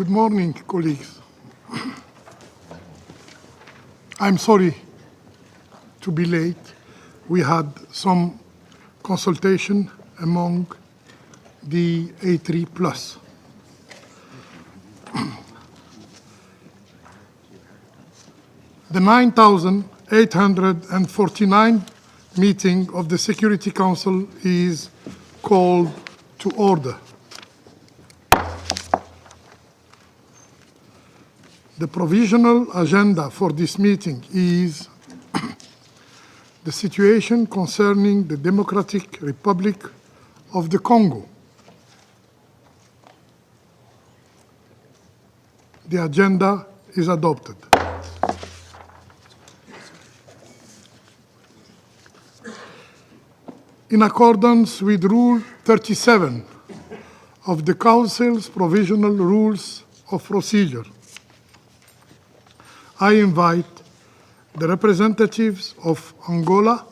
Good morning, colleagues. I'm sorry to be late. We had some consultation among the A3 plus. The 9,849 meeting of the Security Council is called to order. The provisional agenda for this meeting is the situation concerning the Democratic Republic of the Congo. The agenda is adopted. In accordance with Rule 37 of the Council's Provisional Rules of Procedure, I invite the representatives of Angola,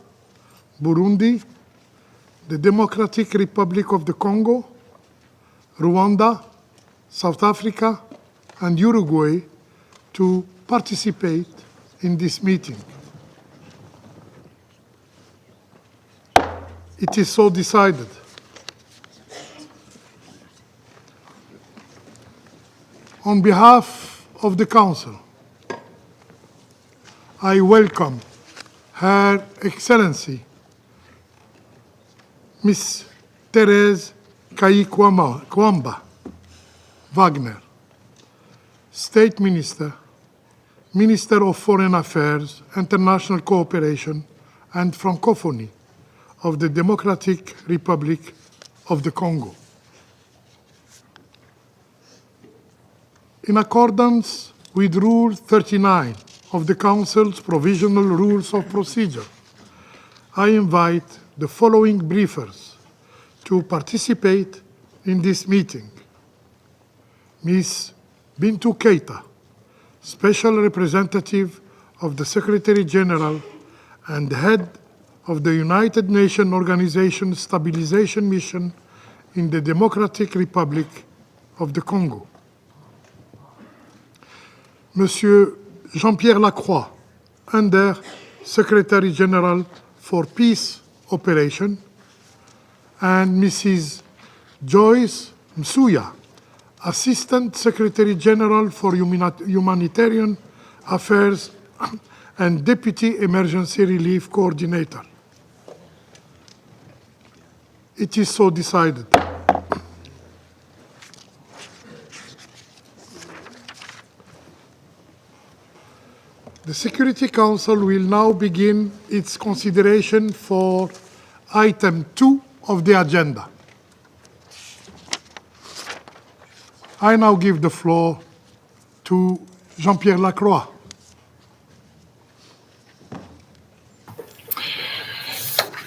Burundi, the Democratic Republic of the Congo, Rwanda, South Africa, and Uruguay to participate in this meeting. It is so decided. On behalf of the Council, I welcome Her Excellency, Ms. Thérèse Kayi-Kwamba Wagner, State Minister, Minister of Foreign Affairs, International Cooperation, and Francophonie of the Democratic Republic of the Congo. In accordance with Rule 39 of the Council's Provisional Rules of Procedure, I invite the following briefers to participate in this meeting. Ms. Bintou Keita, Special Representative of the Secretary General and Head of the United Nations Organization Stabilization Mission in the Democratic Republic of the Congo. Monsieur Jean-Pierre Lacroix, Under Secretary General for Peace Operation, and Mrs. Joyce Msuya, Assistant Secretary General for Humanitarian Affairs and Deputy Emergency Relief Coordinator. It is so decided. The Security Council will now begin its consideration for item 2 of the agenda. I now give the floor to Jean-Pierre Lacroix.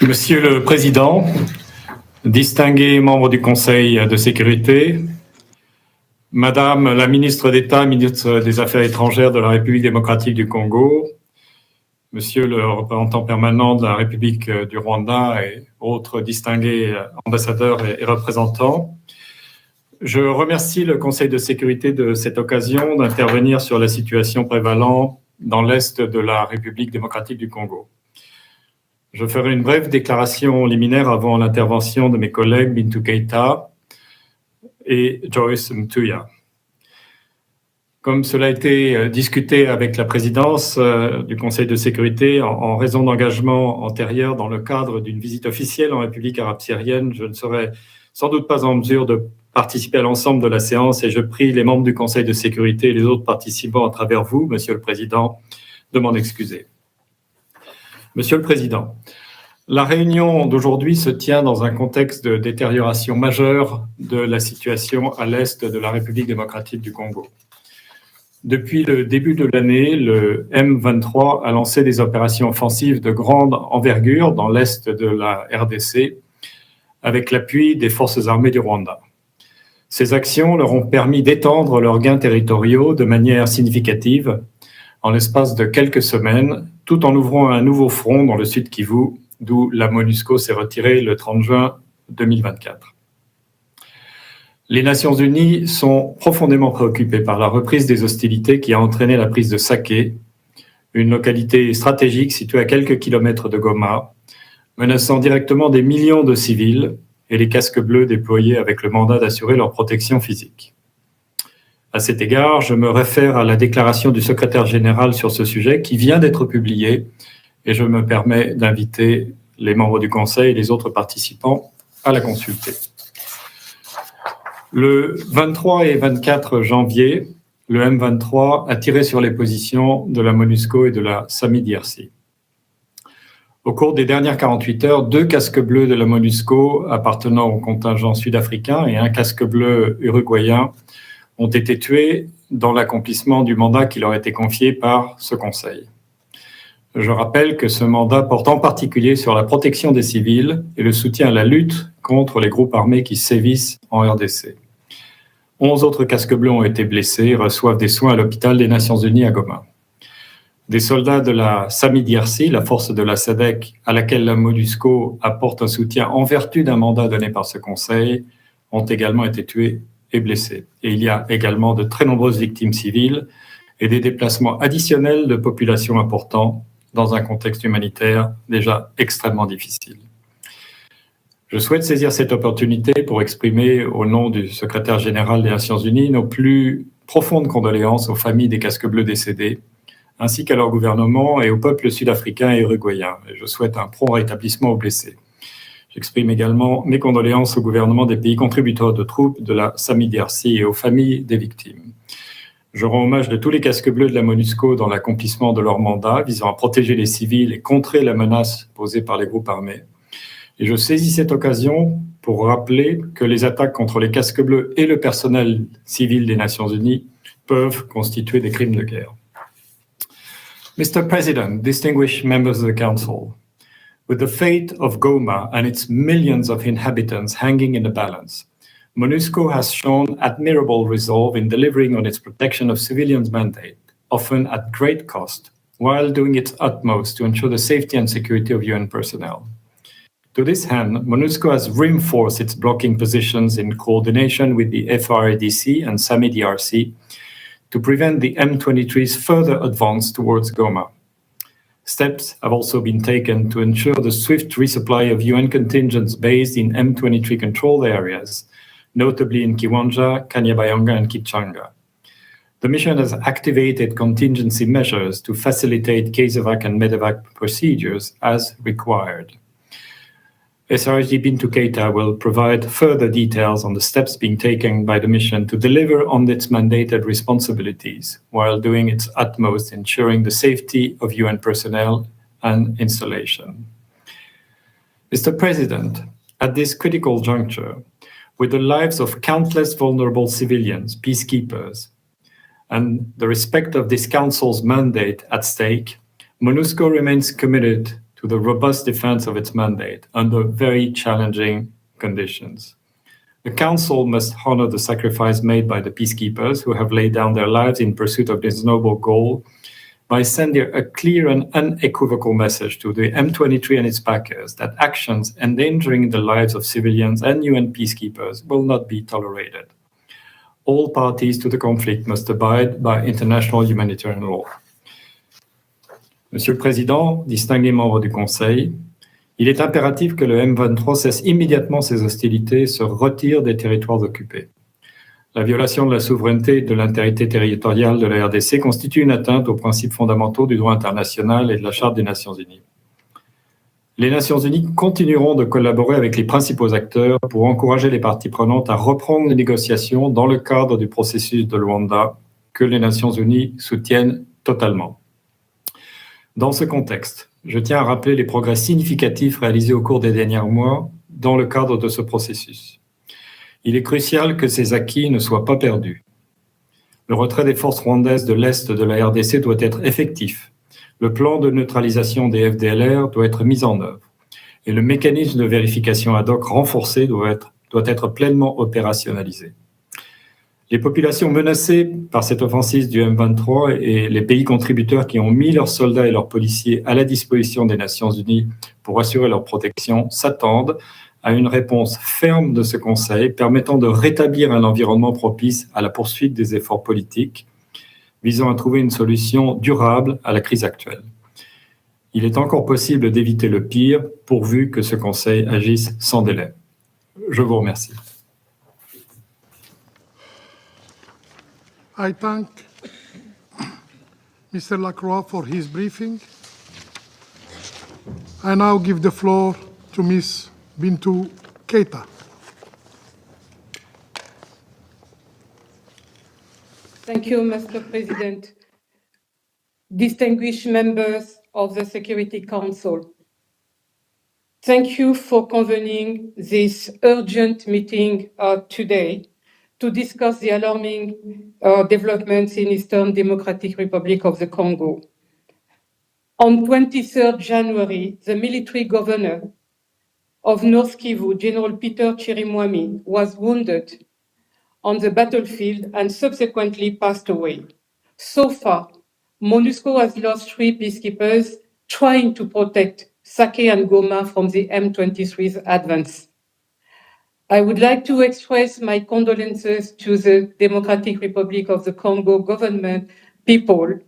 Monsieur le Président, distingués membres du Conseil de sécurité, Madame la ministre d'État, ministre des Affaires étrangères de la République démocratique du Congo, Monsieur le représentant permanent de la République du Rwanda et autres distingués ambassadeurs et représentants, je remercie le Conseil de sécurité de cette occasion d'intervenir sur la situation prévalente dans l'Est de la République démocratique du Congo. Je ferai une brève déclaration liminaire avant l'intervention de mes collègues Bintou Keita et Joyce Msuya. Comme cela a été discuté avec la présidence du Conseil de sécurité, en raison d'engagements antérieurs dans le cadre d'une visite officielle en République arabe syrienne, je ne serai sans doute pas en mesure de participer à l'ensemble de la séance et je prie les membres du Conseil de sécurité et les autres participants à travers vous, Monsieur le Président, de m'en excuser. Monsieur le Président, la réunion d'aujourd'hui se tient dans un contexte de détérioration majeure de la situation à l'est de la République démocratique du Congo. Depuis le début de l'année, le M23 a lancé des opérations offensives de grande envergure dans l'est de la RDC avec l'appui des forces armées du Rwanda. Ces actions leur ont permis d'étendre leurs gains territoriaux de manière significative en l'espace de quelques semaines, tout en ouvrant un nouveau front dans le sud Kivu, d'où la MONUSCO s'est retirée le 30 juin 2024. Les Nations Unies sont profondément préoccupées par la reprise des hostilités qui a entraîné la prise de Saké, une localité stratégique située à quelques kilomètres de Goma, menaçant directement des millions de civils et les casques bleus déployés avec le mandat d'assurer leur protection physique. À cet égard, je me réfère à la déclaration du secrétaire général sur ce sujet qui vient d'être publiée et je me permets d'inviter les membres du Conseil et les autres participants à la consulter. Le 23 et 24 janvier, le M23 a tiré sur les positions de la MONUSCO et de la SAMI-DRC. Au cours des dernières 48 heures, 2 casques bleus de la MONUSCO appartenant au contingent sud-africain et un casque bleu uruguayen ont été tués dans l'accomplissement du mandat qui leur a été confié par ce Conseil. Je rappelle que ce mandat porte en particulier sur la protection des civils et le soutien à la lutte contre les groupes armés qui sévissent en RDC. 11 autres casques bleus ont été blessés et reçoivent des soins à l'hôpital des Nations Unies à Goma. Des soldats de la SAMI-DRC, la force de la SADC, à laquelle la MONUSCO apporte un soutien en vertu d'un mandat donné par ce Conseil, ont également été tués et blessés. Et il y a également de très nombreuses victimes civiles et des déplacements additionnels de populations importants dans un contexte humanitaire déjà extrêmement difficile. Je souhaite saisir cette opportunité pour exprimer, au nom du secrétaire général des Nations Unies, nos plus profondes condoléances aux familles des casques bleus décédés, ainsi qu'à leur gouvernement et au peuple sud-africain et uruguayen. Et je souhaite un prompt rétablissement aux blessés. J'exprime également mes condoléances au gouvernement des pays contributeurs de troupes de la SAMI-DRC et aux familles des victimes. Je rends hommage de tous les casques bleus de la MONUSCO dans l'accomplissement de leur mandat visant à protéger les civils et contrer la menace posée par les groupes armés. Et je saisis cette occasion pour rappeler que les attaques contre les casques bleus et le personnel civil des Nations Unies peuvent constituer des crimes de guerre. Mr. President, distinguished members of the Council, with the fate of Goma and its millions of inhabitants hanging in the balance, MONUSCO has shown admirable resolve in delivering on its protection of civilians mandate, often at great cost, while doing its utmost to ensure the safety and security of UN personnel. To this end, MONUSCO has reinforced its blocking positions in coordination with the FRDC and SAMI-DRC to prevent the M23's further advance towards Goma. Steps have also been taken to ensure the swift resupply of UN contingents based in M23 controlled areas, notably in Kiwanja, Kanyabayonga, and Kichanga. The mission has activated contingency measures to facilitate CASEVAC and MEDEVAC procedures as required. SRSD Bintou Keita will provide further details on the steps being taken by the mission to deliver on its mandated responsibilities while doing its utmost ensuring the safety of UN personnel and installation. Mr. President, at this critical juncture, with the lives of countless vulnerable civilians, peacekeepers, and the respect of this Council's mandate at stake, MONUSCO remains committed to the robust defense of its mandate under very challenging conditions. The Council must honor the sacrifice made by the peacekeepers who have laid down their lives in pursuit of this noble goal by sending a clear and unequivocal message to the M23 and its backers that actions endangering the lives of civilians and UN peacekeepers will not be tolerated. All parties to the conflict must abide by international humanitarian law. Monsieur le Président, distingués membres du Conseil, il est impératif que le M23 cesse immédiatement ses hostilités et se retire des territoires occupés. La violation de la souveraineté et de l'intégrité territoriale de la RDC constitue une atteinte aux principes fondamentaux du droit international et de la Charte des Nations Unies. Les Nations Unies continueront de collaborer avec les principaux acteurs pour encourager les parties prenantes à reprendre les négociations dans le cadre du processus de Luanda que les Nations Unies soutiennent totalement. Dans ce contexte, je tiens à rappeler les progrès significatifs réalisés au cours des derniers mois dans le cadre de ce processus. Il est crucial que ces acquis ne soient pas perdus. Le retrait des forces rwandaises de l'Est de la RDC doit être effectif. Le plan de neutralisation des FDLR doit être mis en œuvre. Et le mécanisme de vérification ad hoc renforcé doit être pleinement opérationnalisé. Les populations menacées par cette offensive du M23 et les pays contributeurs qui ont mis leurs soldats et leurs policiers à la disposition des Nations Unies pour assurer leur protection s'attendent à une réponse ferme de ce Conseil permettant de rétablir un environnement propice à la poursuite des efforts politiques visant à trouver une solution durable à la crise actuelle. Il est encore possible d'éviter le pire pourvu que ce Conseil agisse sans délai. Je vous remercie. I thank Mr. Lacroix for his briefing. I now give the floor to Ms. Bintou Keita. Thank you, Mr. President. Distinguished members of the Security Council, thank you for convening this urgent meeting today to discuss the alarming developments in Eastern Democratic Republic of the Congo. On 23rd January, the military governor of North Kivu, General Peter Chirimwami, was wounded on the battlefield and subsequently passed away. So far, MONUSCO has lost 3 peacekeepers trying to protect Sake and Goma from the M23's advance. I would like to express my condolences to the Democratic Republic of the Congo government, people,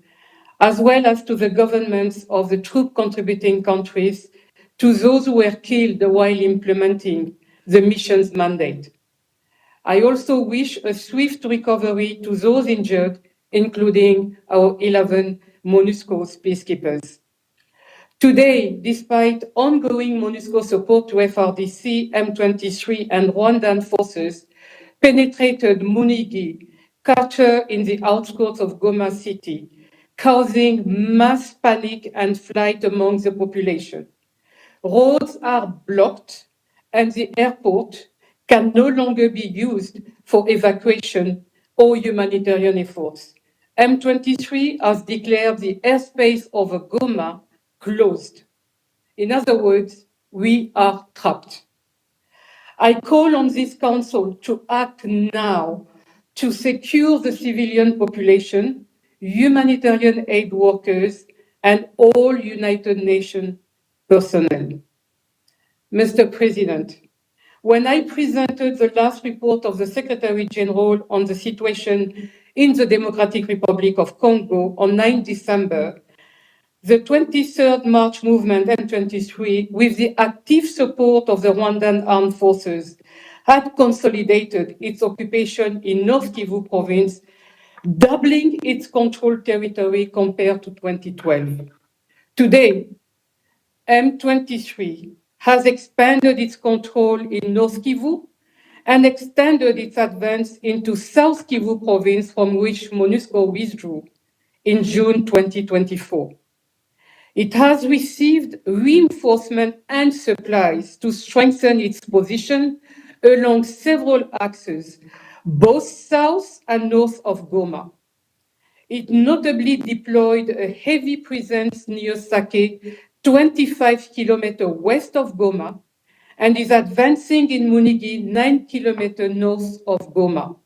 as well as to the governments of the troop contributing countries, to those who were killed while implementing the mission's mandate. I also wish a swift recovery to those injured, including our 11 MONUSCO peacekeepers. Today, despite ongoing MONUSCO support to FRDC, M23, and Rwandan forces penetrated Munigi, Karcher in the outskirts of Goma city, causing mass panic and flight among the population. Roads are blocked and the airport can no longer be used for evacuation or humanitarian efforts. M23 has declared the airspace over Goma closed. In other words, we are trapped. I call on this council to act now to secure the civilian population, humanitarian aid workers, and all United Nations personnel. Mr. President, when I presented the last report of the Secretary General on the situation in the Democratic Republic of Congo on 9 December, the 23rd March movement, M23, with the active support of the Rwandan armed forces, had consolidated its occupation in North Kivu province, doubling its controlled territory compared to 2012. Today, M23 has expanded its control in North Kivu and extended its advance into South Kivu province, from which MONUSCO withdrew in June 2024. It has received reinforcement and supplies to strengthen its position along several axes, both south and north of Goma. It notably deployed a heavy presence near Sake, 25 kilometers west of Goma, and is advancing in Munigi, 9 kilometers north of Goma.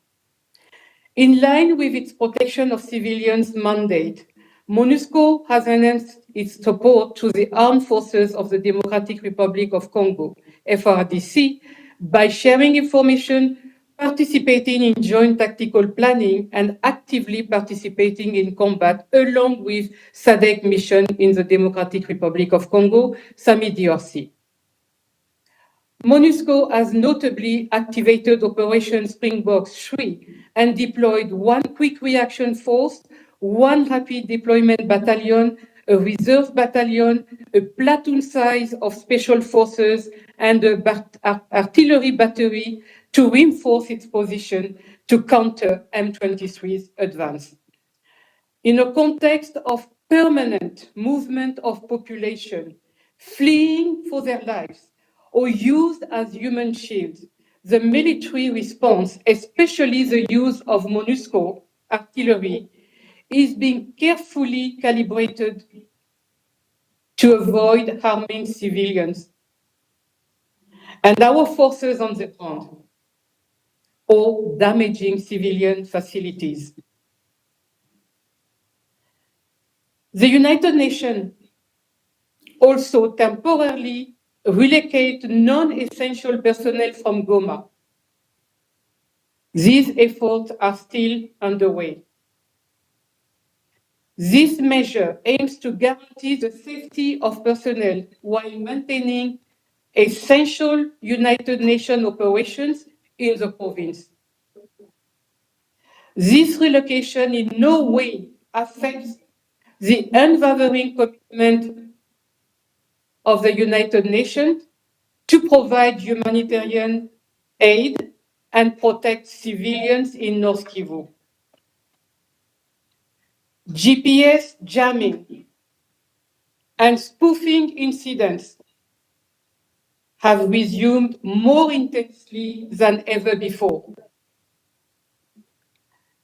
In line with its protection of civilians mandate, MONUSCO has enhanced its support to the armed forces of the Democratic Republic of Congo, FRDC, by sharing information, participating in joint tactical planning, and actively participating in combat, along with SADC mission in the Democratic Republic of Congo, SAMI-DRC. MONUSCO has notably activated Operation Springbok 3 and deployed 1 quick reaction force, 1 rapid deployment battalion, a reserve battalion, a platoon size of special forces, and an artillery battery to reinforce its position to counter M23's advance. In a context of permanent movement of population fleeing for their lives or used as human shields, the military response, especially the use of MONUSCO artillery, is being carefully calibrated to avoid harming civilians and our forces on the ground or damaging civilian facilities. The United Nations also temporarily relocate non-essential personnel from Goma. These efforts are still underway. This measure aims to guarantee the safety of personnel while maintaining essential United Nations operations in the province. This relocation in no way affects the unwavering commitment of the United Nations to provide humanitarian aid and protect civilians in North Kivu. GPS jamming and spoofing incidents have resumed more intensely than ever before.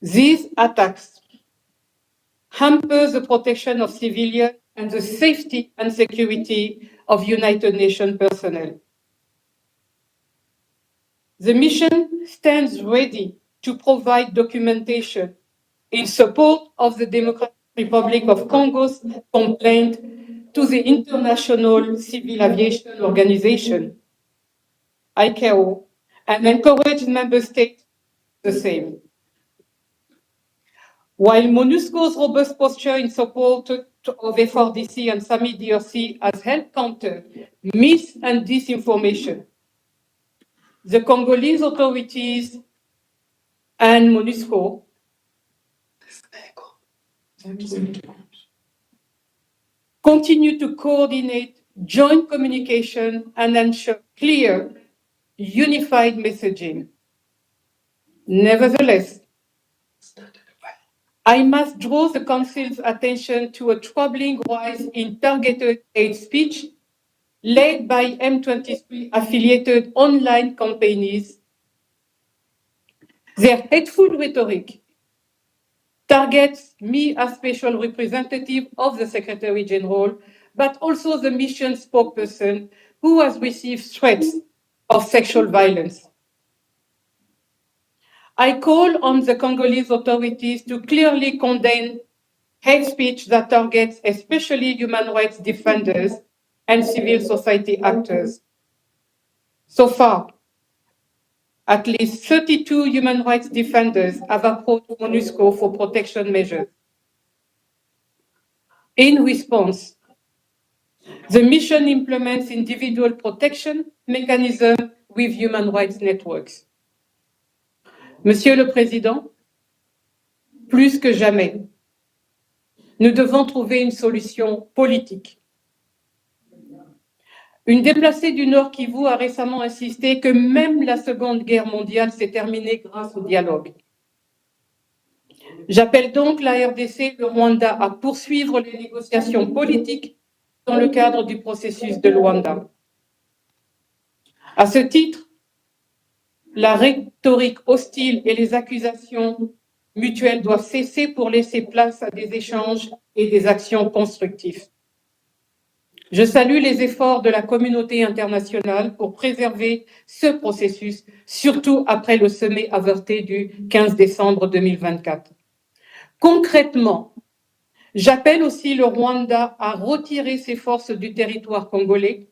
These attacks hamper the protection of civilians and the safety and security of United Nations personnel. The mission stands ready to provide documentation in support of the Democratic Republic of Congo's complaint to the International Civil Aviation Organization, ICAO, and encourage member states the same. While MONUSCO's robust posture in support of FRDC and SAMI DRC has helped counter mis- and disinformation, the Congolese authorities and MONUSCO continue to coordinate joint communication and ensure clear, unified messaging. Nevertheless, I must draw the Council's attention to a troubling rise in targeted hate speech led by M23 affiliated online campaigns. Their hateful rhetoric targets me as special representative of the Secretary General, but also the mission spokesperson who has received threats of sexual violence. I call on the Congolese authorities to clearly condemn hate speech that targets especially human rights defenders and civil society actors. So far, at least 32 human rights defenders have approached MONUSCO for protection measures. In response, the mission implements individual protection mechanisms with human rights networks. Monsieur le Président, plus que jamais, nous devons trouver une solution politique. Une déplacée du Nord Kivu a récemment insisté que même la Seconde Guerre mondiale s'est terminée grâce au dialogue. J'appelle donc la RDC et le Rwanda à poursuivre les négociations politiques dans le cadre du processus de Luanda. À ce titre, la rhétorique hostile et les accusations mutuelles doivent cesser pour laisser place à des échanges et des actions constructives. Je salue les efforts de la communauté internationale pour préserver ce processus, surtout après le sommet avorté du 15 décembre 2024. Concrètement, j'appelle aussi le Rwanda à retirer ses forces du territoire congolais,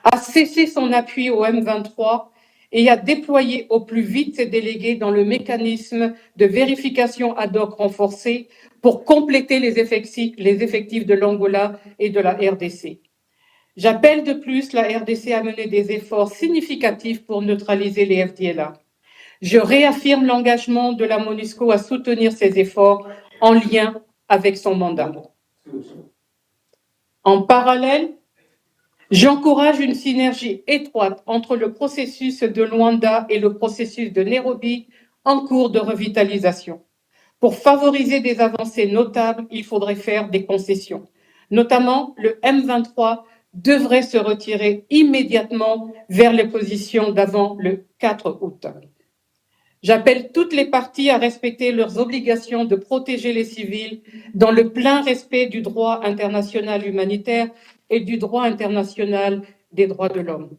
à cesser son appui au M23 et à déployer au plus vite ses délégués dans le mécanisme de vérification ad hoc renforcé pour compléter les effectifs de l'Angola et de la RDC. J'appelle de plus la RDC à mener des efforts significatifs pour neutraliser les FDLA. Je réaffirme l'engagement de la MONUSCO à soutenir ces efforts en lien avec son mandat. En parallèle, j'encourage une synergie étroite entre le processus de Luanda et le processus de Nairobi en cours de revitalisation. Pour favoriser des avancées notables, il faudrait faire des concessions. Notamment, le M23 devrait se retirer immédiatement vers les positions d'avant le 4 août. J'appelle toutes les parties à respecter leurs obligations de protéger les civils dans le plein respect du droit international humanitaire et du droit international des droits de l'homme.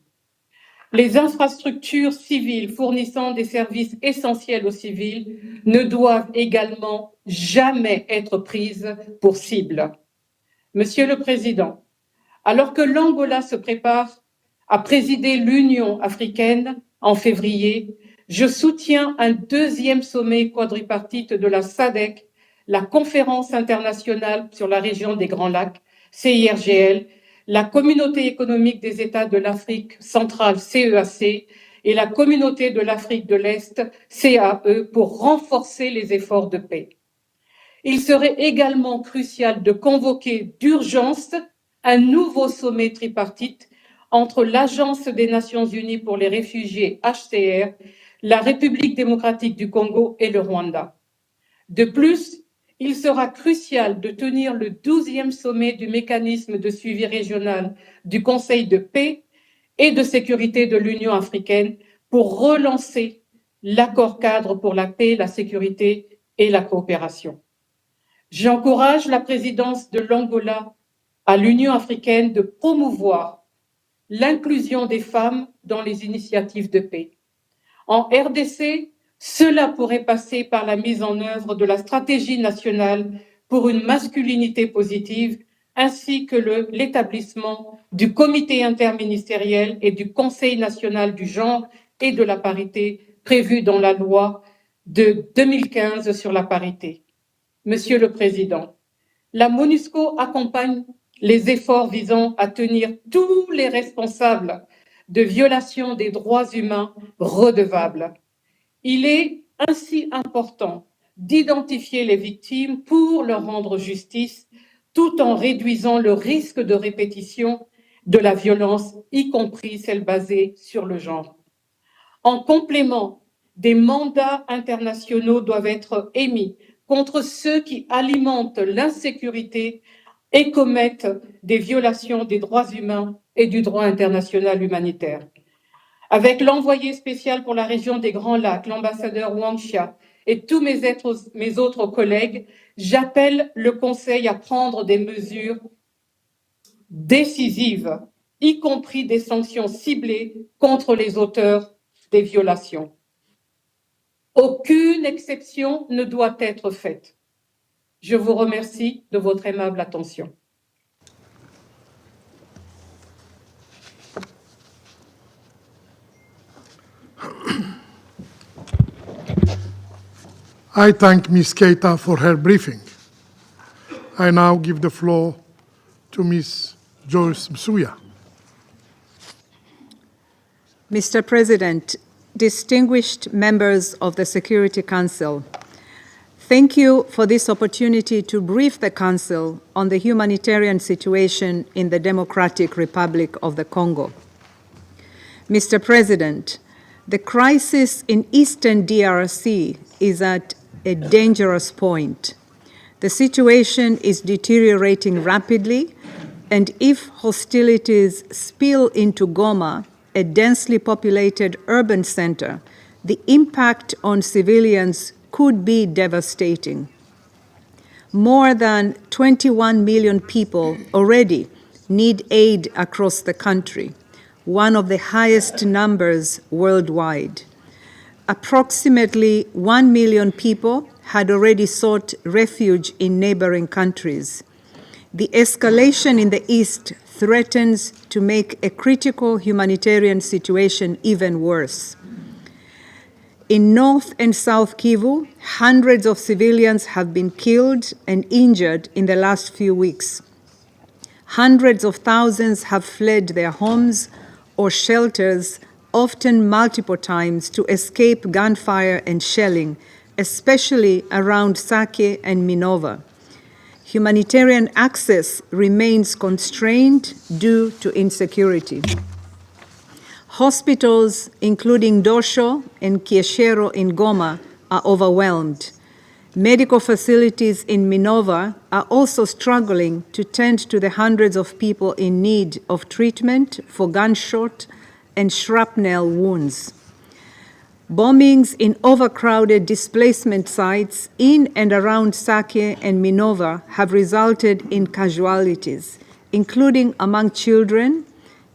Les infrastructures civiles fournissant des services essentiels aux civils ne doivent également jamais être prises pour cible. Monsieur le Président, alors que l'Angola se prépare a présidé l'Union africaine en février, je soutiens un deuxième sommet quadripartite de la SADC, la Conférence internationale sur la région des Grands Lacs, CIRGL, la Communauté économique des États de l'Afrique centrale, CEAC, et la Communauté de l'Afrique de l'Est, CAE, pour renforcer les efforts de paix. Il serait également crucial de convoquer d'urgence un nouveau sommet tripartite entre l'Agence des Nations Unies pour les réfugiés HCR, la République démocratique du Congo et le Rwanda. De plus, il sera crucial de tenir le 12e sommet du mécanisme de suivi régional du Conseil de paix et de sécurité de l'Union africaine pour relancer l'accord cadre pour la paix, la sécurité et la coopération. J'encourage la présidence de l'Angola à l'Union africaine de promouvoir l'inclusion des femmes dans les initiatives de paix. En RDC, cela pourrait passer par la mise en œuvre de la stratégie nationale pour une masculinité positive, ainsi que l'établissement du comité interministériel et du Conseil national du genre et de la parité prévu dans la loi de 2015 sur la parité. Monsieur le Président, la MONUSCO accompagne les efforts visant à tenir tous les responsables de violations des droits humains redevables. Il est ainsi important d'identifier les victimes pour leur rendre justice, tout en réduisant le risque de répétition de la violence, y compris celle basée sur le genre. En complément, des mandats internationaux doivent être émis contre ceux qui alimentent l'insécurité et commettent des violations des droits humains et du droit international humanitaire. Avec l'envoyé spécial pour la région des Grands Lacs, l'ambassadeur Wang Xia, et tous mes autres collègues, j'appelle le Conseil à prendre des mesures décisives, y compris des sanctions ciblées contre les auteurs des violations. Aucune exception ne doit être faite. Je vous remercie de votre aimable attention. I thank Ms. Keita for her briefing. I now give the floor to Ms. Joyce Msuya. Mr. President, distinguished members of the Security Council, thank you for this opportunity to brief the Council on the humanitarian situation in the Democratic Republic of the Congo. Mr. President, the crisis in Eastern DRC is at a dangerous point. The situation is deteriorating rapidly, and if hostilities spill into Goma, a densely populated urban center, the impact on civilians could be devastating. More than 21 million people already need aid across the country, one of the highest numbers worldwide. Approximately 1 million people had already sought refuge in neighboring countries. The escalation in the east threatens to make a critical humanitarian situation even worse. In North and South Kivu, hundreds of civilians have been killed and injured in the last few weeks. Hundreds of thousands have fled their homes or shelters, often multiple times, to escape gunfire and shelling, especially around Sake and Minova. Humanitarian access remains constrained due to insecurity. Hospitals, including Dosho and Kieshero in Goma, are overwhelmed. Medical facilities in Minova are also struggling to tend to the hundreds of people in need of treatment for gunshot and shrapnel wounds. Bombings in overcrowded displacement sites in and around Sake and Minova have resulted in casualties, including among children,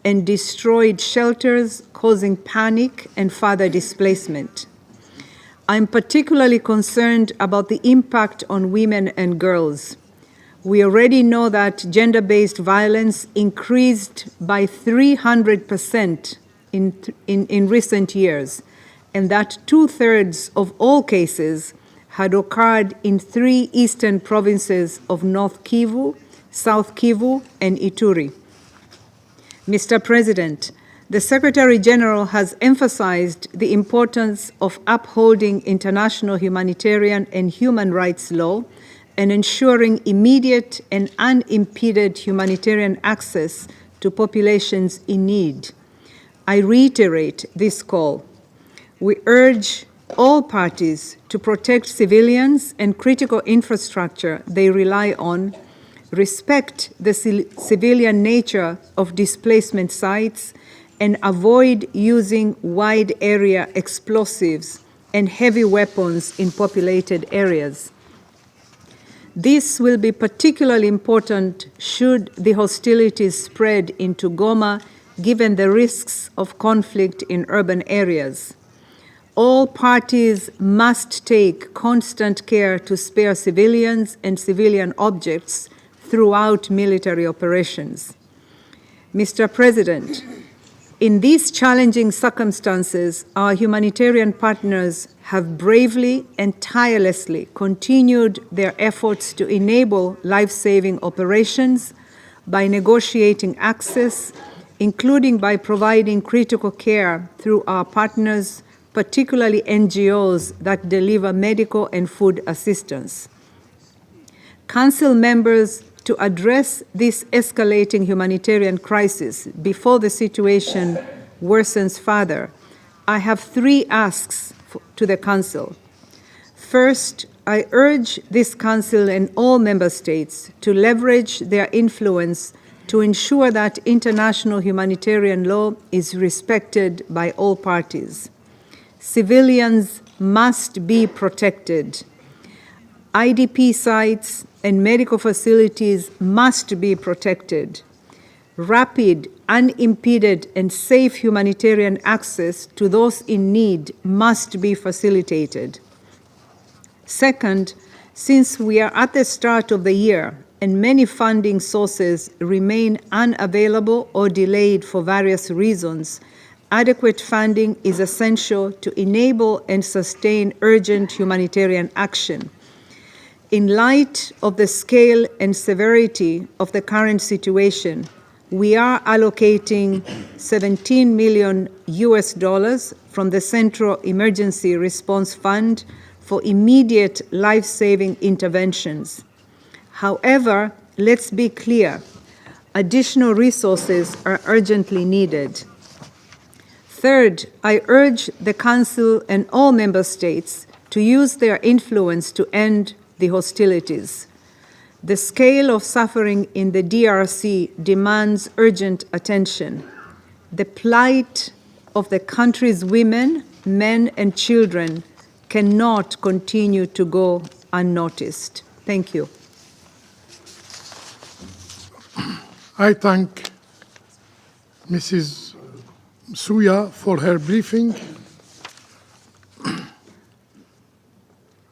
and destroyed shelters, causing panic and further displacement. I'm particularly concerned about the impact on women and girls. We already know that gender-based violence increased by 300% in recent years, and that 2/3 of all cases had occurred in 3 eastern provinces of North Kivu, South Kivu, and Ituri. Mr. President, the Secretary General has emphasized the importance of upholding international humanitarian and human rights law and ensuring immediate and unimpeded humanitarian access to populations in need. I reiterate this call. We urge all parties to protect civilians and critical infrastructure they rely on, respect the civilian nature of displacement sites, and avoid using wide area explosives and heavy weapons in populated areas. This will be particularly important should the hostilities spread into Goma, given the risks of conflict in urban areas. All parties must take constant care to spare civilians and civilian objects throughout military operations. Mr. President, in these challenging circumstances, our humanitarian partners have bravely and tirelessly continued their efforts to enable life-saving operations by negotiating access, including by providing critical care through our partners, particularly NGOs that deliver medical and food assistance. Council members, to address this escalating humanitarian crisis before the situation worsens further, I have 3 asks to the Council. First, I urge this Council and all Member States to leverage their influence to ensure that international humanitarian law is respected by all parties. Civilians must be protected. IDP sites and medical facilities must be protected. Rapid, unimpeded, and safe humanitarian access to those in need must be facilitated. Second, since we are at the start of the year and many funding sources remain unavailable or delayed for various reasons, adequate funding is essential to enable and sustain urgent humanitarian action. In light of the scale and severity of the current situation, we are allocating $17 million from the Central Emergency Response Fund for immediate life-saving interventions. However, let's be clear, additional resources are urgently needed. Third, I urge the Council and all Member States to use their influence to end the hostilities. The scale of suffering in the DRC demands urgent attention. The plight of the country's women, men, and children cannot continue to go unnoticed. Thank you. I thank Mrs. Suya for her briefing.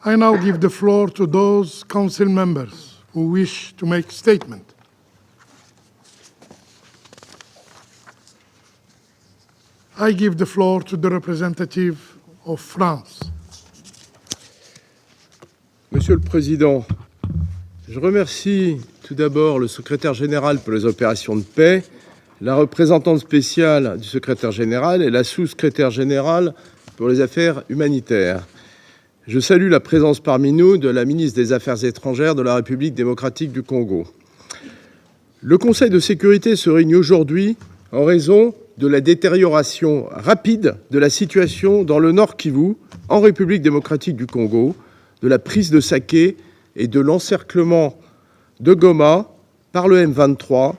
I now give the floor to those council members who wish to make a statement. I give the floor to the representative of France. Monsieur le Président, je remercie tout d'abord le secrétaire général pour les opérations de paix, la représentante spéciale du secrétaire général et la sous-secrétaire générale pour les affaires humanitaires. Je salue la présence parmi nous de la ministre des Affaires étrangères de la République Démocratique du Congo. Le Conseil de sécurité se réunit aujourd'hui en raison de la détérioration rapide de la situation dans le Nord Kivu, en République démocratique du Congo, de la prise de Saké et de l'encerclement de Goma par le M23,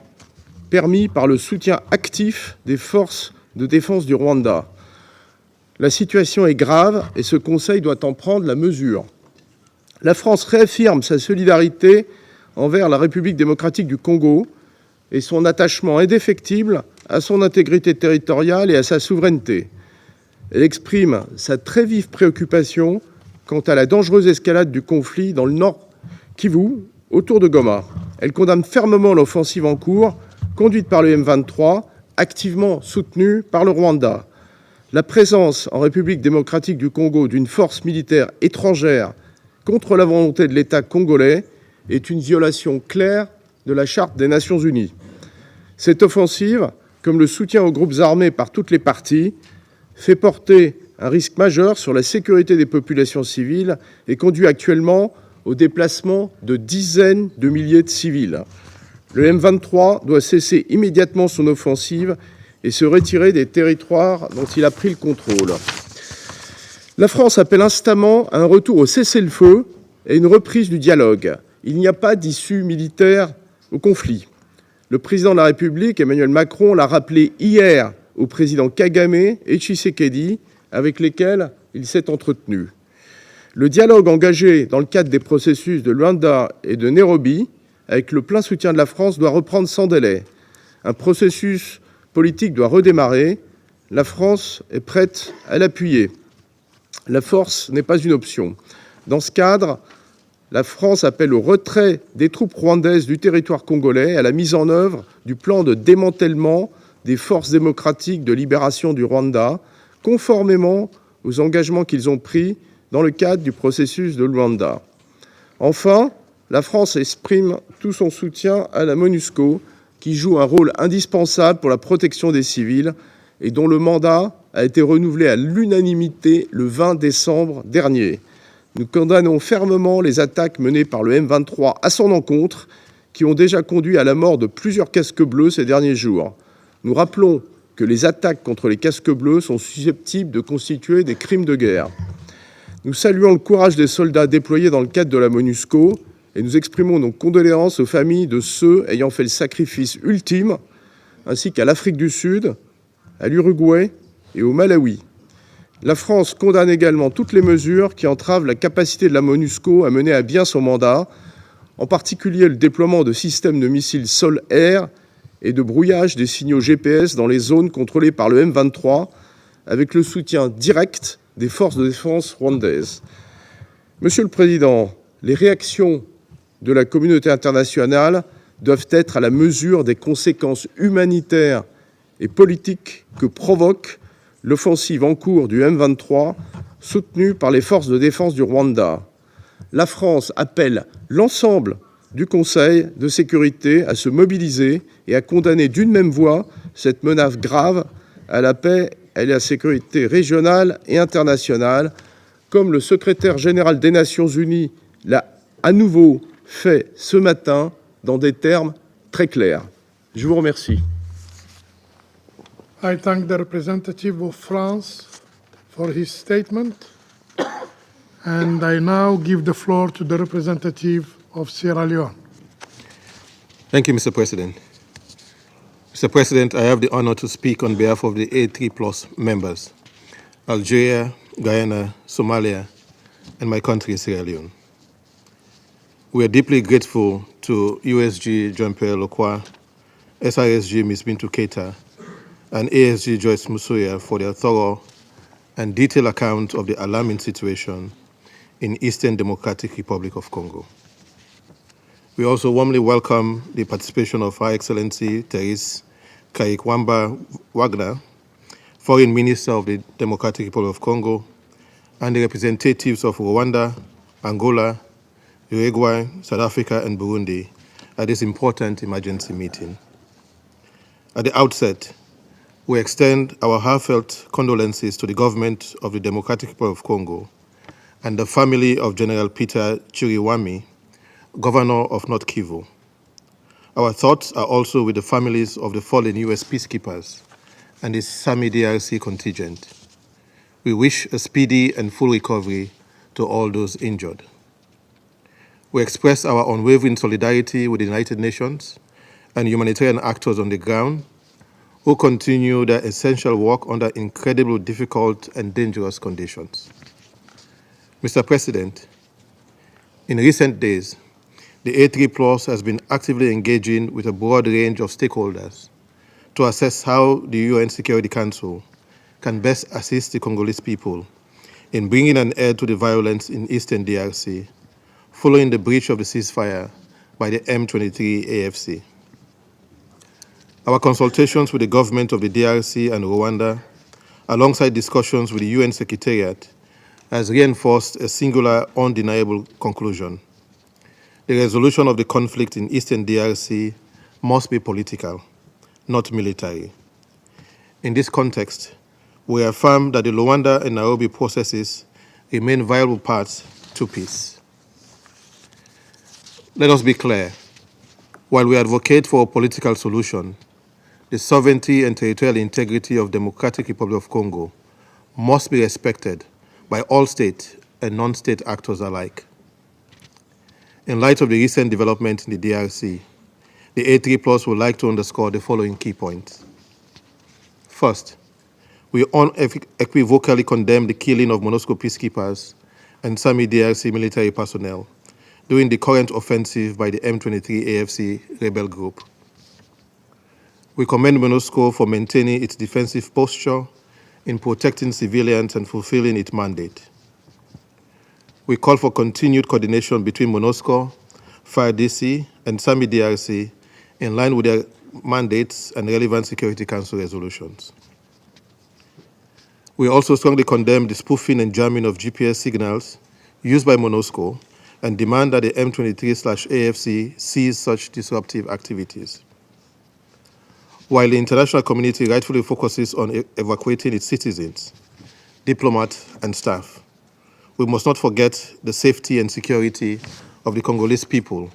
permis par le soutien actif des forces de défense du Rwanda. La situation est grave et ce Conseil doit en prendre la mesure. La France réaffirme sa solidarité envers la République démocratique du Congo et son attachement indéfectible à son intégrité territoriale et à sa souveraineté. Elle exprime sa très vive préoccupation quant à la dangereuse escalade du conflit dans le Nord Kivu autour de Goma. Elle condamne fermement l'offensive en cours, conduite par le M23, activement soutenue par le Rwanda. La présence en République démocratique du Congo d'une force militaire étrangère contre la volonté de l'État congolais est une violation claire de la Charte des Nations Unies. Cette offensive, comme le soutien aux groupes armés par toutes les parties, fait porter un risque majeur sur la sécurité des populations civiles et conduit actuellement au déplacement de dizaines de milliers de civils. Le M23 doit cesser immédiatement son offensive et se retirer des territoires dont il a pris le contrôle. La France appelle instamment à un retour au cessez-le-feu et une reprise du dialogue. Il n'y a pas d'issue militaire au conflit. Le président de la République, Emmanuel Macron, l'a rappelé hier au président Kagame et Tshisekedi, avec lesquels il s'est entretenu. Le dialogue engagé dans le cadre des processus de Luanda et de Nairobi, avec le plein soutien de la France, doit reprendre sans délai. Un processus politique doit redémarrer. La France est prête à l'appuyer. La force n'est pas une option. Dans ce cadre, la France appelle au retrait des troupes rwandaises du territoire congolais, à la mise en œuvre du plan de démantèlement des forces démocratiques de libération du Rwanda, conformément aux engagements qu'ils ont pris dans le cadre du processus de Luanda. Enfin, la France exprime tout son soutien à la MONUSCO, qui joue un rôle indispensable pour la protection des civils et dont le mandat a été renouvelé à l'unanimité le 20 décembre dernier. Nous condamnons fermement les attaques menées par le M23 à son encontre, qui ont déjà conduit à la mort de plusieurs casques bleus ces derniers jours. Nous rappelons que les attaques contre les casques bleus sont susceptibles de constituer des crimes de guerre. Nous saluons le courage des soldats déployés dans le cadre de la MONUSCO et nous exprimons nos condoléances aux familles de ceux ayant fait le sacrifice ultime, ainsi qu'à l'Afrique du Sud, à l'Uruguay et au Malawi. La France condamne également toutes les mesures qui entravent la capacité de la MONUSCO à mener à bien son mandat, en particulier le déploiement de systèmes de missiles sol-air et de brouillage des signaux GPS dans les zones contrôlées par le M23, avec le soutien direct des forces de défense rwandaises. Monsieur le Président, les réactions de la communauté internationale doivent être à la mesure des conséquences humanitaires et politiques que provoque l'offensive en cours du M23, soutenue par les forces de défense du Rwanda. La France appelle l'ensemble du Conseil de sécurité à se mobiliser et à condamner d'une même voix cette menace grave à la paix et à la sécurité régionale et internationale, comme le secrétaire général des Nations Unies l'a à nouveau fait ce matin dans des termes très clairs. Je vous remercie. I thank the representative of France for his statement, and I now give the floor to the representative of Sierra Leone. Thank you, Mr. President. Mr. President, I have the honor to speak on behalf of the A3+ members, Algeria, Guyana, Somalia, and my country, Sierra Leone. We are deeply grateful to USG Jean-Pierre Lacroix, SISG Ms. Bintou Keita, and ASG Joyce Musuya for their thorough and detailed account of the alarming situation in Eastern Democratic Republic of Congo. We also warmly welcome the participation of Her Excellency Therese Kaikwamba Wagner, Foreign Minister of the Democratic Republic of Congo, and the representatives of Rwanda, Angola, Uruguay, South Africa, and Burundi at this important emergency meeting. At the outset, we extend our heartfelt condolences to the government of the Democratic Republic of Congo and the family of General Peter Chiriwami, Governor of North Kivu. Our thoughts are also with the families of the fallen U.S. peacekeepers and the Sami DRC contingent. We wish a speedy and full recovery to all those injured. We express our unwavering solidarity with the United Nations and humanitarian actors on the ground who continue their essential work under incredibly difficult and dangerous conditions. Mr. President, in recent days, the A3+ has been actively engaging with a broad range of stakeholders to assess how the UN Security Council can best assist the Congolese people in bringing an end to the violence in Eastern DRC, following the breach of the ceasefire by the M23 AFC. Our consultations with the government of the DRC and Rwanda, alongside discussions with the UN Secretariat, has reinforced a singular, undeniable conclusion. The resolution of the conflict in Eastern DRC must be political, not military. In this context, we affirm that the Luanda and Nairobi processes remain viable paths to peace. Let us be clear. While we advocate for a political solution, the sovereignty and territorial integrity of Democratic Republic of Congo must be respected by all state and non-state actors alike. In light of the recent development in the DRC, the A3+ would like to underscore the following key points. First, we unequivocally condemn the killing of MONUSCO peacekeepers and Sami DRC military personnel during the current offensive by the M23 AFC rebel group. We commend MONUSCO for maintaining its defensive posture in protecting civilians and fulfilling its mandate. We call for continued coordination between MONUSCO, RDC, and Sami DRC in line with their mandates and relevant Security Council resolutions. We also strongly condemn the spoofing and jamming of GPS signals used by MONUSCO and demand that the M23/AFC cease such disruptive activities. While the international community rightfully focuses on evacuating its citizens, diplomats, and staff, we must not forget the safety and security of the Congolese people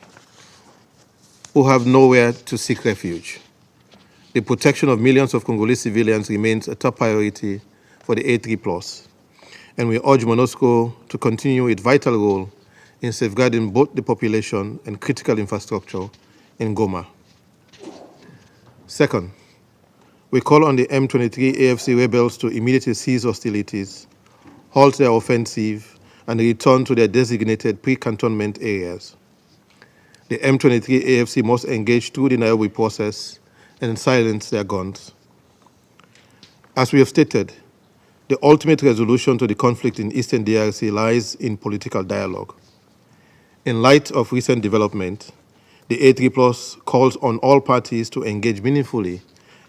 who have nowhere to seek refuge. The protection of millions of Congolese civilians remains a top priority for the A3+, and we urge MONUSCO to continue its vital role in safeguarding both the population and critical infrastructure in Goma. Second, we call on the M23 AFC rebels to immediately cease hostilities, halt their offensive, and return to their designated pre-cantonment areas. The M23 AFC must engage through the Nairobi process and silence their guns. As we have stated, the ultimate resolution to the conflict in Eastern DRC lies in political dialogue. In light of recent development, the A3+ calls on all parties to engage meaningfully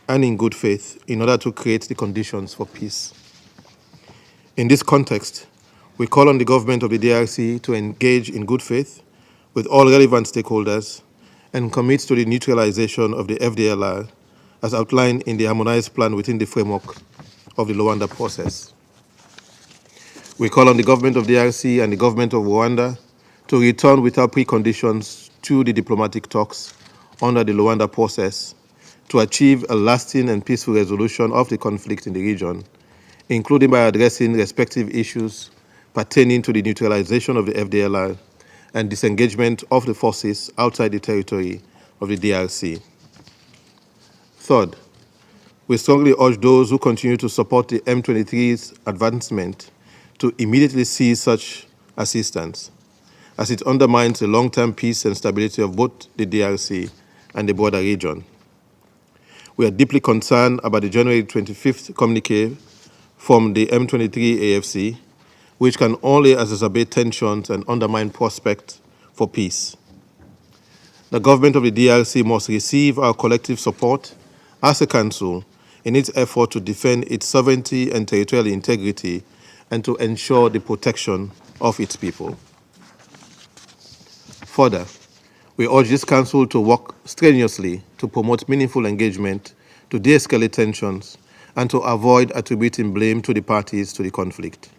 and in good faith in order to create the conditions for peace. In this context, we call on the government of the DRC to engage in good faith with all relevant stakeholders and commit to the neutralization of the FDLR as outlined in the harmonized plan within the framework of the Luanda process. We call on the government of DRC and the government of Rwanda to return without preconditions to the diplomatic talks under the Luanda process to achieve a lasting and peaceful resolution of the conflict in the region, including by addressing respective issues pertaining to the neutralization of the FDLR and disengagement of the forces outside the territory of the DRC. Third, we strongly urge those who continue to support the M23's advancement to immediately cease such assistance, as it undermines the long-term peace and stability of both the DRC and the border region. We are deeply concerned about the January 25th communique from the M23 AFC, which can only exacerbate tensions and undermine prospects for peace. The government of the DRC must receive our collective support as a council in its effort to defend its sovereignty and territorial integrity and to ensure the protection of its people. Further, we urge this council to work strenuously to promote meaningful engagement, to de-escalate tensions, and to avoid attributing blame to the parties to the conflict.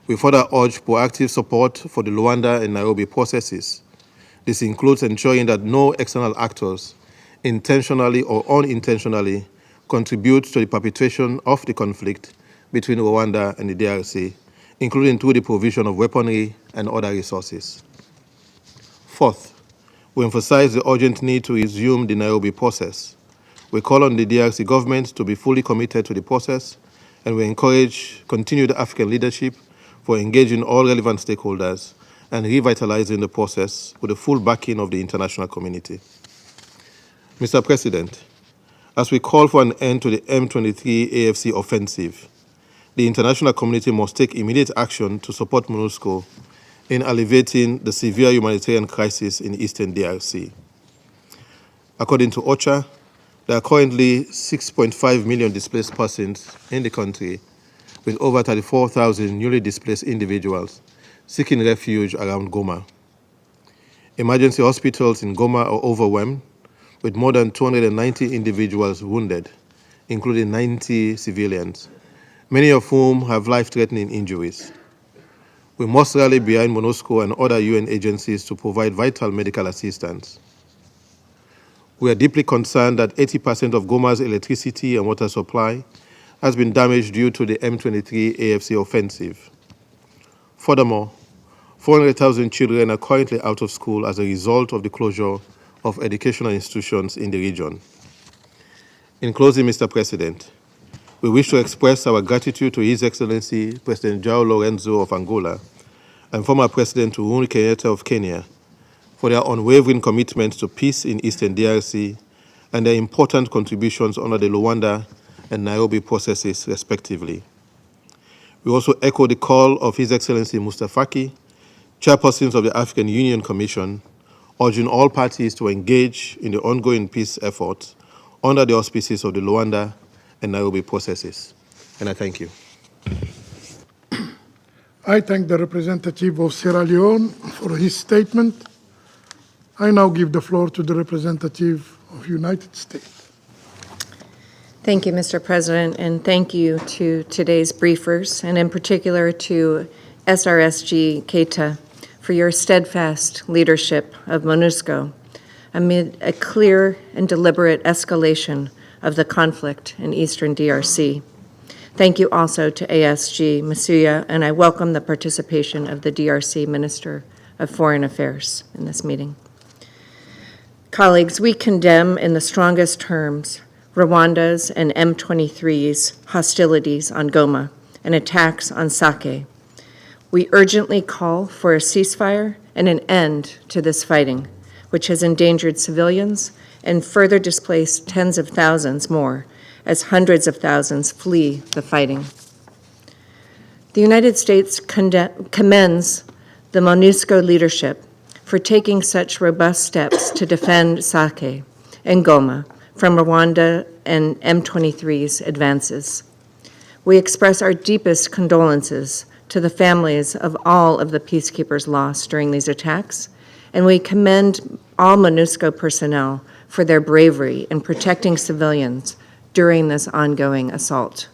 We further urge proactive support for the Luanda and Nairobi processes. This includes ensuring that no external actors, intentionally or unintentionally, contribute to the perpetration of the conflict between Rwanda and the DRC, including through the provision of weaponry and other resources. Fourth, we emphasize the urgent need to resume the Nairobi process. We call on the DRC government to be fully committed to the process, and we encourage continued African leadership for engaging all relevant stakeholders and revitalizing the process with the full backing of the international community. Mr. President, as we call for an end to the M23 AFC offensive, the international community must take immediate action to support MONUSCO in alleviating the severe humanitarian crisis in Eastern DRC. According to OCHA, there are currently 6.5 million displaced persons in the country, with over 34,000 newly displaced individuals seeking refuge around Goma. Emergency hospitals in Goma are overwhelmed, with more than 290 individuals wounded, including 90 civilians, many of whom have life-threatening injuries. We must rally behind MONUSCO and other UN agencies to provide vital medical assistance. We are deeply concerned that 80% of Goma's electricity and water supply has been damaged due to the M23 AFC offensive. Furthermore, 400,000 children are currently out of school as a result of the closure of educational institutions in the region. In closing, Mr. President, we wish to express our gratitude to His Excellency President João Lorenzo of Angola and former President Uhuru Kenyatta of Kenya for their unwavering commitment to peace in Eastern DRC and their important contributions under the Luanda and Nairobi processes, respectively. We also echo the call of His Excellency Mustafaki, chairpersons of the African Union Commission, urging all parties to engage in the ongoing peace efforts under the auspices of the Luanda and Nairobi processes. And I thank you. I thank the representative of Sierra Leone for his statement. I now give the floor to the representative of United States. Thank you, Mr. President, and thank you to today's briefers, and in particular to SRSG Keita for your steadfast leadership of MONUSCO amid a clear and deliberate escalation of the conflict in Eastern DRC. Thank you also to ASG Masuya, and I welcome the participation of the DRC Minister of Foreign Affairs in this meeting. Colleagues, we condemn in the strongest terms Rwanda's and M23's hostilities on Goma and attacks on Sake. We urgently call for a ceasefire and an end to this fighting, which has endangered civilians and further displaced tens of thousands more as hundreds of thousands flee the fighting. The United States commends the MONUSCO leadership for taking such robust steps to defend Sake and Goma from Rwanda and M23's advances. We express our deepest condolences to the families of all of the peacekeepers lost during these attacks, and we commend all MONUSCO personnel for their bravery in protecting civilians during this ongoing assault.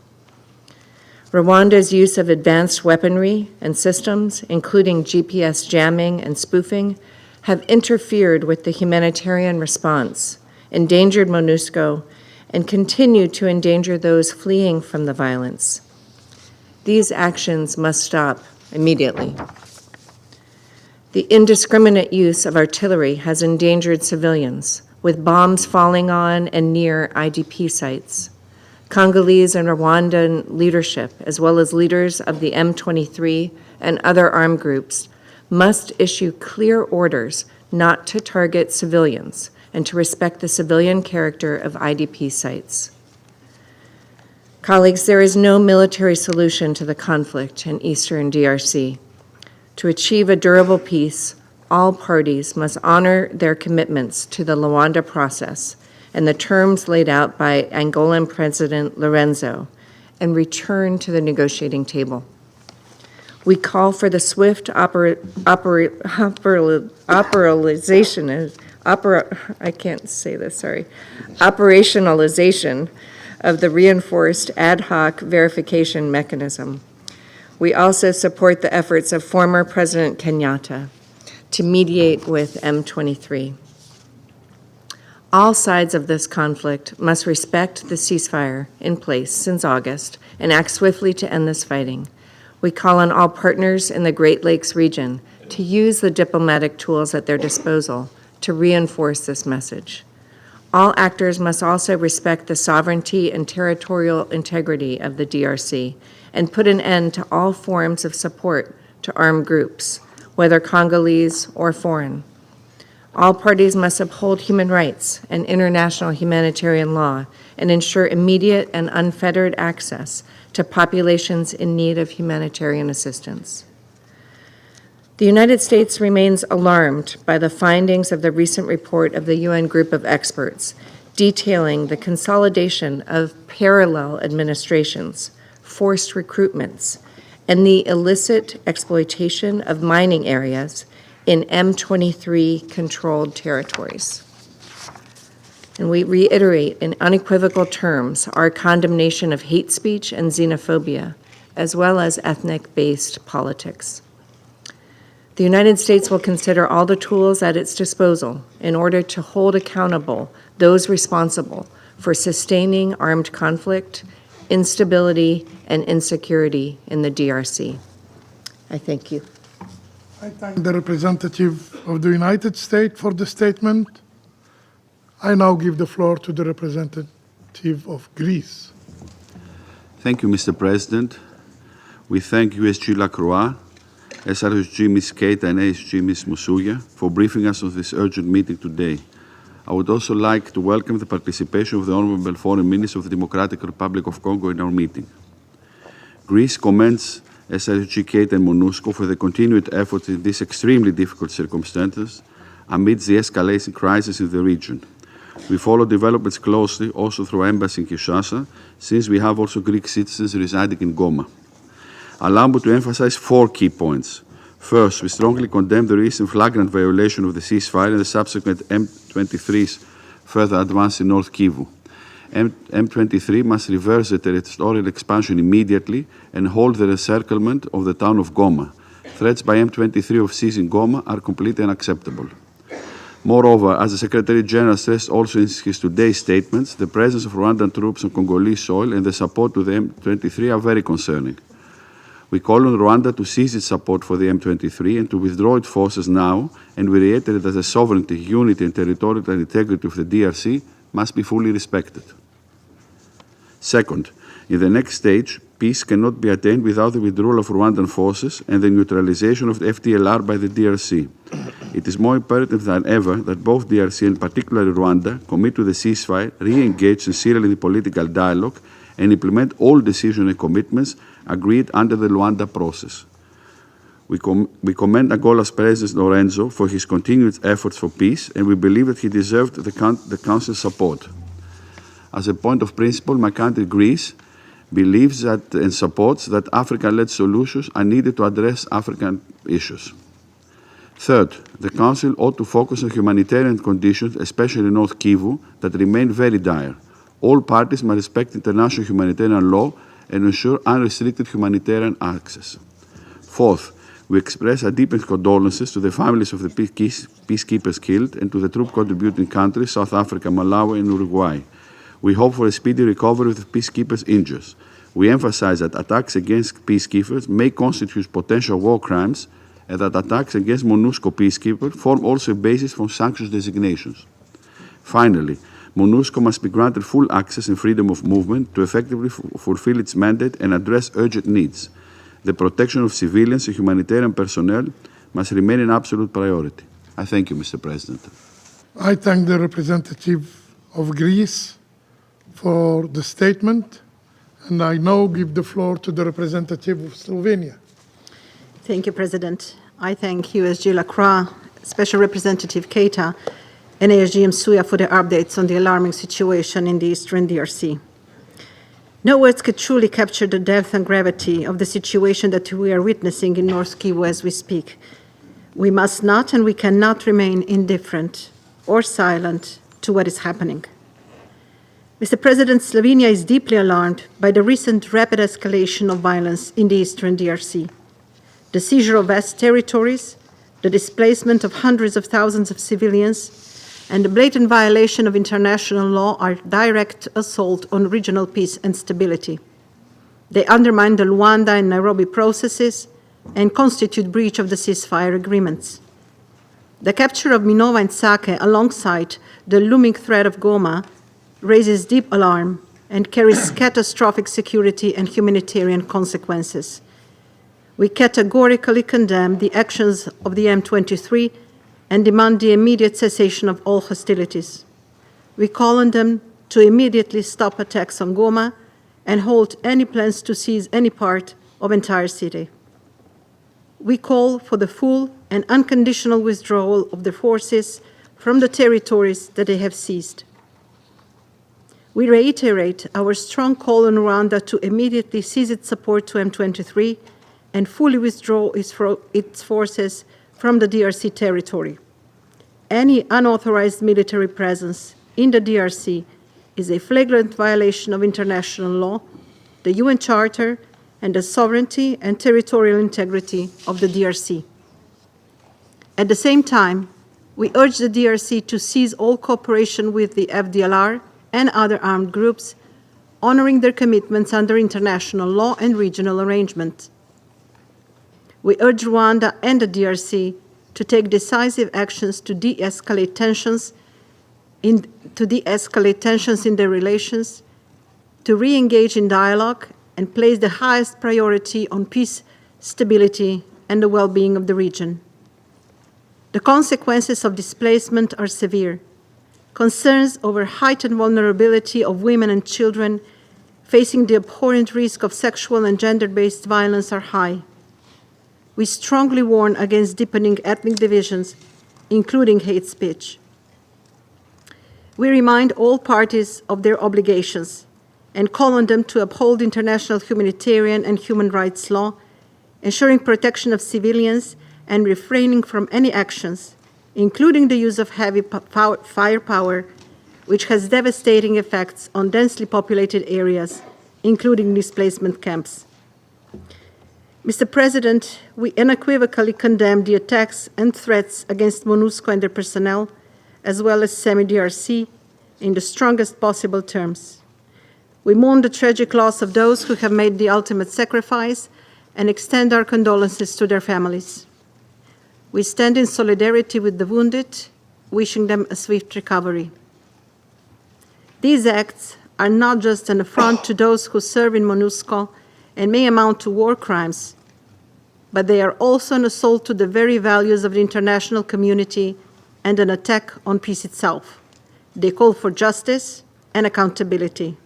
Rwanda's use of advanced weaponry and systems, including GPS jamming and spoofing, have interfered with the humanitarian response, endangered MONUSCO, and continue to endanger those fleeing from the violence. These actions must stop immediately. The indiscriminate use of artillery has endangered civilians, with bombs falling on and near IDP sites. Congolese and Rwandan leadership, as well as leaders of the M23 and other armed groups, must issue clear orders not to target civilians and to respect the civilian character of IDP sites. Colleagues, there is no military solution to the conflict in Eastern DRC. To achieve a durable peace, all parties must honor their commitments to the Luanda process and the terms laid out by Angolan President Lorenzo and return to the negotiating table. We call for the swift operationalization of the reinforced ad hoc verification mechanism. We also support the efforts of former President Kenyatta to mediate with M23. All sides of this conflict must respect the ceasefire in place since August and act swiftly to end this fighting. We call on all partners in the Great Lakes region to use the diplomatic tools at their disposal to reinforce this message. All actors must also respect the sovereignty and territorial integrity of the DRC and put an end to all forms of support to armed groups, whether Congolese or foreign. All parties must uphold human rights and international humanitarian law and ensure immediate and unfettered access to populations in need of humanitarian assistance. The United States remains alarmed by the findings of the recent report of the UN Group of Experts detailing the consolidation of parallel administrations, forced recruitments, and the illicit exploitation of mining areas in M23 controlled territories. And we reiterate in unequivocal terms our condemnation of hate speech and xenophobia, as well as ethnic-based politics. The United States will consider all the tools at its disposal in order to hold accountable those responsible for sustaining armed conflict, instability, and insecurity in the DRC. I thank you. I thank the representative of the United States for the statement. I now give the floor to the representative of Greece. Thank you, Mr. President. We thank USG Lacroix, SRSG Ms. Keita and ASG Ms. Musuya for briefing us on this urgent meeting today. I would also like to welcome the participation of the Honorable Foreign Minister of the Democratic Republic of Congo in our meeting. Greece commends SRSG Keita and MONUSCO for the continued efforts in these extremely difficult circumstances amidst the escalating crisis in the region. We follow developments closely also through our embassy in Kinshasa, since we have also Greek citizens residing in Goma. Allow me to emphasize 4 key points. First, we strongly condemn the recent flagrant violation of the ceasefire and the subsequent M23's further advance in North Kivu. M23 must reverse the territorial expansion immediately and hold the encirclement of the town of Goma. Threats by M23 of seizing Goma are completely unacceptable. Moreover, as the Secretary General stressed also in his today's statements, the presence of Rwandan troops on Congolese soil and the support to the M23 are very concerning. We call on Rwanda to cease its support for the M23 and to withdraw its forces now, and we reiterate that the sovereignty, unity, and territorial integrity of the DRC must be fully respected. Second, in the next stage, peace cannot be attained without the withdrawal of Rwandan forces and the neutralization of the FDLR by the DRC. It is more imperative than ever that both DRC and particularly Rwanda commit to the ceasefire, re-engage sincerely in the political dialogue, and implement all decisions and commitments agreed under the Luanda process. We commend Angola's President Lorenzo for his continued efforts for peace, and we believe that he deserved the Council's support. As a point of principle, my country, Greece, believes that and supports that African-led solutions are needed to address African issues. Third, the Council ought to focus on humanitarian conditions, especially in North Kivu, that remain very dire. All parties must respect international humanitarian law and ensure unrestricted humanitarian access. Fourth, we express our deepest condolences to the families of the peacekeepers killed and to the troop-contributing countries, South Africa, Malawi, and Uruguay. We hope for a speedy recovery of the peacekeepers injured. We emphasize that attacks against peacekeepers may constitute potential war crimes and that attacks against MONUSCO peacekeepers form also a basis for sanctions designations. Finally, MONUSCO must be granted full access and freedom of movement to effectively fulfill its mandate and address urgent needs. The protection of civilians and humanitarian personnel must remain an absolute priority. I thank you, Mr. President. I thank the representative of Greece for the statement, and I now give the floor to the representative of Slovenia. Thank you, President. I thank USG Lacroix, Special Representative Keita, and ASG Msuya for the updates on the alarming situation in the eastern DRC. No words could truly capture the depth and gravity of the situation that we are witnessing in North Kivu as we speak. We must not and we cannot remain indifferent or silent to what is happening. Mr. President, Slovenia is deeply alarmed by the recent rapid escalation of violence in the eastern DRC. The seizure of vast territories, the displacement of hundreds of thousands of civilians, and the blatant violation of international law are direct assault on regional peace and stability. They undermine the Luanda and Nairobi processes and constitute breach of the ceasefire agreements. The capture of Minova and Sake alongside the looming threat of Goma raises deep alarm and carries catastrophic security and humanitarian consequences. We categorically condemn the actions of the M23 and demand the immediate cessation of all hostilities. We call on them to immediately stop attacks on Goma and halt any plans to seize any part of entire city. we call for the full and unconditional withdrawal of the forces from the territories that they have seized. We reiterate our strong call on Rwanda to immediately cease its support to M23 and fully withdraw its forces from the DRC territory. Any unauthorized military presence in the DRC is a flagrant violation of international law, the UN Charter, and the sovereignty and territorial integrity of the DRC. At the same time, we urge the DRC to cease all cooperation with the FDLR and other armed groups, honoring their commitments under international law and regional arrangement. We urge Rwanda and the DRC to take decisive actions to de-escalate tensions in their relations, to re-engage in dialogue, and place the highest priority on peace, stability, and the well-being of the region. The consequences of displacement are severe. Concerns over heightened vulnerability of women and children facing the abhorrent risk of sexual and gender-based violence are high. We strongly warn against deepening ethnic divisions, including hate speech. We remind all parties of their obligations and call on them to uphold international humanitarian and human rights law, ensuring protection of civilians and refraining from any actions, including the use of heavy firepower, which has devastating effects on densely populated areas, including displacement camps. Mr. President, we unequivocally condemn the attacks and threats against MONUSCO and their personnel, as well as SEMI-DRC, in the strongest possible terms. We mourn the tragic loss of those who have made the ultimate sacrifice and extend our condolences to their families. We stand in solidarity with the wounded, wishing them a swift recovery. These acts are not just an affront to those who serve in MONUSCO and may amount to war crimes, but they are also an assault to the very values of the international community and an attack on peace itself. They call for justice and accountability.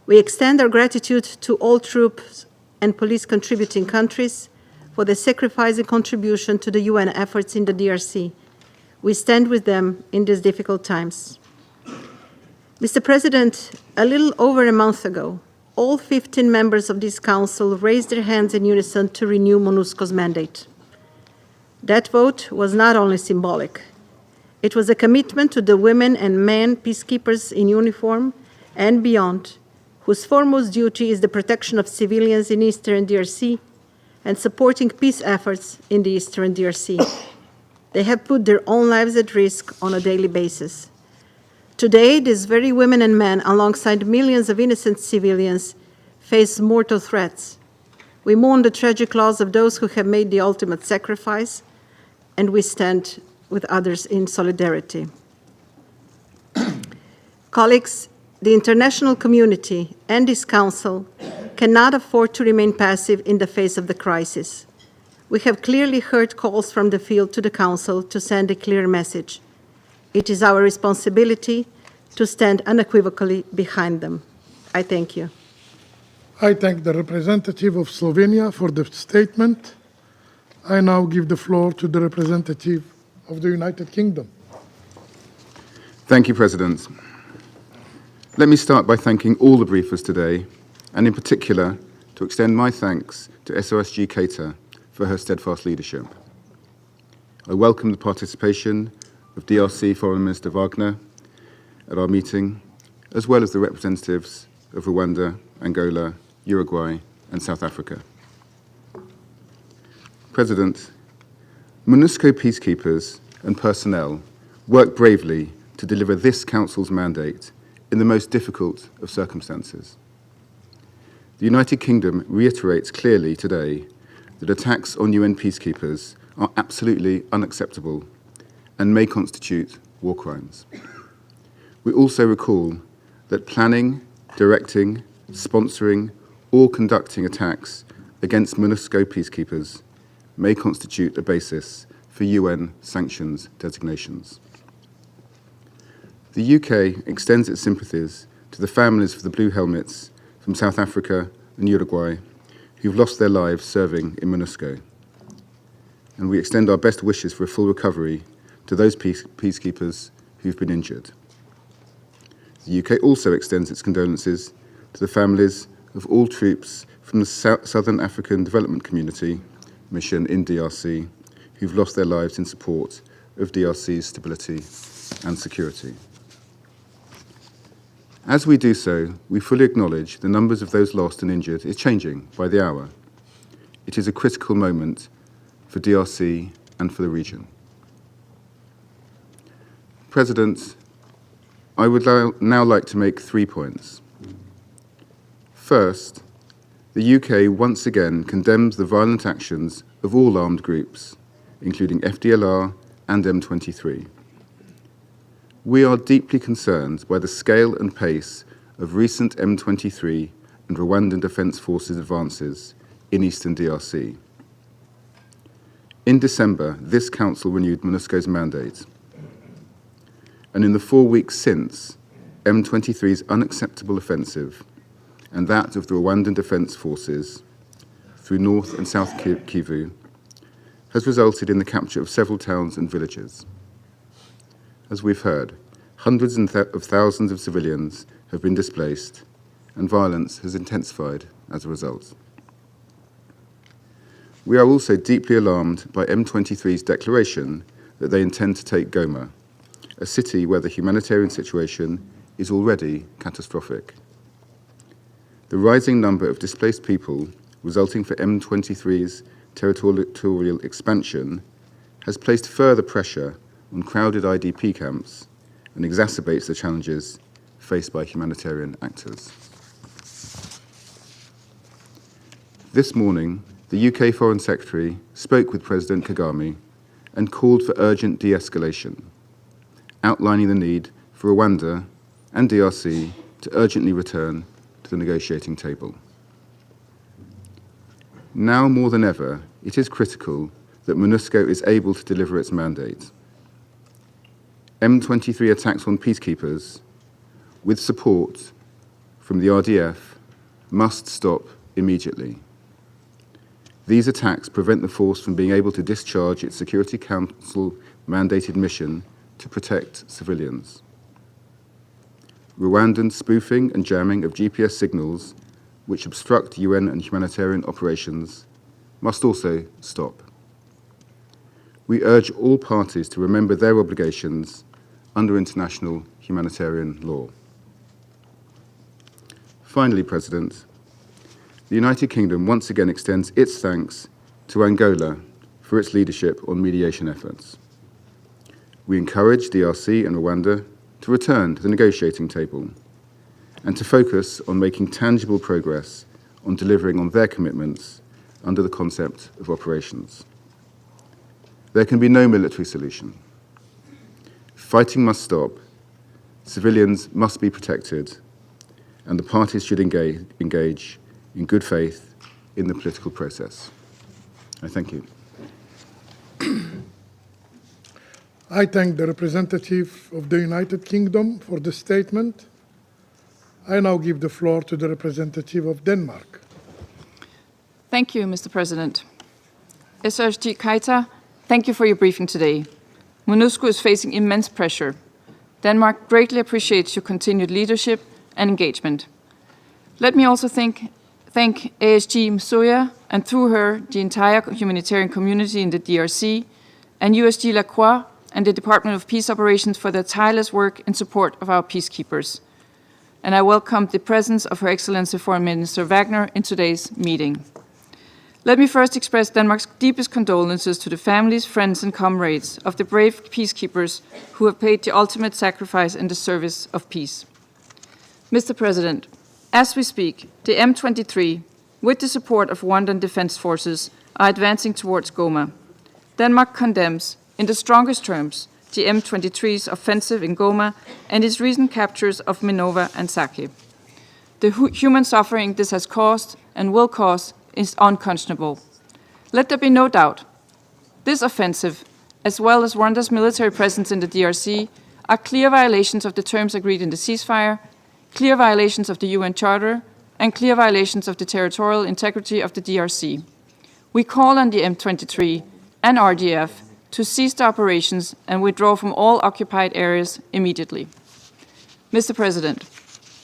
We extend our gratitude to all troops and police contributing countries for the sacrifice and contribution to the UN efforts in the DRC. We stand with them in these difficult times. Mr. President, a little over a month ago, all 15 members of this Council raised their hands in unison to renew MONUSCO's mandate. That vote was not only symbolic. It was a commitment to the women and men peacekeepers in uniform and beyond, whose foremost duty is the protection of civilians in Eastern DRC and supporting peace efforts in the Eastern DRC. They have put their own lives at risk on a daily basis. Today, these very women and men, alongside millions of innocent civilians, face mortal threats. We mourn the tragic loss of those who have made the ultimate sacrifice, and we stand with others in solidarity. Colleagues, the international community and this Council cannot afford to remain passive in the face of the crisis. We have clearly heard calls from the field to the Council to send a clear message. It is our responsibility to stand unequivocally behind them. I thank you. I thank the representative of Slovenia for the statement. I now give the floor to the representative of the United Kingdom. Thank you, President. Let me start by thanking all the briefers today, and in particular, to extend my thanks to SOSG Keita for her steadfast leadership. I welcome the participation of DRC Foreign Minister Wagner at our meeting, as well as the representatives of Rwanda, Angola, Uruguay, and South Africa. President, MONUSCO peacekeepers and personnel work bravely to deliver this Council's mandate in the most difficult of circumstances. The United Kingdom reiterates clearly today that attacks on UN peacekeepers are absolutely unacceptable and may constitute war crimes. We also recall that planning, directing, sponsoring, or conducting attacks against MONUSCO peacekeepers may constitute a basis for UN sanctions designations. The UK extends its sympathies to the families of the Blue Helmets from South Africa and Uruguay who've lost their lives serving in MONUSCO. and we extend our best wishes for a full recovery to those peacekeepers who've been injured. The UK also extends its condolences to the families of all troops from the Southern African Development Community mission in DRC who've lost their lives in support of DRC's stability and security. As we do so, we fully acknowledge the numbers of those lost and injured is changing by the hour. It is a critical moment for DRC and for the region. President, I would now like to make 3 points. First, the UK once again condemns the violent actions of all armed groups, including FDLR and M23. We are deeply concerned by the scale and pace of recent M23 and Rwandan Defence Forces advances in eastern DRC. In December, this Council renewed MONUSCO's mandate. And in the 4 weeks since, M23's unacceptable offensive and that of the Rwandan Defence Forces through North and South Kivu has resulted in the capture of several towns and villages. As we've heard, hundreds of thousands of civilians have been displaced, and violence has intensified as a result. We are also deeply alarmed by M23's declaration that they intend to take Goma, a city where the humanitarian situation is already catastrophic. The rising number of displaced people resulting from M23's territorial expansion has placed further pressure on crowded IDP camps and exacerbates the challenges faced by humanitarian actors. This morning, the UK Foreign Secretary spoke with President Kagame and called for urgent de-escalation, outlining the need for Rwanda and DRC to urgently return to the negotiating table. Now more than ever, it is critical that MONUSCO is able to deliver its mandate. M23 attacks on peacekeepers, with support from the RDF, must stop immediately. These attacks prevent the force from being able to discharge its Security Council mandated mission to protect civilians. Rwandan spoofing and jamming of GPS signals, which obstruct UN and humanitarian operations, must also stop. We urge all parties to remember their obligations under international humanitarian law. Finally, President, the United Kingdom once again extends its thanks to Angola for its leadership on mediation efforts. We encourage DRC and Rwanda to return to the negotiating table and to focus on making tangible progress on delivering on their commitments under the concept of operations. There can be no military solution. Fighting must stop, civilians must be protected, and the parties should engage in good faith in the political process. I thank you. I thank the representative of the United Kingdom for the statement. I now give the floor to the representative of Denmark. Thank you, Mr. President. SRG Keita, thank you for your briefing today. MONUSCO is facing immense pressure. Denmark greatly appreciates your continued leadership and engagement. Let me also thank ASG Msuya and through her the entire humanitarian community in the DRC and USG Lacroix and the Department of Peace Operations for their tireless work in support of our peacekeepers. And I welcome the presence of Her Excellency Foreign Minister Wagner in today's meeting. Let me first express Denmark's deepest condolences to the families, friends, and comrades of the brave peacekeepers who have paid the ultimate sacrifice in the service of peace. Mr. President, as we speak, the M23, with the support of Rwandan Defence Forces, are advancing towards Goma. Denmark condemns, in the strongest terms, the M23's offensive in Goma and its recent captures of Minova and Sake. The human suffering this has caused and will cause is unconscionable. Let there be no doubt. This offensive, as well as Rwanda's military presence in the DRC, are clear violations of the terms agreed in the ceasefire, clear violations of the UN Charter, and clear violations of the territorial integrity of the DRC. We call on the M23 and RDF to cease the operations and withdraw from all occupied areas immediately. Mr. President,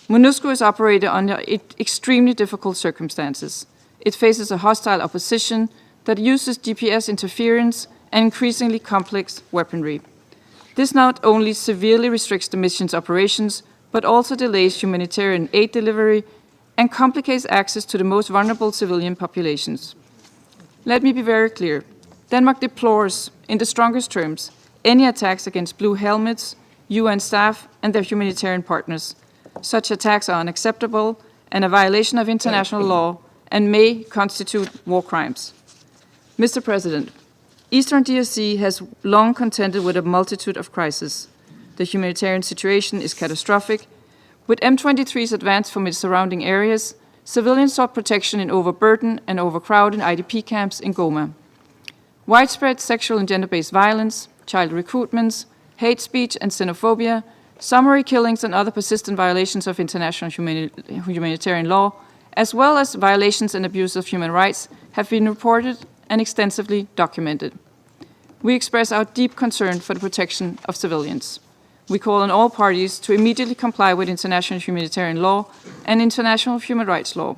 MONUSCO is operated under extremely difficult circumstances. It faces a hostile opposition that uses GPS interference and increasingly complex weaponry. This not only severely restricts the mission's operations, but also delays humanitarian aid delivery and complicates access to the most vulnerable civilian populations. Let me be very clear. Denmark deplores, in the strongest terms, any attacks against blue helmets, UN staff, and their humanitarian partners. Such attacks are unacceptable and a violation of international law and may constitute war crimes. Mr. President, Eastern DRC has long contended with a multitude of crises. The humanitarian situation is catastrophic. With M23's advance from its surrounding areas, civilians sought protection in overburdened and overcrowded IDP camps in Goma. Widespread sexual and gender-based violence, child recruitments, hate speech and xenophobia, summary killings and other persistent violations of international humanitarian law, as well as violations and abuse of human rights, have been reported and extensively documented. We express our deep concern for the protection of civilians. We call on all parties to immediately comply with international humanitarian law and international human rights law.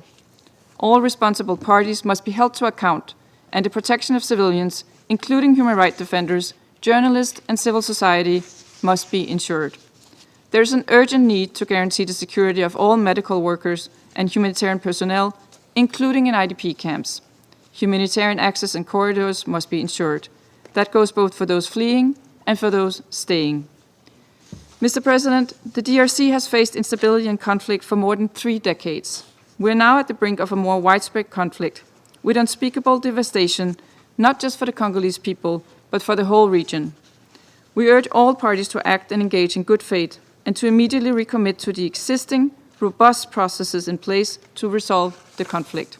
All responsible parties must be held to account, and the protection of civilians, including human rights defenders, journalists, and civil society, must be ensured. There is an urgent need to guarantee the security of all medical workers and humanitarian personnel, including in IDP camps. Humanitarian access and corridors must be ensured. That goes both for those fleeing and for those staying. Mr. President, the DRC has faced instability and conflict for more than 3 decades. We are now at the brink of a more widespread conflict, with unspeakable devastation, not just for the Congolese people, but for the whole region. We urge all parties to act and engage in good faith and to immediately recommit to the existing, robust processes in place to resolve the conflict.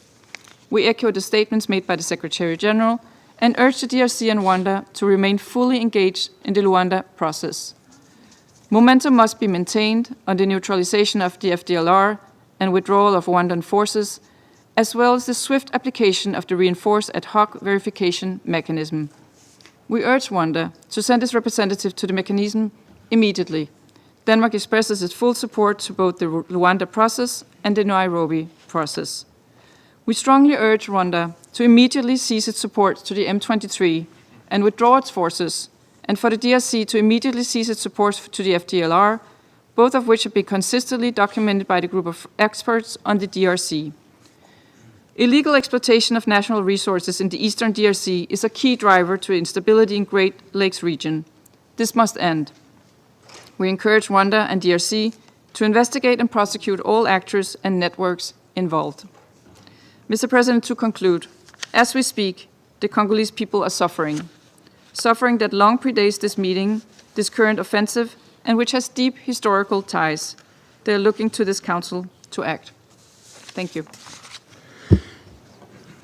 We echo the statements made by the Secretary General and urge the DRC and Rwanda to remain fully engaged in the Luanda process. Momentum must be maintained on the neutralization of the FDLR and withdrawal of Rwandan forces, as well as the swift application of the reinforced ad hoc verification mechanism. We urge Rwanda to send its representative to the mechanism immediately. Denmark expresses its full support to both the Luanda process and the Nairobi process. We strongly urge Rwanda to immediately cease its support to the M23 and withdraw its forces, and for the DRC to immediately cease its support to the FDLR, both of which have been consistently documented by the group of experts on the DRC. Illegal exploitation of national resources in the eastern DRC is a key driver to instability in Great Lakes region. This must end. We encourage Rwanda and DRC to investigate and prosecute all actors and networks involved. Mr. President, to conclude, as we speak, the Congolese people are suffering that long predates this meeting, this current offensive, and which has deep historical ties. They are looking to this Council to act. Thank you.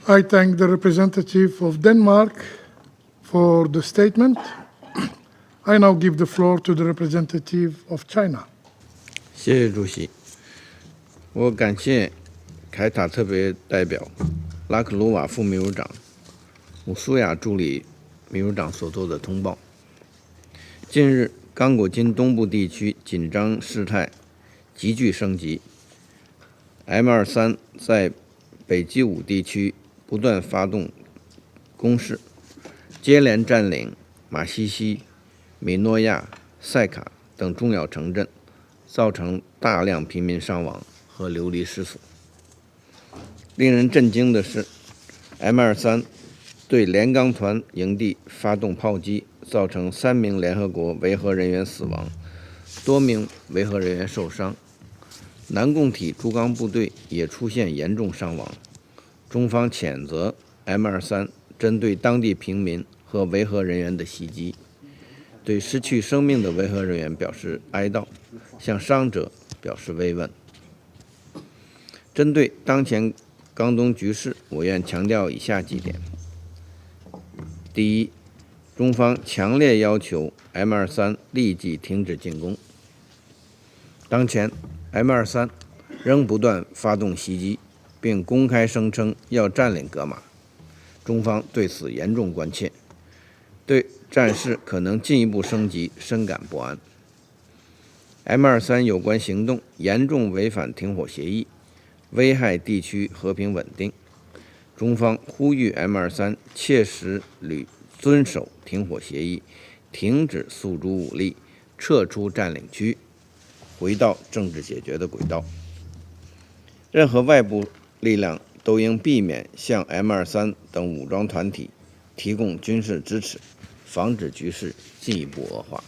I thank the representative of Denmark for the statement. I now give the floor to the representative of China. 谢谢主席，我感谢凯塔特别代表拉克鲁瓦副秘书长、姆苏亚助理秘书长所做的通报。近日，刚果金东部地区紧张事态急剧升级 ，M23在北基伍地区不断发动攻势，接连占领马西西、米诺亚、塞卡等重要城镇，造成大量平民伤亡和流离失所。令人震惊的是 ，M23对连岗团营地发动炮击，造成3名联合国维和人员死亡，多名维和人员受伤。南共体驻港部队也出现严重伤亡。中方谴责 M23针对当地平民和维和人员的袭击，对失去生命的维和人员表示哀悼，向伤者表示慰问。针对当前港东局势，我愿强调以下几点：第一，中方强烈要求 M23立即停止进攻。当前 M23仍不断发动袭击，并公开声称要占领格马，中方对此严重关切，对战事可能进一步升级深感不安。M23有关行动严重违反停火协议，危害地区和平稳定。中方呼吁 M23切实遵守停火协议，停止诉诸武力，撤出占领区，回到政治解决的轨道。任何外部力量都应避免向 M23等武装团体提供军事支持，防止局势进一步恶化。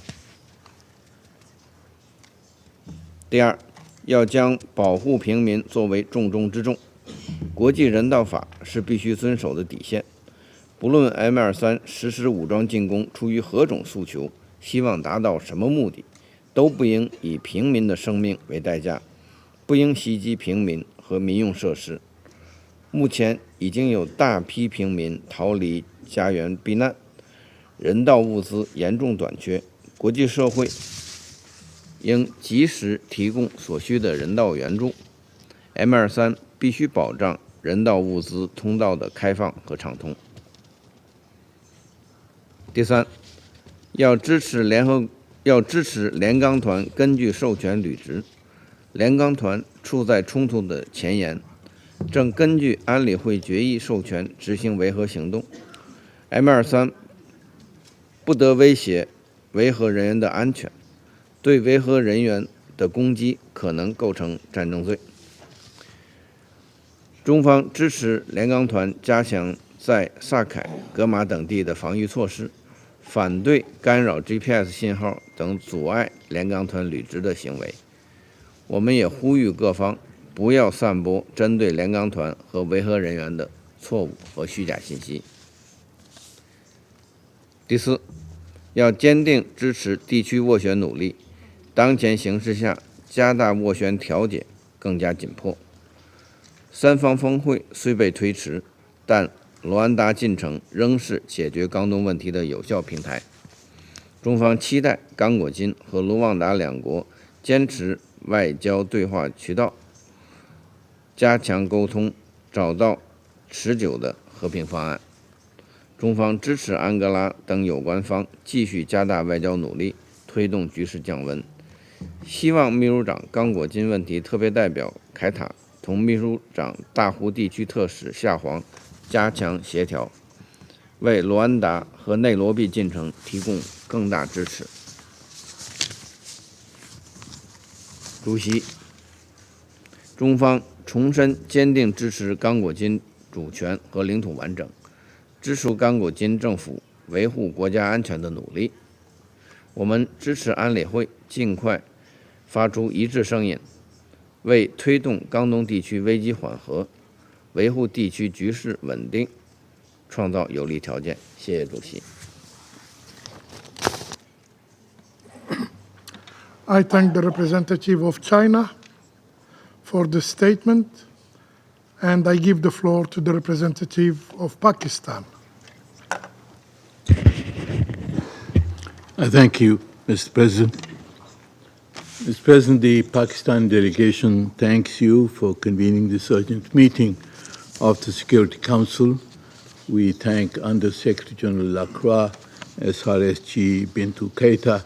第二，要将保护平民作为重中之重。国际人道法是必须遵守的底线。不论 M23实施武装进攻出于何种诉求，希望达到什么目的，都不应以平民的生命为代价，不应袭击平民和民用设施。目前已经有大批平民逃离家园避难，人道物资严重短缺，国际社会应及时提供所需的人道援助。M23必须保障人道物资通道的开放和畅通。第三，要支持联钢团根据授权履职。联钢团处在冲突的前沿，正根据安理会决议授权执行维和行动。M23不得威胁维和人员的安全，对维和人员的攻击可能构成战争罪。中方支持联钢团加强在萨凯、格马等地的防御措施，反对干扰 GPS 信号等阻碍联钢团履职的行为。我们也呼吁各方不要散播针对联钢团和维和人员的错误和虚假信息。第四，要坚定支持地区斡旋努力，当前形势下加大斡旋调解更加紧迫。三方峰会虽被推迟，但卢安达进程仍是解决冈东问题的有效平台。中方期待刚果金和卢旺达两国坚持外交对话渠道，加强沟通，找到持久的和平方案。中方支持安哥拉等有关方继续加大外交努力，推动局势降温。希望秘书长刚果金问题特别代表凯塔同秘书长大湖地区特使夏黄加强协调，为卢安达和内罗毕进程提供更大支持。主席，中方重申坚定支持刚果金主权和领土完整，支持刚果金政府维护国家安全的努力。我们支持安理会尽快发出一致声音，为推动冈东地区危机缓和，维护地区局势稳定创造有利条件。谢谢主席。I thank the representative of China for the statement, and I give the floor to the representative of Pakistan. Thank you, Mr. President. Mr. President, the Pakistan delegation thanks you for convening this urgent meeting of the Security Council. We thank Under-Secretary General Lacroix, SRSG Bintu Keita,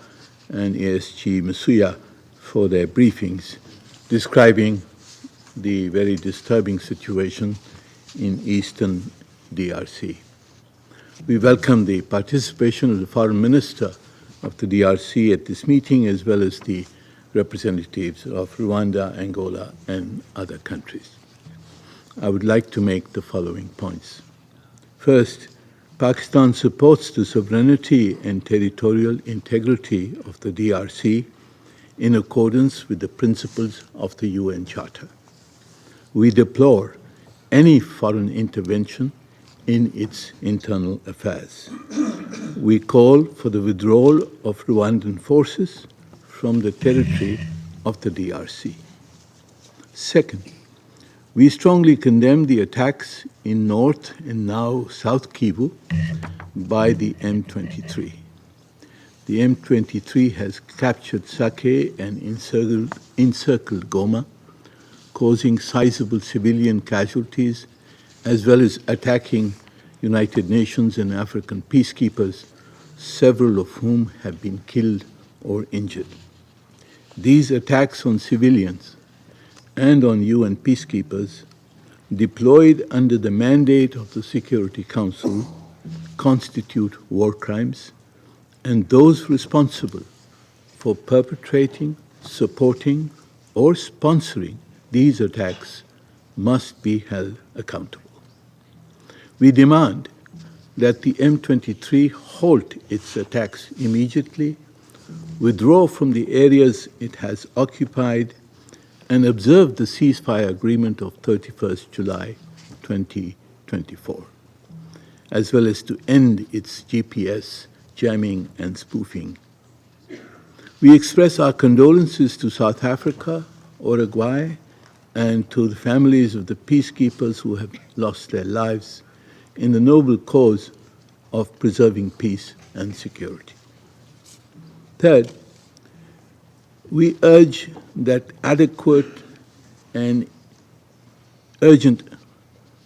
and ASG Masuya for their briefings describing the very disturbing situation in eastern DRC. We welcome the participation of the Foreign Minister of the DRC at this meeting, as well as the representatives of Rwanda, Angola, and other countries. I would like to make the following points. First, Pakistan supports the sovereignty and territorial integrity of the DRC in accordance with the principles of the UN Charter. We deplore any foreign intervention in its internal affairs. We call for the withdrawal of Rwandan forces from the territory of the DRC. Second, we strongly condemn the attacks in North and now South Kivu by the M23. The M23 has captured Sake and encircled Goma, causing sizable civilian casualties, as well as attacking United Nations and African peacekeepers several of whom have been killed or injured. These attacks on civilians and on UN peacekeepers deployed under the mandate of the Security Council constitute war crimes, and those responsible for perpetrating, supporting, or sponsoring these attacks must be held accountable. We demand that the M23 halt its attacks immediately, withdraw from the areas it has occupied, and observe the ceasefire agreement of 31st July 2024, as well as to end its GPS jamming and spoofing. We express our condolences to South Africa, Uruguay, and to the families of the peacekeepers who have lost their lives in the noble cause of preserving peace and security. Third, we urge that adequate and urgent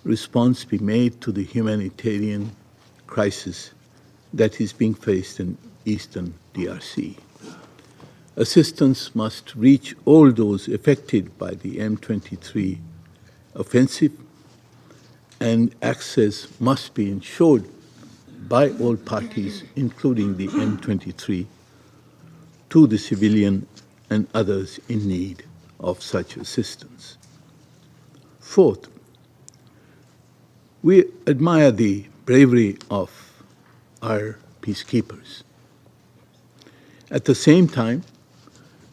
response be made to the humanitarian crisis that is being faced in eastern DRC. Assistance must reach all those affected by the M23 offensive, and access must be ensured by all parties, including the M23, to the civilian and others in need of such assistance. Fourth, we admire the bravery of our peacekeepers. At the same time,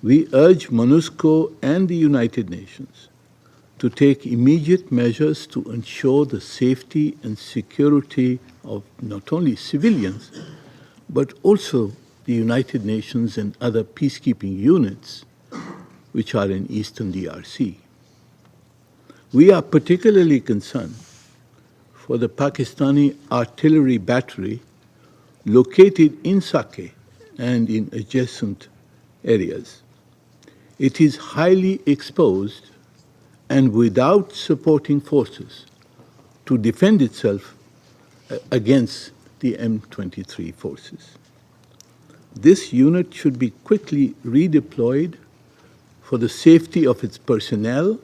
we urge MONUSCO and the United Nations to take immediate measures to ensure the safety and security of not only civilians, but also the United Nations and other peacekeeping units which are in eastern DRC. We are particularly concerned for the Pakistani artillery battery located in Sake and in adjacent areas. It is highly exposed and without supporting forces to defend itself against the M23 forces. This unit should be quickly redeployed for the safety of its personnel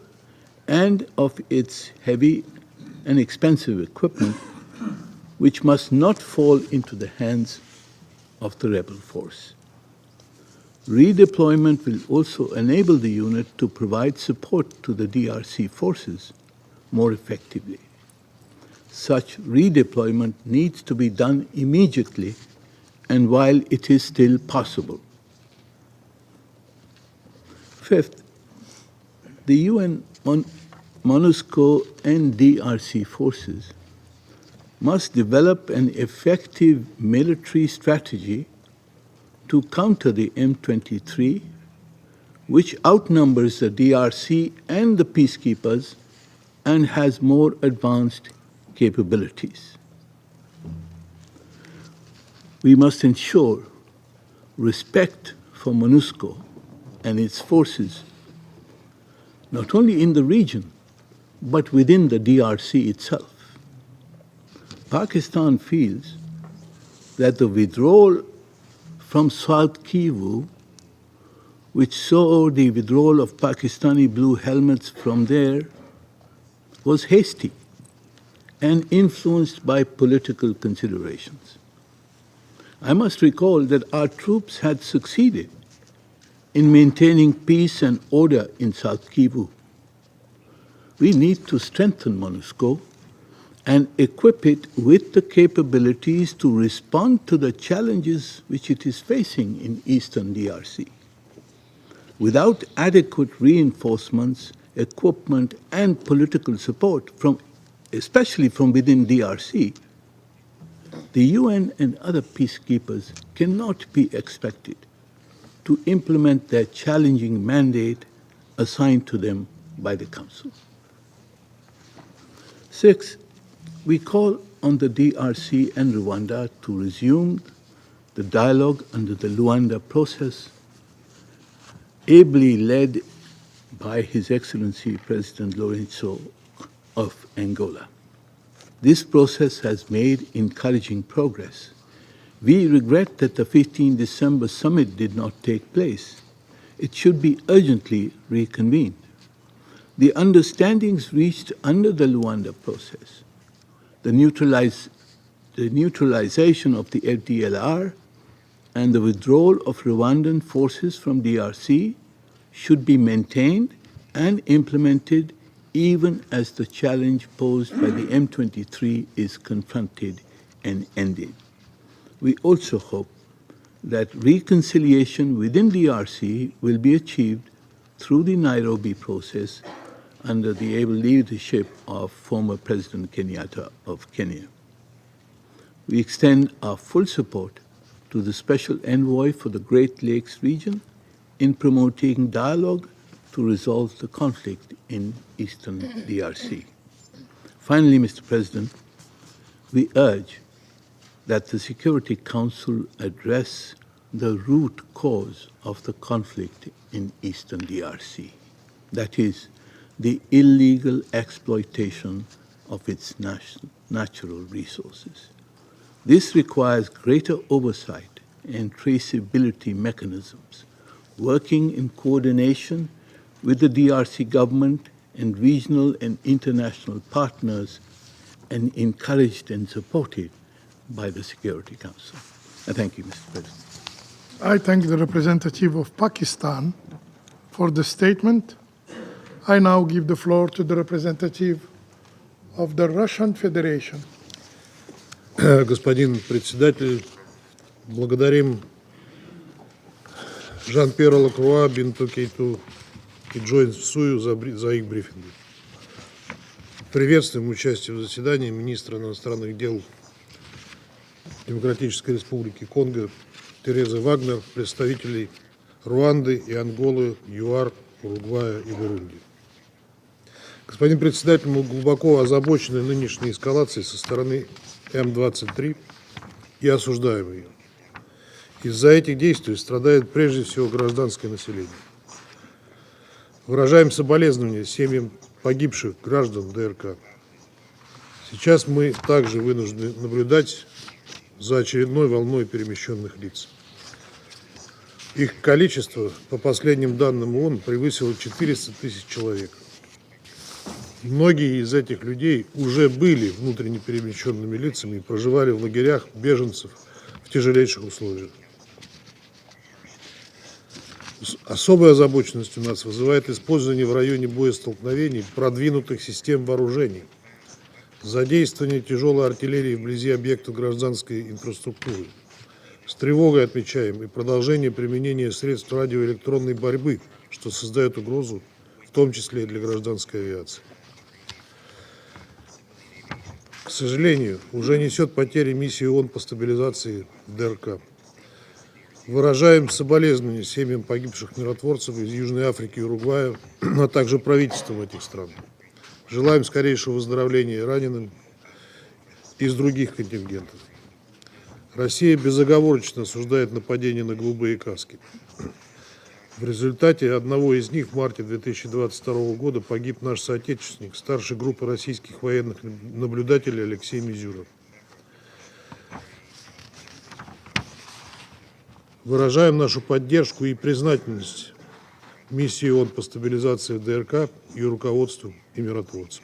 and of its heavy and expensive equipment, which must not fall into the hands of the rebel force. Redeployment will also enable the unit to provide support to the DRC forces more effectively. Such redeployment needs to be done immediately and while it is still possible. Fifth, the UN, MONUSCO, and DRC forces must develop an effective military strategy to counter the M23, which outnumbers the DRC and the peacekeepers and has more advanced capabilities. We must ensure respect for MONUSCO and its forces, not only in the region, but within the DRC itself. Pakistan feels that the withdrawal from South Kivu, which saw the withdrawal of Pakistani blue helmets from there, was hasty and influenced by political considerations. I must recall that our troops had succeeded in maintaining peace and order in South Kivu. We need to strengthen MONUSCO and equip it with the capabilities to respond to the challenges which it is facing in eastern DRC. Without adequate reinforcements, equipment, and political support, especially from within DRC, the UN and other peacekeepers cannot be expected to implement their challenging mandate assigned to them by the Council. Sixth, we call on the DRC and Rwanda to resume the dialogue under the Luanda process, ably led by His Excellency President Lorenzo of Angola. This process has made encouraging progress, We regret that the 15 December summit did not take place. It should be urgently reconvened. The understandings reached under the Luanda process, the neutralization of the FDLR, and the withdrawal of Rwandan forces from DRC should be maintained and implemented even as the challenge posed by the M23 is confronted and ended. We also hope that reconciliation within DRC will be achieved through the Nairobi process under the able leadership of former President Kenyatta of Kenya. We extend our full support to the Special Envoy for the Great Lakes region in promoting dialogue to resolve the conflict in eastern DRC. Finally, Mr. President, we urge that the Security Council address the root cause of the conflict in eastern DRC, that is, the illegal exploitation of its natural resources. This requires greater oversight and traceability mechanisms, working in coordination with the DRC government and regional and international partners, and encouraged and supported by the Security Council. I thank you, Mr. President. I thank the representative of Pakistan for the statement. I now give the floor to the representative of the Russian Federation. Господин председатель, благодарим Жан-Пьера Лакруа, Бинту Кейту и Джойн Сую за их брифинги. Приветствуем участие в заседании министра иностранных дел Демократической Республики Конго Терезы Вагнер, представителей Руанды и Анголы, ЮАР, Уругвая и Бурунди. Господин председатель, мы глубоко озабочены нынешней эскалацией со стороны М-23 и осуждаем ее. Из-за этих действий страдает прежде всего гражданское население. Выражаем соболезнования семьям погибших граждан ДРК. Сейчас мы также вынуждены наблюдать за очередной волной перемещенных лиц. Их количество, по последним данным ООН, превысило 400 тысяч человек. Многие из этих людей уже были внутренне перемещенными лицами и проживали в лагерях беженцев в тяжелейших условиях. Особая озабоченность у нас вызывает использование в районе боестолкновений продвинутых систем вооружений, задействование тяжелой артиллерии вблизи объектов гражданской инфраструктуры. С тревогой отмечаем и продолжение применения средств радиоэлектронной борьбы, что создает угрозу, в том числе и для гражданской авиации. К сожалению, уже несет потери миссии ООН по стабилизации в ДРК. Выражаем соболезнования семьям погибших миротворцев из Южной Африки и Уругвая, а также правительствам этих стран. Желаем скорейшего выздоровления раненым из других контингентов. Россия безоговорочно осуждает нападение на голубые каски. В результате одного из них в марте 2022 года погиб наш соотечественник, старший группы российских военных наблюдателей Алексей Мизюров. Выражаем нашу поддержку и признательность миссии ООН по стабилизации в ДРК, ее руководству и миротворцам.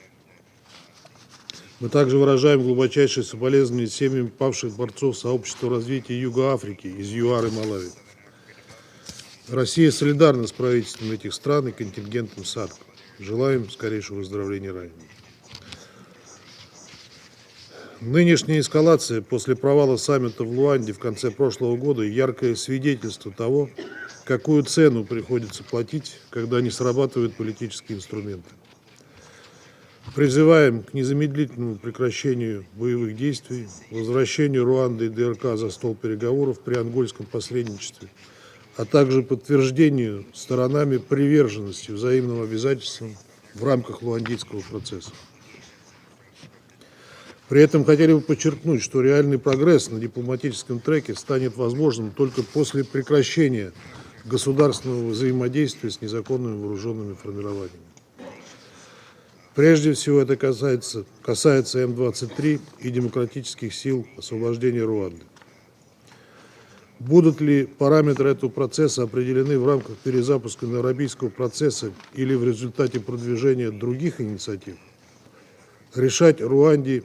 Мы также выражаем глубочайшие соболезнования семьям павших борцов сообщества развития Юга Африки из ЮАР и Малави. Россия солидарна с правительством этих стран и контингентом САДК. Желаем скорейшего выздоровления раненым. Нынешняя эскалация после провала саммита в Луанде в конце прошлого года – яркое свидетельство того, какую цену приходится платить, когда не срабатывают политические инструменты. Призываем к незамедлительному прекращению боевых действий, возвращению Руанды и ДРК за стол переговоров при ангольском посредничестве, а также подтверждению сторонами приверженности взаимным обязательствам в рамках луандийского процесса. При этом хотели бы подчеркнуть, что реальный прогресс на дипломатическом треке станет возможным только после прекращения государственного взаимодействия с незаконными вооруженными формированиями. Прежде всего это касается М-23 и демократических сил освобождения Руанды. Будут ли параметры этого процесса определены в рамках перезапуска найробийского процесса или в результате продвижения других инициатив, решать Руанде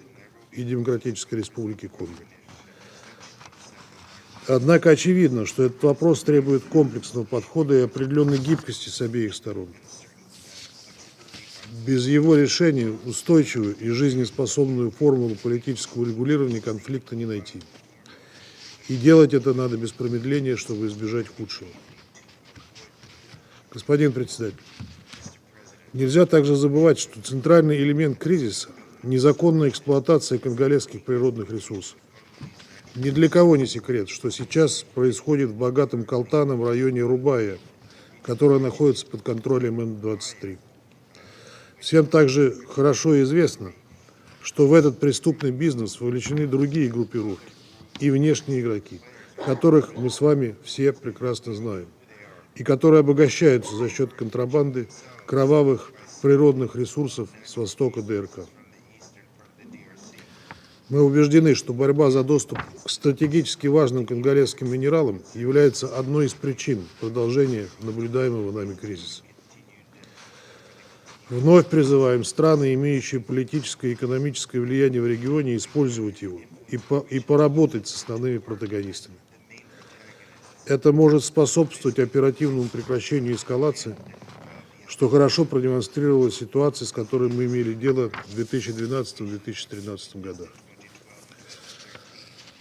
и Демократической Республике Конго. Однако очевидно, что этот вопрос требует комплексного подхода и определенной гибкости с обеих сторон. Без его решения устойчивую и жизнеспособную формулу политического регулирования конфликта не найти. И делать это надо без промедления, чтобы избежать худшего. Господин председатель, нельзя также забывать, что центральный элемент кризиса – незаконная эксплуатация конголезских природных ресурсов. Ни для кого не секрет, что сейчас происходит в богатом колтаном районе Рубая, который находится под контролем М-23. Всем также хорошо известно, что в этот преступный бизнес вовлечены другие группировки и внешние игроки, которых мы с вами все прекрасно знаем, и которые обогащаются за счет контрабанды кровавых природных ресурсов с востока ДРК. Мы убеждены, что борьба за доступ к стратегически важным конголезским минералам является одной из причин продолжения наблюдаемого нами кризиса. Вновь призываем страны, имеющие политическое и экономическое влияние в регионе, использовать его и поработать с основными протагонистами. Это может способствовать оперативному прекращению эскалации, что хорошо продемонстрировала ситуация, с которой мы имели дело в 2012-2013 годах.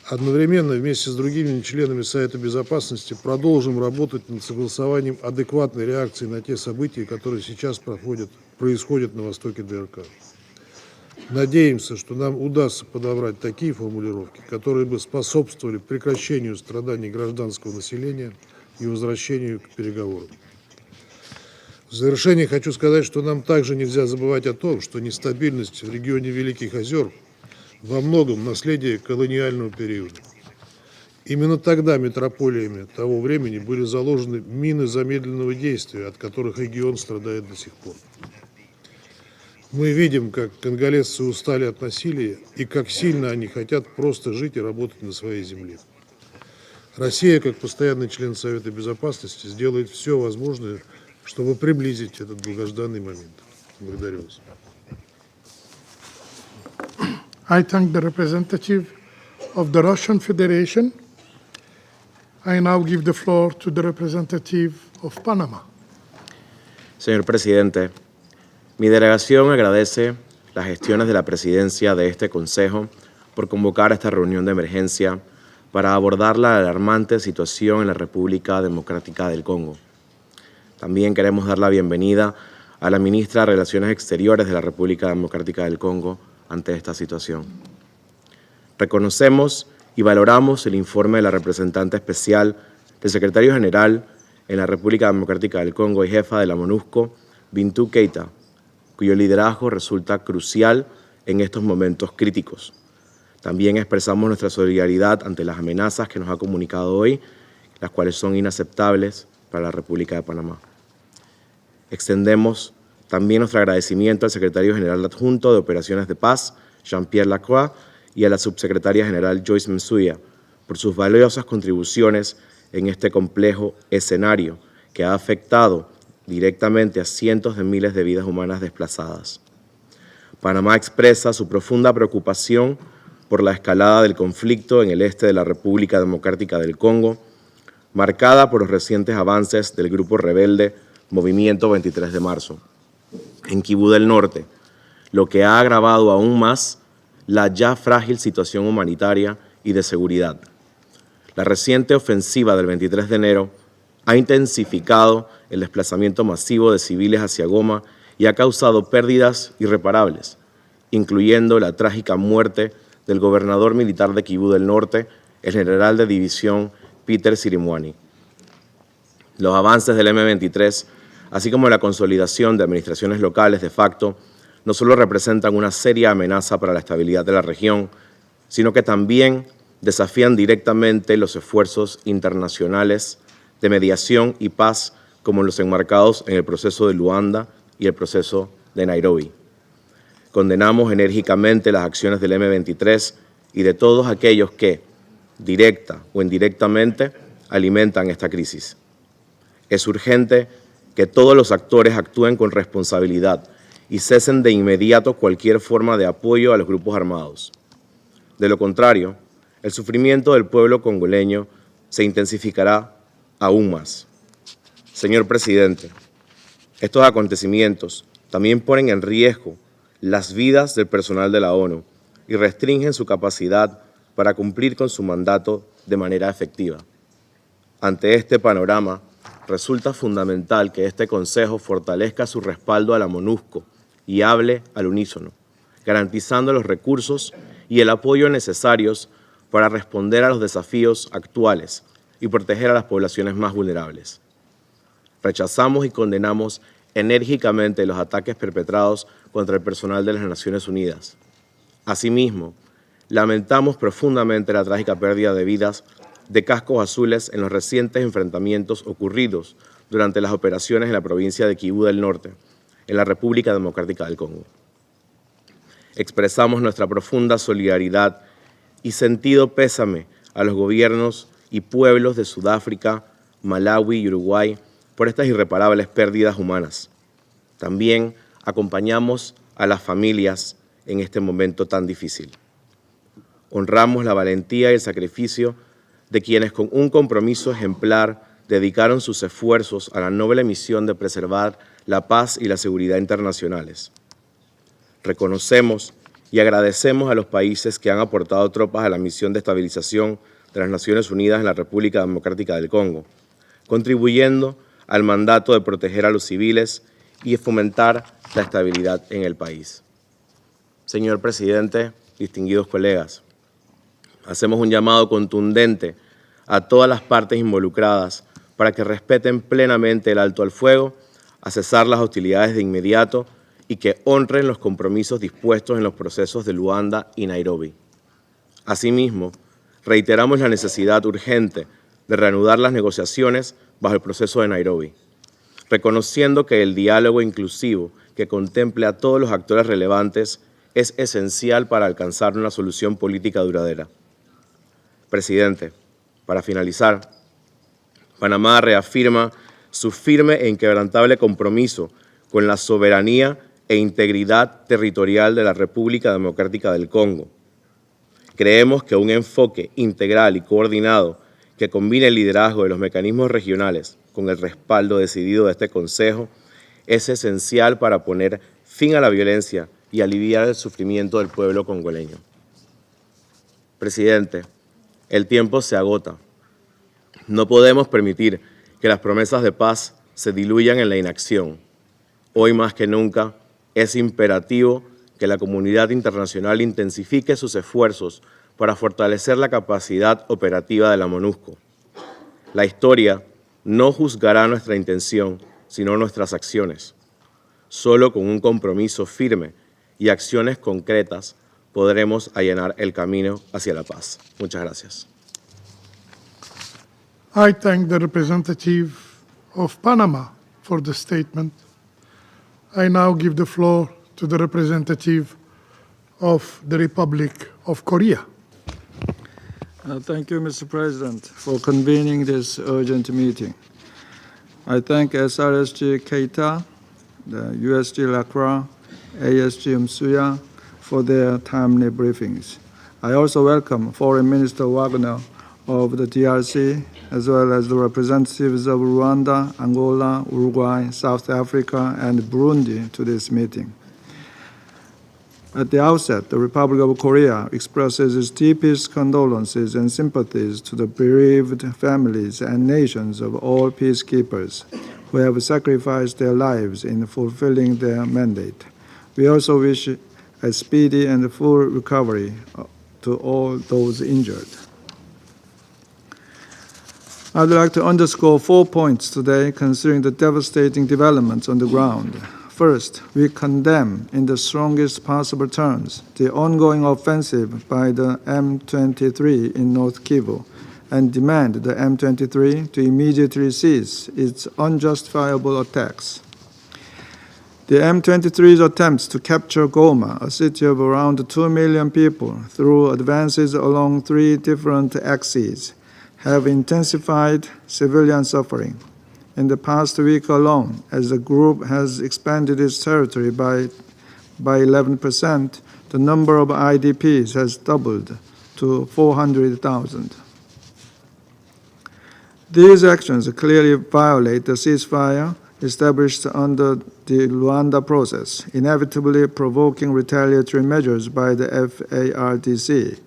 Одновременно вместе с другими членами Совета Безопасности продолжим работать над согласованием адекватной реакции на те события, которые сейчас происходят на востоке ДРК. Надеемся, что нам удастся подобрать такие формулировки, которые бы способствовали прекращению страданий гражданского населения и возвращению к переговорам. В завершение хочу сказать, что нам также нельзя забывать о том, что нестабильность в регионе Великих озер во многом наследие колониального периода. Именно тогда метрополиями того времени были заложены мины замедленного действия, от которых регион страдает до сих пор. Мы видим, как конголезцы устали от насилия и как сильно они хотят просто жить и работать на своей земле. Россия, как постоянный член Совета Безопасности, сделает все возможное, чтобы приблизить этот долгожданный момент. Благодарю вас. I thank the representative of the Russian Federation. I now give the floor to the representative of Panama. Señor presidente, mi delegación agradece las gestiones de la presidencia de este Consejo por convocar a esta reunión de emergencia para abordar la alarmante situación en la República Democrática del Congo. También queremos dar la bienvenida a la ministra de Relaciones Exteriores de la República Democrática del Congo ante esta situación. Reconocemos y valoramos el informe de la representante especial del secretario general en la República Democrática del Congo y jefa de la MONUSCO, Bintou Keita, cuyo liderazgo resulta crucial en estos momentos críticos. También expresamos nuestra solidaridad ante las amenazas que nos ha comunicado hoy, las cuales son inaceptables para la República de Panamá. Extendemos también nuestro agradecimiento al secretario general adjunto de Operaciones de Paz, Jean-Pierre Lacroix, y a la subsecretaria general Joyce Msuya por sus valiosas contribuciones en este complejo escenario que ha afectado directamente a cientos de miles de vidas humanas desplazadas. Panamá expresa su profunda preocupación por la escalada del conflicto en el este de la República Democrática del Congo, marcada por los recientes avances del grupo rebelde Movimiento 23 de Marzo, en Kibú del Norte, lo que ha agravado aún más la ya frágil situación humanitaria y de seguridad. La reciente ofensiva del 23 de enero ha intensificado el desplazamiento masivo de civiles hacia Goma y ha causado pérdidas irreparables, incluyendo la trágica muerte del gobernador militar de Kibú del Norte, el general de división Peter Sirimwani. Los avances del M23, así como la consolidación de administraciones locales de facto, no solo representan una seria amenaza para la estabilidad de la región, sino que también desafían directamente los esfuerzos internacionales de mediación y paz como los enmarcados en el proceso de Luanda y el proceso de Nairobi. Condenamos enérgicamente las acciones del M23 y de todos aquellos que, directa o indirectamente, alimentan esta crisis. Es urgente que todos los actores actúen con responsabilidad y cesen de inmediato cualquier forma de apoyo a los grupos armados. De lo contrario, el sufrimiento del pueblo congoleño se intensificará aún más. Señor presidente, estos acontecimientos también ponen en riesgo las vidas del personal de la ONU y restringen su capacidad para cumplir con su mandato de manera efectiva. Ante este panorama, resulta fundamental que este Consejo fortalezca su respaldo a la MONUSCO y hable al unísono, garantizando los recursos y el apoyo necesarios para responder a los desafíos actuales y proteger a las poblaciones más vulnerables. Rechazamos y condenamos enérgicamente los ataques perpetrados contra el personal de las Naciones Unidas. Asimismo, lamentamos profundamente la trágica pérdida de vidas de cascos azules en los recientes enfrentamientos ocurridos durante las operaciones en la provincia de Kivu del Norte, en la República Democrática del Congo. Expresamos nuestra profunda solidaridad y sentido pésame a los gobiernos y pueblos de Sudáfrica, Malawi y Uruguay por estas irreparables pérdidas humanas. También acompañamos a las familias en este momento tan difícil. Honramos la valentía y el sacrificio de quienes con un compromiso ejemplar dedicaron sus esfuerzos a la noble misión de preservar la paz y la seguridad internacionales. Reconocemos y agradecemos a los países que han aportado tropas a la misión de estabilización de las Naciones Unidas en la República Democrática del Congo, contribuyendo al mandato de proteger a los civiles y fomentar la estabilidad en el país. Señor presidente, distinguidos colegas, hacemos un llamado contundente a todas las partes involucradas para que respeten plenamente el alto al fuego, a cesar las hostilidades de inmediato y que honren los compromisos dispuestos en los procesos de Luanda y Nairobi. Asimismo, reiteramos la necesidad urgente de reanudar las negociaciones bajo el proceso de Nairobi, reconociendo que el diálogo inclusivo que contemple a todos los actores relevantes es esencial para alcanzar una solución política duradera. Presidente, para finalizar, Panamá reafirma su firme e inquebrantable compromiso con la soberanía e integridad territorial de la República Democrática del Congo. Creemos que un enfoque integral y coordinado que combine el liderazgo de los mecanismos regionales con el respaldo decidido de este Consejo es esencial para poner fin a la violencia y aliviar el sufrimiento del pueblo congoleño. Presidente, el tiempo se agota. No podemos permitir que las promesas de paz se diluyan en la inacción. Hoy más que nunca es imperativo que la comunidad internacional intensifique sus esfuerzos para fortalecer la capacidad operativa de la MONUSCO. La historia no juzgará nuestra intención, sino nuestras acciones. Solo con un compromiso firme y acciones concretas podremos allanar el camino hacia la paz. Muchas gracias. I thank the representative of Panama for the statement. I now give the floor to the representative of the Republic of Korea. Thank you, Mr. President, for convening this urgent meeting. I thank SRSG Keita, the USG Lacroix, ASG Msuya for their timely briefings. I also welcome Foreign Minister Wagner of the DRC, as well as the representatives of Rwanda, Angola, Uruguay, South Africa, and Burundi to this meeting. At the outset, the Republic of Korea expresses its deepest condolences and sympathies to the bereaved families and nations of all peacekeepers who have sacrificed their lives in fulfilling their mandate. We also wish a speedy and full recovery to all those injured. I'd like to underscore 4 points today concerning the devastating developments on the ground. First, we condemn in the strongest possible terms the ongoing offensive by the M23 in North Kivu and demand the M23 to immediately cease its unjustifiable attacks. The M23's attempts to capture Goma, a city of around 2 million people, through advances along 3 different axes, have intensified civilian suffering. In the past week alone, as the group has expanded its territory by 11%, the number of IDPs has doubled to 400,000. These actions clearly violate the ceasefire established under the Luanda process, inevitably provoking retaliatory measures by the FARDC.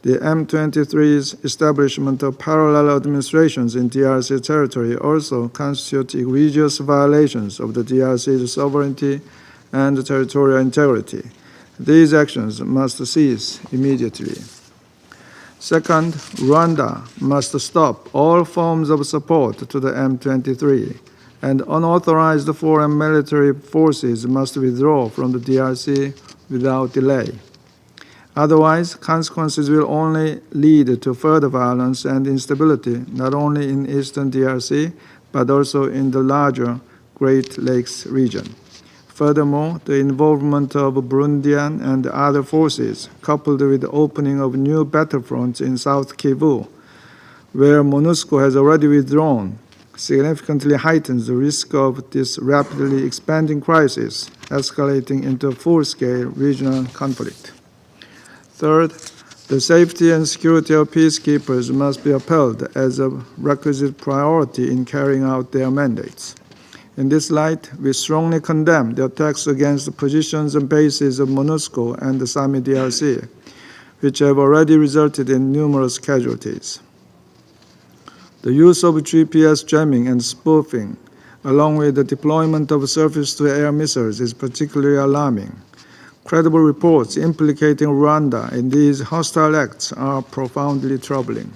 The M23's establishment of parallel administrations in DRC territory also constitute egregious violations of the DRC's sovereignty and territorial integrity. These actions must cease immediately. Second, Rwanda must stop all forms of support to the M23, and unauthorized foreign military forces must withdraw from the DRC without delay. Otherwise, consequences will only lead to further violence and instability, not only in eastern DRC, but also in the larger Great Lakes region. Furthermore, the involvement of Burundian and other forces, coupled with the opening of new battlefronts in South Kivu, where MONUSCO has already withdrawn, significantly heightens the risk of this rapidly expanding crisis escalating into a full-scale regional conflict. Third, the safety and security of peacekeepers must be upheld as a requisite priority in carrying out their mandates. In this light, we strongly condemn the attacks against the positions and bases of MONUSCO and the SAMI DRC, which have already resulted in numerous casualties. The use of GPS jamming and spoofing, along with the deployment of surface-to-air missiles, is particularly alarming. Credible reports implicating Rwanda in these hostile acts are profoundly troubling.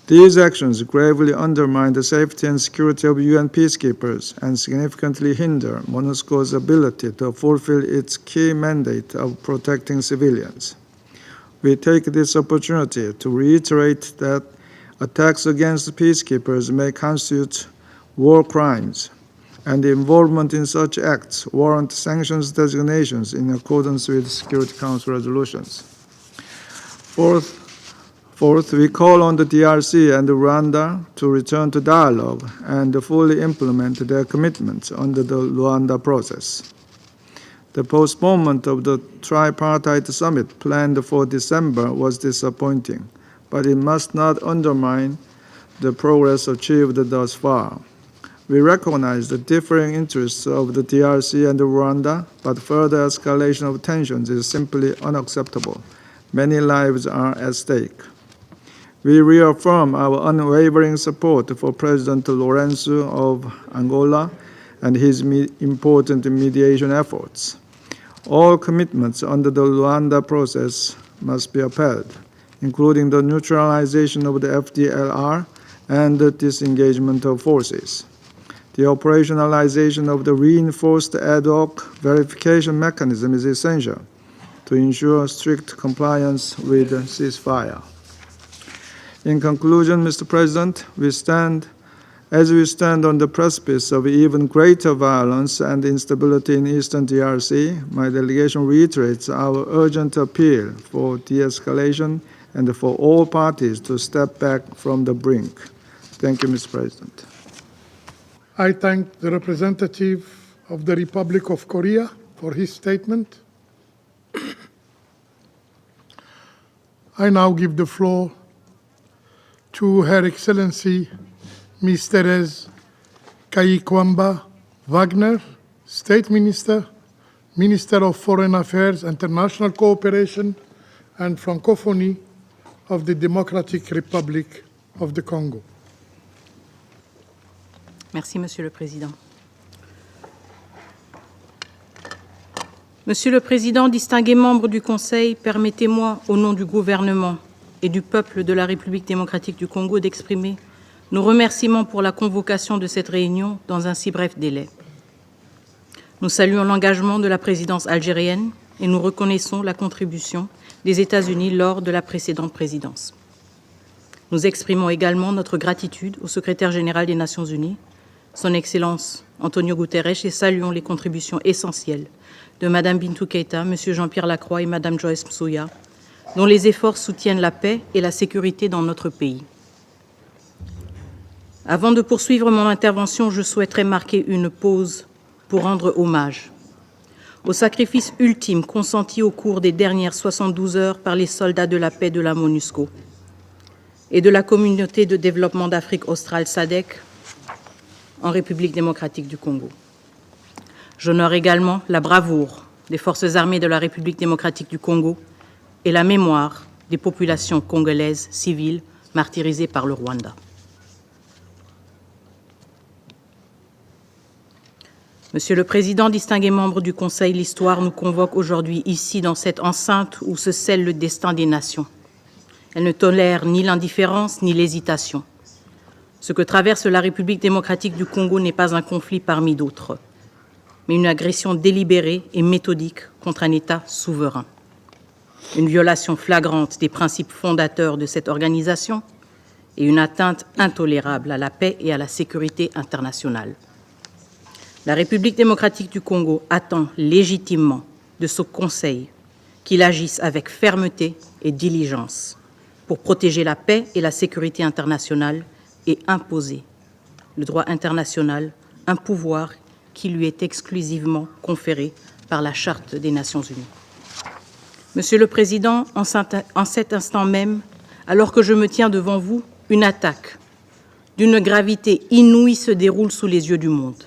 These actions gravely undermine the safety and security of UN peacekeepers and significantly hinder MONUSCO's ability to fulfill its key mandate of protecting civilians. We take this opportunity to reiterate that attacks against peacekeepers may constitute war crimes, and the involvement in such acts warrant sanctions designations in accordance with Security Council resolutions. Fourth, we call on the DRC and Rwanda to return to dialogue and fully implement their commitments under the Luanda process. The postponement of the tripartite summit planned for December was disappointing, but it must not undermine the progress achieved thus far. We recognize the differing interests of the DRC and Rwanda, but further escalation of tensions is simply unacceptable. Many lives are at stake. We reaffirm our unwavering support for President Lourenço of Angola and his important mediation efforts. All commitments under the Luanda process must be upheld, including the neutralization of the FDLR and the disengagement of forces. The operationalization of the reinforced ad hoc verification mechanism is essential to ensure strict compliance with the ceasefire. In conclusion, Mr. President, as we stand on the precipice of even greater violence and instability in eastern DRC, my delegation reiterates our urgent appeal for de-escalation and for all parties to step back from the brink. Thank you, Mr. President. I thank the representative of the Republic of Korea for his statement. I now give the floor to Her Excellency Ms. Therese Kayikwamba Wagner, State Minister, Minister of Foreign Affairs, International Cooperation and Francophonie of the Democratic Republic of the Congo. Merci, Monsieur le Président. Monsieur le Président, distingués membres du Conseil, permettez-moi, au nom du gouvernement et du peuple de la République démocratique du Congo, d'exprimer nos remerciements pour la convocation de cette réunion dans un si bref délai. Nous saluons l'engagement de la présidence algérienne et nous reconnaissons la contribution des États-Unis lors de la précédente présidence. Nous exprimons également notre gratitude au secrétaire général des Nations Unies, Son Excellence Antonio Guterres, et saluons les contributions essentielles de Mme Bintou Keïta, M. Jean-Pierre Lacroix et Mme Joyce Msuya, dont les efforts soutiennent la paix et la sécurité dans notre pays. Avant de poursuivre mon intervention, je souhaiterais marquer une pause pour rendre hommage au sacrifice ultime consenti au cours des dernières 72 heures par les soldats de la paix de la MONUSCO et de la communauté de développement d'Afrique australe SADC en République démocratique du Congo. J'honore également la bravoure des forces armées de la République démocratique du Congo et la mémoire des populations congolaises civiles martyrisées par le Rwanda. Monsieur le Président, distingués membres du Conseil, l'histoire nous convoque aujourd'hui ici dans cette enceinte où se scelle le destin des nations. Elle ne tolère ni l'indifférence ni l'hésitation. Ce que traverse la République démocratique du Congo n'est pas un conflit parmi d'autres, mais une agression délibérée et méthodique contre un État souverain. Une violation flagrante des principes fondateurs de cette organisation et une atteinte intolérable à la paix et à la sécurité internationale. La République démocratique du Congo attend légitimement de ce Conseil qu'il agisse avec fermeté et diligence pour protéger la paix et la sécurité internationale et imposer le droit international, un pouvoir qui lui est exclusivement conféré par la Charte des Nations Unies. Monsieur le Président, en cet instant même, alors que je me tiens devant vous, une attaque d'une gravité inouïe se déroule sous les yeux du monde.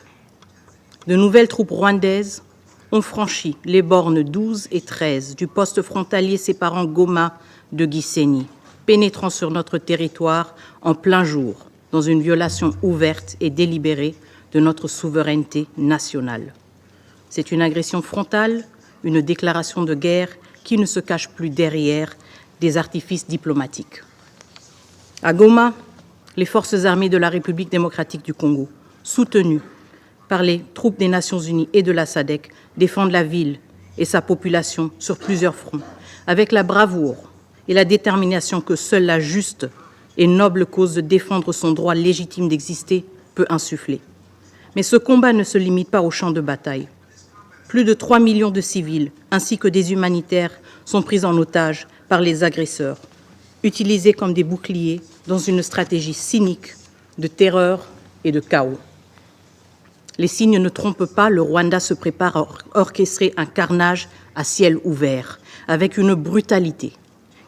De nouvelles troupes rwandaises ont franchi les bornes 12 et 13 du poste frontalier séparant Goma de Gisenyi, pénétrant sur notre territoire en plein jour, dans une violation ouverte et délibérée de notre souveraineté nationale. C'est une agression frontale, une déclaration de guerre qui ne se cache plus derrière des artifices diplomatiques. À Goma, les forces armées de la République démocratique du Congo, soutenues par les troupes des Nations Unies et de la SADC, défendent la ville et sa population sur plusieurs fronts, avec la bravoure et la détermination que seule la juste et noble cause de défendre son droit légitime d'exister peut insuffler. Mais ce combat ne se limite pas au champ de bataille. Plus de 3 millions de civils, ainsi que des humanitaires, sont pris en otage par les agresseurs, utilisés comme des boucliers dans une stratégie cynique de terreur et de chaos. Les signes ne trompent pas, le Rwanda se prépare à orchestrer un carnage à ciel ouvert, avec une brutalité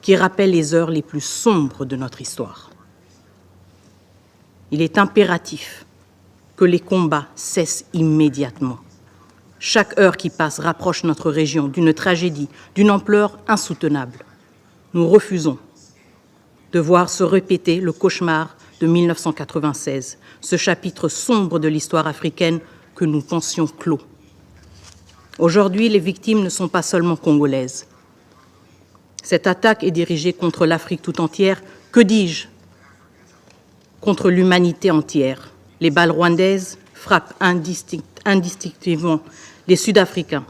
qui rappelle les heures les plus sombres de notre histoire. Il est impératif que les combats cessent immédiatement. Chaque heure qui passe rapproche notre région d'une tragédie d'une ampleur insoutenable. Nous refusons de voir se répéter le cauchemar de 1996, ce chapitre sombre de l'histoire africaine que nous pensions clos. Aujourd'hui, les victimes ne sont pas seulement congolaises. Cette attaque est dirigée contre l'Afrique tout entière, que dis-je, contre l'humanité entière. Les balles rwandaises frappent indistinctement les Sud-Africains,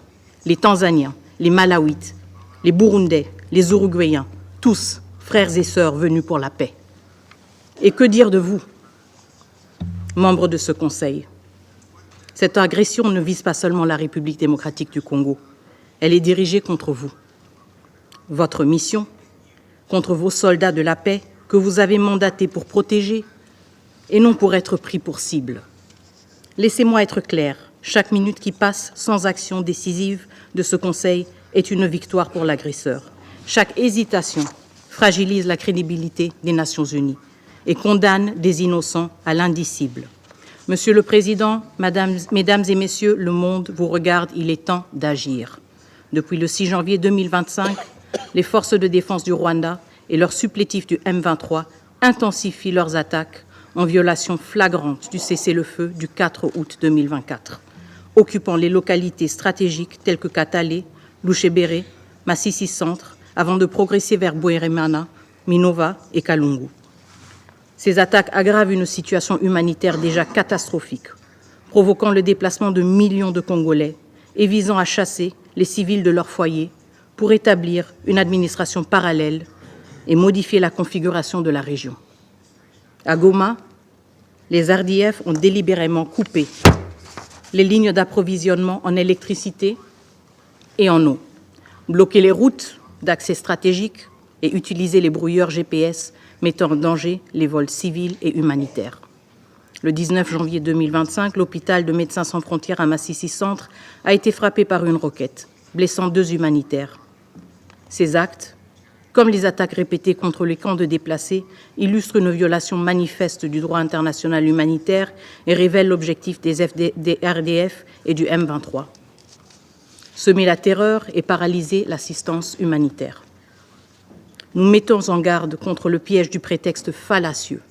les Tanzaniens, les Malawites, les Burundais, les Uruguayens, tous frères et sœurs venus pour la paix. Et que dire de vous, membres de ce Conseil? Cette agression ne vise pas seulement la République démocratique du Congo, elle est dirigée contre vous. Votre mission, contre vos soldats de la paix que vous avez mandatés pour protéger et non pour être pris pour cible. Laissez-moi être clair, chaque minute qui passe sans action décisive de ce Conseil est une victoire pour l'agresseur. Chaque hésitation fragilise la crédibilité des Nations Unies et condamne des innocents à l'indicible. Monsieur le Président, Mesdames et Messieurs, le monde vous regarde, il est temps d'agir. Depuis le 6 janvier 2025, les forces de défense du Rwanda et leurs supplétifs du M23 intensifient leurs attaques en violation flagrante du cessez-le-feu du 4 août 2024, occupant les localités stratégiques telles que Katale, Louchébéré, Massissi Centre, avant de progresser vers Bweremana, Minova et Kalungu. Ces attaques aggravent une situation humanitaire déjà catastrophique, provoquant le déplacement de millions de Congolais et visant à chasser les civils de leur foyer pour établir une administration parallèle et modifier la configuration de la région. À Goma, les RDF ont délibérément coupé les lignes d'approvisionnement en électricité et en eau, bloqué les routes d'accès stratégiques et utilisé les brouilleurs GPS mettant en danger les vols civils et humanitaires. Le 19 janvier 2025, l'hôpital de Médecins sans frontières à Massissi Centre a été frappé par une roquette, blessant 2 humanitaires. Ces actes, comme les attaques répétées contre les camps de déplacés, illustrent une violation manifeste du droit international humanitaire et révèlent l'objectif des RDF et du M23. Semer la terreur et paralyser l'assistance humanitaire. Nous mettons en garde contre le piège du prétexte fallacieux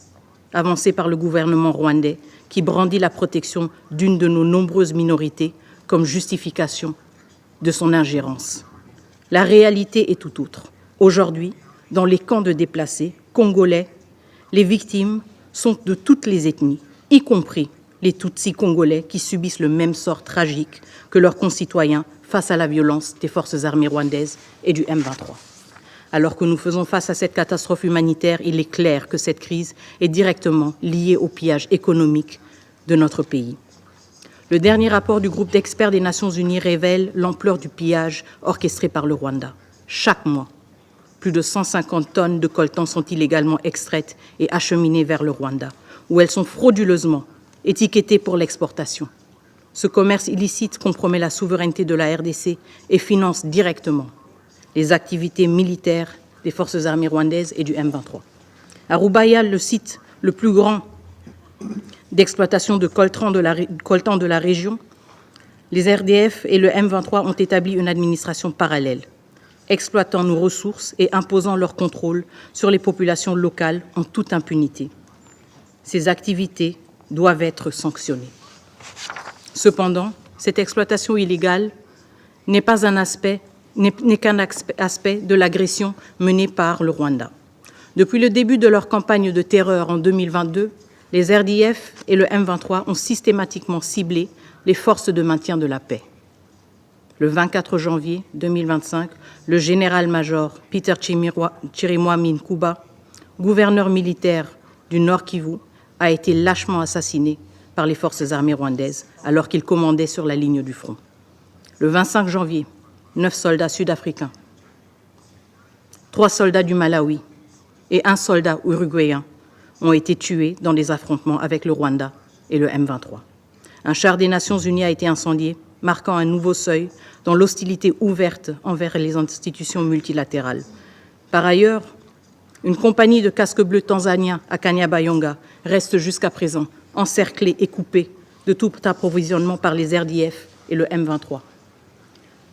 avancé par le gouvernement rwandais qui brandit la protection d'une de nos nombreuses minorités comme justification de son ingérence. La réalité est tout autre. Aujourd'hui, dans les camps de déplacés congolais, les victimes sont de toutes les ethnies, y compris les Tutsis congolais qui subissent le même sort tragique que leurs concitoyens face à la violence des forces armées rwandaises et du M23. Alors que nous faisons face à cette catastrophe humanitaire, il est clair que cette crise est directement liée au pillage économique de notre pays. Le dernier rapport du groupe d'experts des Nations Unies révèle l'ampleur du pillage orchestré par le Rwanda. Chaque mois, plus de 150 tonnes de coltan sont illégalement extraites et acheminées vers le Rwanda, où elles sont frauduleusement étiquetées pour l'exportation. Ce commerce illicite compromet la souveraineté de la RDC et finance directement les activités militaires des forces armées rwandaises et du M23. À Rubaya, le site le plus grand d'exploitation de coltan de la région, les RDF et le M23 ont établi une administration parallèle, exploitant nos ressources et imposant leur contrôle sur les populations locales en toute impunité. Ces activités doivent être sanctionnées. Cependant, cette exploitation illégale n'est qu'un aspect de l'agression menée par le Rwanda. Depuis le début de leur campagne de terreur en 2022, les RDF et le M23 ont systématiquement ciblé les forces de maintien de la paix. Le 24 janvier 2025, le général-major Peter Chirimwami Nkuba, gouverneur militaire du Nord Kivu, a été lâchement assassiné par les forces armées rwandaises alors qu'il commandait sur la ligne du front. Le 25 janvier, 9 soldats sud-africains, 3 soldats du Malawi et 1 soldat uruguayen ont été tués dans des affrontements avec le Rwanda et le M23. Un char des Nations Unies a été incendié, marquant un nouveau seuil dans l'hostilité ouverte envers les institutions multilatérales. Par ailleurs, une compagnie de casques bleus tanzaniens à Kanyabayonga reste jusqu'à présent encerclée et coupée de tout approvisionnement par les RDF et le M23.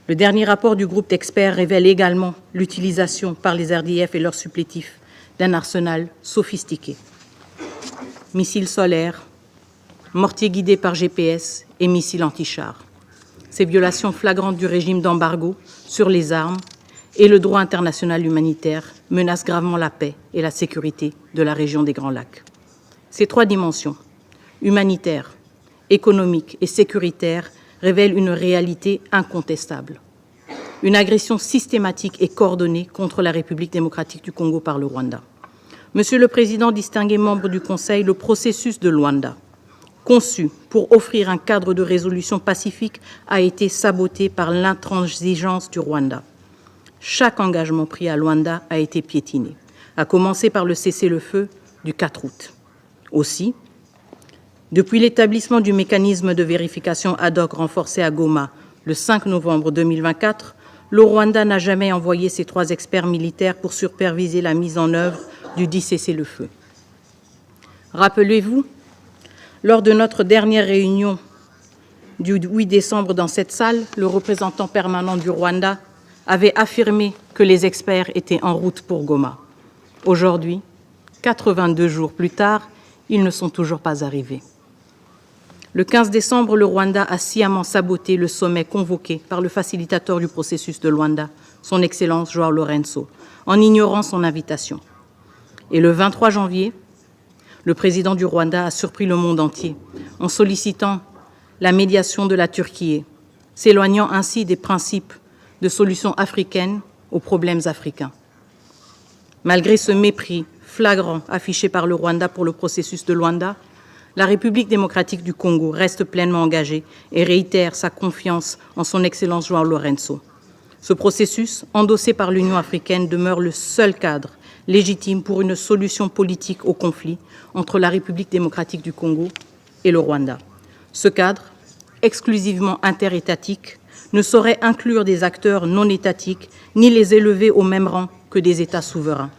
Le dernier rapport du groupe d'experts révèle également l'utilisation par les RDF et leurs supplétifs d'un arsenal sophistiqué. Missiles solaires, mortiers guidés par GPS et missiles anti-chars. Ces violations flagrantes du régime d'embargo sur les armes et le droit international humanitaire menacent gravement la paix et la sécurité de la région des Grands Lacs. Ces 3 dimensions, humanitaire, économique et sécuritaire, révèle une réalité incontestable. Une agression systématique et coordonnée contre la République démocratique du Congo par le Rwanda. Monsieur le Président, distingués membres du Conseil, le processus de Luanda, conçu pour offrir un cadre de résolution pacifique, a été saboté par l'intransigeance du Rwanda. Chaque engagement pris à Luanda a été piétiné, à commencer par le cessez-le-feu du 4 août. Aussi, depuis l'établissement du mécanisme de vérification ad hoc renforcé à Goma le 5 novembre 2024, le Rwanda n'a jamais envoyé ses 3 experts militaires pour superviser la mise en œuvre du dit cessez-le-feu. Rappelez-vous, lors de notre dernière réunion du 8 décembre dans cette salle, le représentant permanent du Rwanda avait affirmé que les experts étaient en route pour Goma. Aujourd'hui, 82 jours plus tard, ils ne sont toujours pas arrivés. Le 15 décembre, le Rwanda a sciemment saboté le sommet convoqué par le facilitateur du processus de Luanda, son Excellence João Lourenço, en ignorant son invitation. Et le 23 janvier, le président du Rwanda a surpris le monde entier en sollicitant la médiation de la Turquie, s'éloignant ainsi des principes de solutions africaines aux problèmes africains. Malgré ce mépris flagrant affiché par le Rwanda pour le processus de Luanda, la République démocratique du Congo reste pleinement engagée et réitère sa confiance en son Excellence João Lourenço. Ce processus, endossé par l'Union africaine, demeure le seul cadre légitime pour une solution politique au conflit entre la République démocratique du Congo et le Rwanda. Ce cadre, exclusivement interétatique, ne saurait inclure des acteurs non étatiques ni les élever au même rang que des États souverains.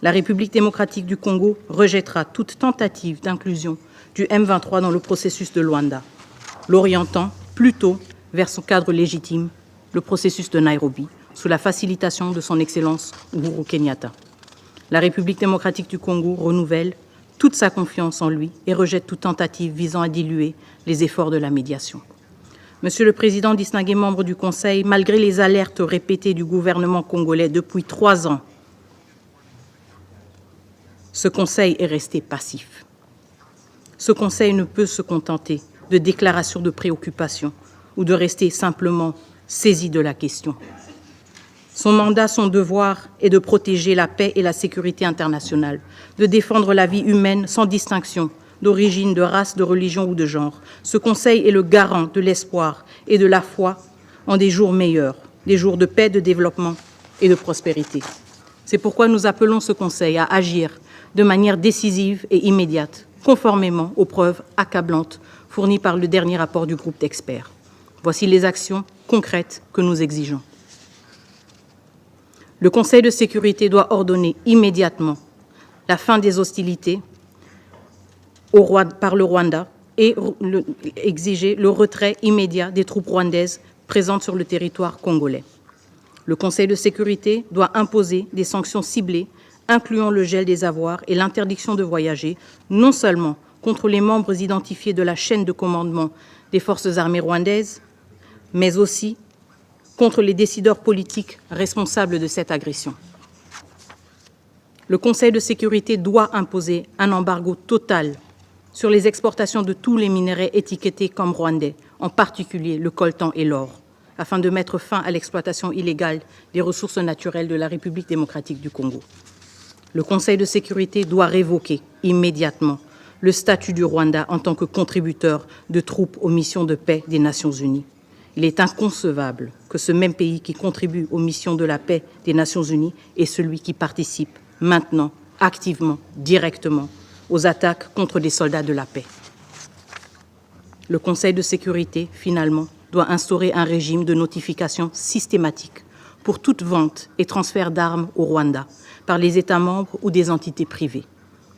La République démocratique du Congo rejettera toute tentative d'inclusion du M23 dans le processus de Luanda, l'orientant plutôt vers son cadre légitime, le processus de Nairobi, sous la facilitation de son Excellence Uhuru Kenyatta. La République démocratique du Congo renouvelle toute sa confiance en lui et rejette toute tentative visant à diluer les efforts de la médiation. Monsieur le Président, distingués membres du Conseil, malgré les alertes répétées du gouvernement congolais depuis 3 ans, ce Conseil est resté passif. Ce Conseil ne peut se contenter de déclarations de préoccupation ou de rester simplement saisi de la question. Son mandat, son devoir est de protéger la paix et la sécurité internationale, de défendre la vie humaine sans distinction d'origine, de race, de religion ou de genre. Ce Conseil est le garant de l'espoir et de la foi en des jours meilleurs, des jours de paix, de développement et de prospérité. C'est pourquoi nous appelons ce Conseil à agir de manière décisive et immédiate, conformément aux preuves accablantes fournies par le dernier rapport du groupe d'experts. Voici les actions concrètes que nous exigeons. Le Conseil de sécurité doit ordonner immédiatement la fin des hostilités par le Rwanda et exiger le retrait immédiat des troupes rwandaises présentes sur le territoire congolais. Le Conseil de sécurité doit imposer des sanctions ciblées, incluant le gel des avoirs et l'interdiction de voyager, non seulement contre les membres identifiés de la chaîne de commandement des forces armées rwandaises, mais aussi contre les décideurs politiques responsables de cette agression. Le Conseil de sécurité doit imposer un embargo total sur les exportations de tous les minerais étiquetés comme rwandais, en particulier le coltan et l'or, afin de mettre fin à l'exploitation illégale des ressources naturelles de la République démocratique du Congo. Le Conseil de sécurité doit révoquer immédiatement le statut du Rwanda en tant que contributeur de troupes aux missions de paix des Nations Unies. Il est inconcevable que ce même pays qui contribue aux missions de la paix des Nations Unies est celui qui participe maintenant, activement, directement, aux attaques contre des soldats de la paix. Le Conseil de sécurité, finalement, doit instaurer un régime de notification systématique pour toute vente et transfert d'armes au Rwanda par les États membres ou des entités privées.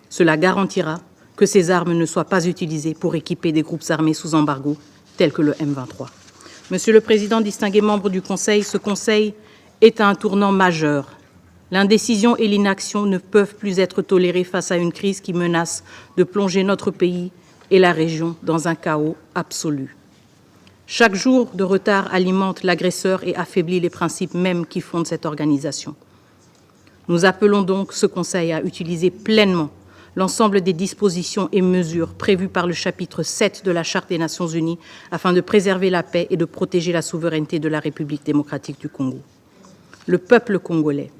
Cela garantira que ces armes ne soient pas utilisées pour équiper des groupes armés sous embargo, tels que le M23. Monsieur le Président, distingués membres du Conseil, ce Conseil est à un tournant majeur. L'indécision et l'inaction ne peuvent plus être tolérées face à une crise qui menace de plonger notre pays et la région dans un chaos absolu. Chaque jour de retard alimente l'agresseur et affaiblit les principes mêmes qui fondent cette organisation. Nous appelons donc ce Conseil à utiliser pleinement l'ensemble des dispositions et mesures prévues par le chapitre 7 de la Charte des Nations Unies afin de préserver la paix et de protéger la souveraineté de la République démocratique du Congo. Le peuple congolais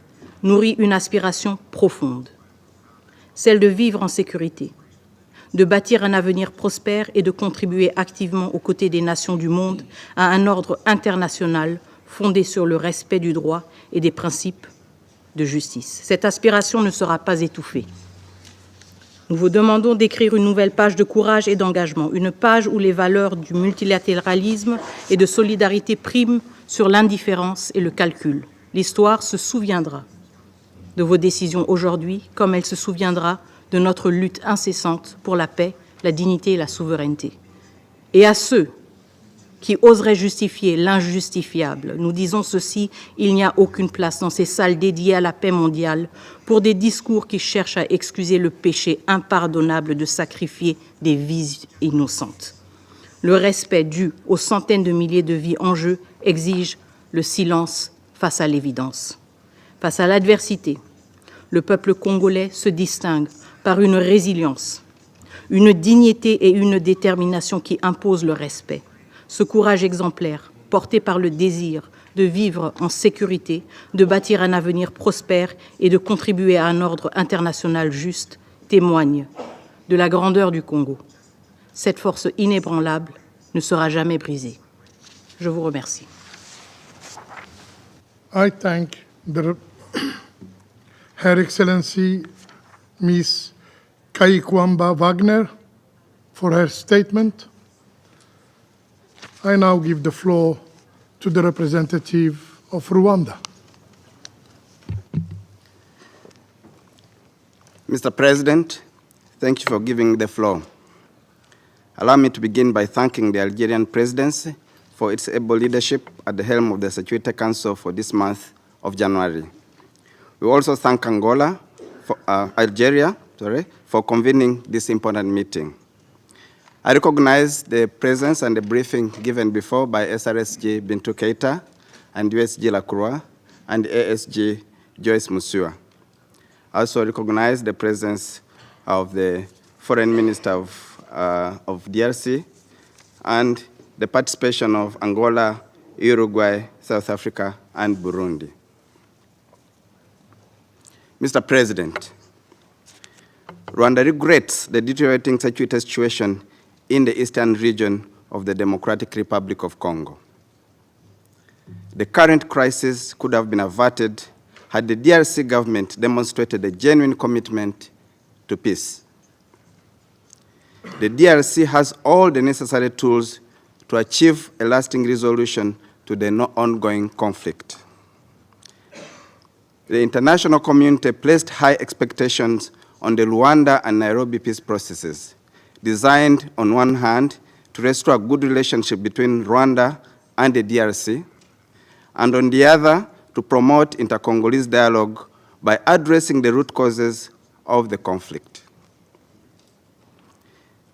nourrit une aspiration profonde, celle de vivre en sécurité, de bâtir un avenir prospère et de contribuer activement aux côtés des nations du monde à un ordre international fondé sur le respect du droit et des principes de justice. Cette aspiration ne sera pas étouffée. Nous vous demandons d'écrire une nouvelle page de courage et d'engagement, une page où les valeurs du multilatéralisme et de solidarité priment sur l'indifférence et le calcul. L'histoire se souviendra de vos décisions aujourd'hui, comme elle se souviendra de notre lutte incessante pour la paix, la dignité et la souveraineté. Et à ceux qui oseraient justifier l'injustifiable, nous disons ceci, il n'y a aucune place dans ces salles dédiées à la paix mondiale pour des discours qui cherchent à excuser le péché impardonnable de sacrifier des vies innocentes. Le respect dû aux centaines de milliers de vies en jeu exige le silence face à l'évidence. Face à l'adversité, le peuple congolais se distingue par une résilience, une dignité et une détermination qui imposent le respect. Ce courage exemplaire, porté par le désir de vivre en sécurité, de bâtir un avenir prospère et de contribuer à un ordre international juste, témoigne de la grandeur du Congo. Cette force inébranlable ne sera jamais brisée. Je vous remercie. I thank the Her Excellency Ms. Kaikwamba Wagner for her statement. I now give the floor to the representative of Rwanda. Mr. President, thank you for giving me the floor. Allow me to begin by thanking the Algerian presidency for its able leadership at the helm of the Security Council for this month of January. We also thank Algeria, for convening this important meeting. I recognize the presence and the briefing given before by SRSG Bintou Keita and USG Lacroix and ASG Joyce Musua. I also recognize the presence of the Foreign Minister of DRC and the participation of Angola, Uruguay, South Africa, and Burundi. Mr. President, Rwanda regrets the deteriorating security situation in the eastern region of the Democratic Republic of Congo. The current crisis could have been averted had the DRC government demonstrated a genuine commitment to peace. The DRC has all the necessary tools to achieve a lasting resolution to the ongoing conflict. The international community placed high expectations on the Luanda and Nairobi peace processes, designed on one hand to restore a good relationship between Rwanda and the DRC, and on the other to promote inter-Congolese dialogue by addressing the root causes of the conflict.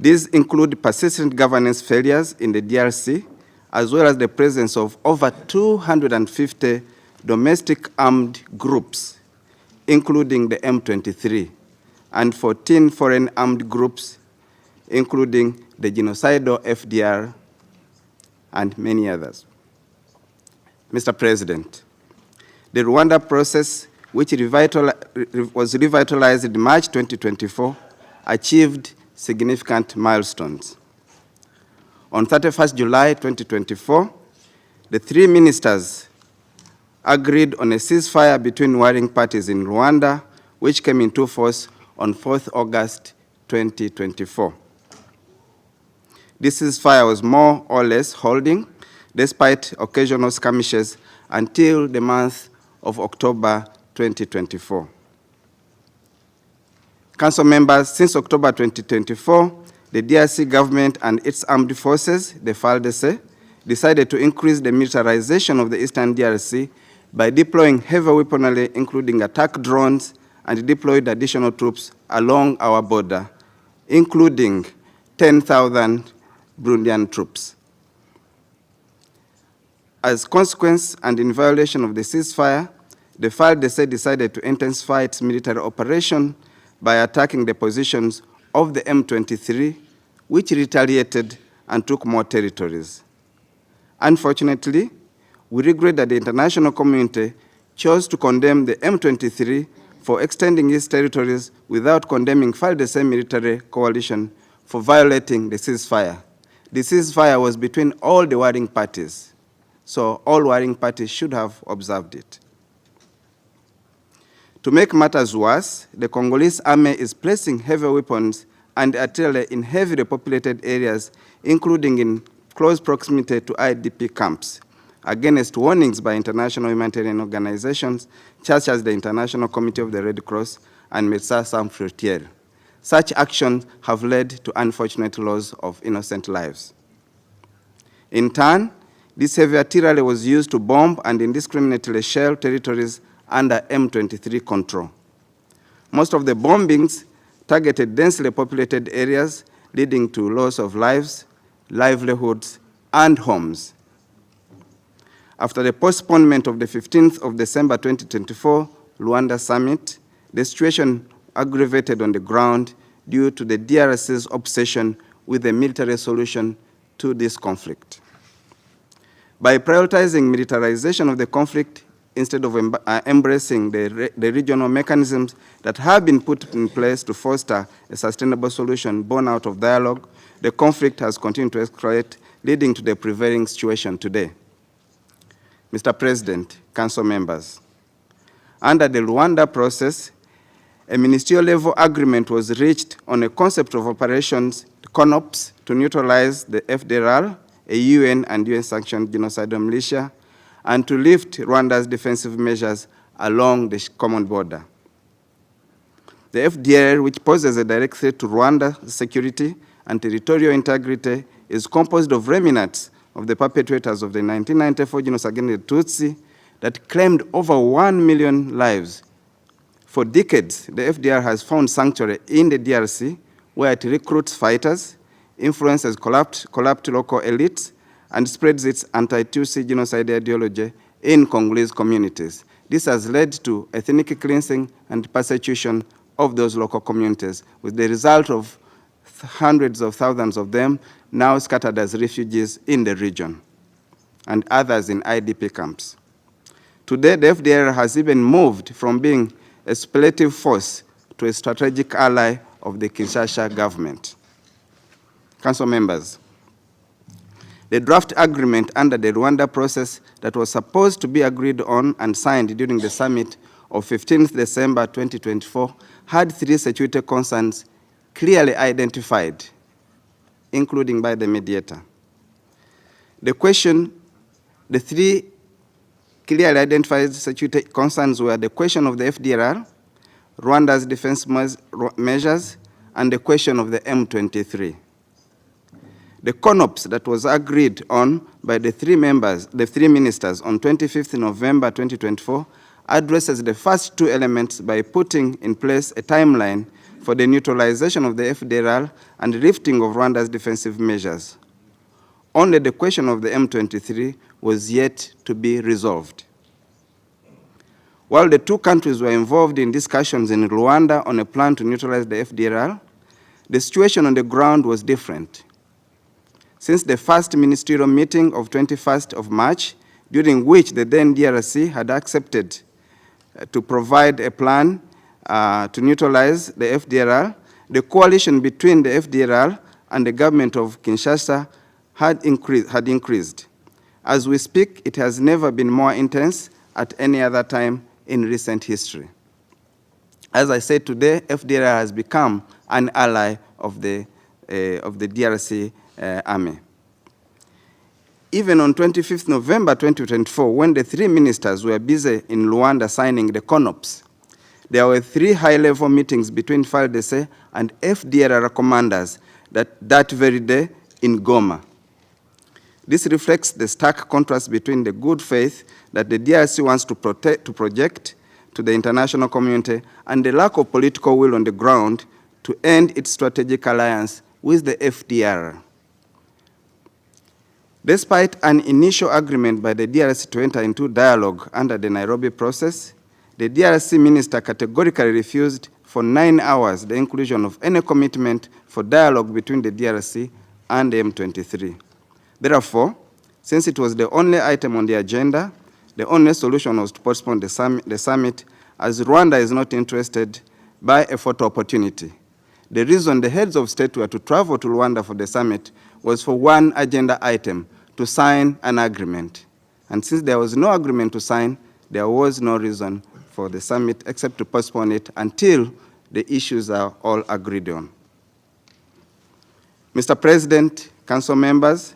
These include persistent governance failures in the DRC, as well as the presence of over 250 domestic armed groups, including the M23, and 14 foreign armed groups, including the genocidal FDR and many others. Mr. President, the Rwanda process, which was revitalized in March 2024, achieved significant milestones. On 31st July 2024, the three ministers agreed on a ceasefire between warring parties in Rwanda, which came into force on 4th August 2024. This ceasefire was more or less holding, despite occasional skirmishes, until the month of October 2024. Council members, since October 2024, the DRC government and its armed forces, the FARDC, decided to increase the militarization of the eastern DRC by deploying heavy weaponry, including attack drones, and deployed additional troops along our border, including 10,000 Burundian troops. As a consequence and in violation of the ceasefire, the FARDC decided to intensify its military operation by attacking the positions of the M23, which retaliated and took more territories. Unfortunately, we regret that the international community chose to condemn the M23 for extending its territories without condemning FARDC military coalition for violating the ceasefire. The ceasefire was between all the warring parties, so all warring parties should have observed it. To make matters worse, the Congolese army is placing heavy weapons and artillery in heavily populated areas, including in close proximity to IDP camps, against warnings by international humanitarian organizations, such as the International Committee of the Red Cross and Médecins Sans Frontières. Such actions have led to unfortunate loss of innocent lives. In turn, this heavy artillery was used to bomb and indiscriminately shell territories under M23 control. Most of the bombings targeted densely populated areas, leading to loss of lives, livelihoods, and homes. After the postponement of the 15th of December 2024 Luanda summit, the situation aggravated on the ground due to the DRC's obsession with a military solution to this conflict. By prioritizing militarization of the conflict instead of embracing the regional mechanisms that have been put in place to foster a sustainable solution born out of dialogue, the conflict has continued to escalate, leading to the prevailing situation today. Mr. President, Council members, under the Rwanda process, a ministerial-level agreement was reached on a concept of operations, CONOPS, to neutralize the FDLR, a UN and UN-sanctioned genocidal militia, and to lift Rwanda's defensive measures along the common border. The FDLR, which poses a direct threat to Rwanda's security and territorial integrity, is composed of remnants of the perpetrators of the 1994 genocide against the Tutsi that claimed over 1 million lives. For decades, the FDLR has found sanctuary in the DRC, where it recruits fighters, influences corrupt local elites, and spreads its anti-Tutsi genocide ideology in Congolese communities. This has led to ethnic cleansing and persecution of those local communities, with the result of hundreds of thousands of them now scattered as refugees in the region, and others in IDP camps. Today, the FDLR has even moved from being a speculative force to a strategic ally of the Kinshasa government. Council members, the draft agreement under the Rwanda process that was supposed to be agreed on and signed during the summit of 15th December 2024 had 3 security concerns clearly identified, including by the mediator. The 3 clearly identified security concerns were the question of the FDLR, Rwanda's defense measures, and the question of the M23. The CONOPS that was agreed on by the 3 ministers on 25th November 2024 addresses the first 2 elements by putting in place a timeline for the neutralization of the FDLR and lifting of Rwanda's defensive measures. Only the question of the M23 was yet to be resolved. While the 2 countries were involved in discussions in Rwanda on a plan to neutralize the FDLR, the situation on the ground was different. Since the first ministerial meeting of 21st of March, during which the then DRC had accepted to provide a plan to neutralize the FDLR, the coalition between the FDLR and the government of Kinshasa had increased. As we speak, it has never been more intense at any other time in recent history. As I said today, FDLR has become an ally of the DRC army. Even on 25th November 2024, when the 3 ministers were busy in Luanda signing the CONOPS, there were 3 high-level meetings between FARDC and FDLR commanders that very day in Goma. This reflects the stark contrast between the good faith that the DRC wants to project to the international community and the lack of political will on the ground to end its strategic alliance with the FDLR. Despite an initial agreement by the DRC to enter into dialogue under the Nairobi process, the DRC minister categorically refused for 9 hours the inclusion of any commitment for dialogue between the DRC and the M23. Therefore, since it was the only item on the agenda, the only solution was to postpone the summit, as Rwanda is not interested by a photo opportunity. The reason the heads of state were to travel to Rwanda for the summit was for one agenda item, to sign an agreement. And since there was no agreement to sign, there was no reason for the summit except to postpone it until the issues are all agreed on. Mr. President, Council members,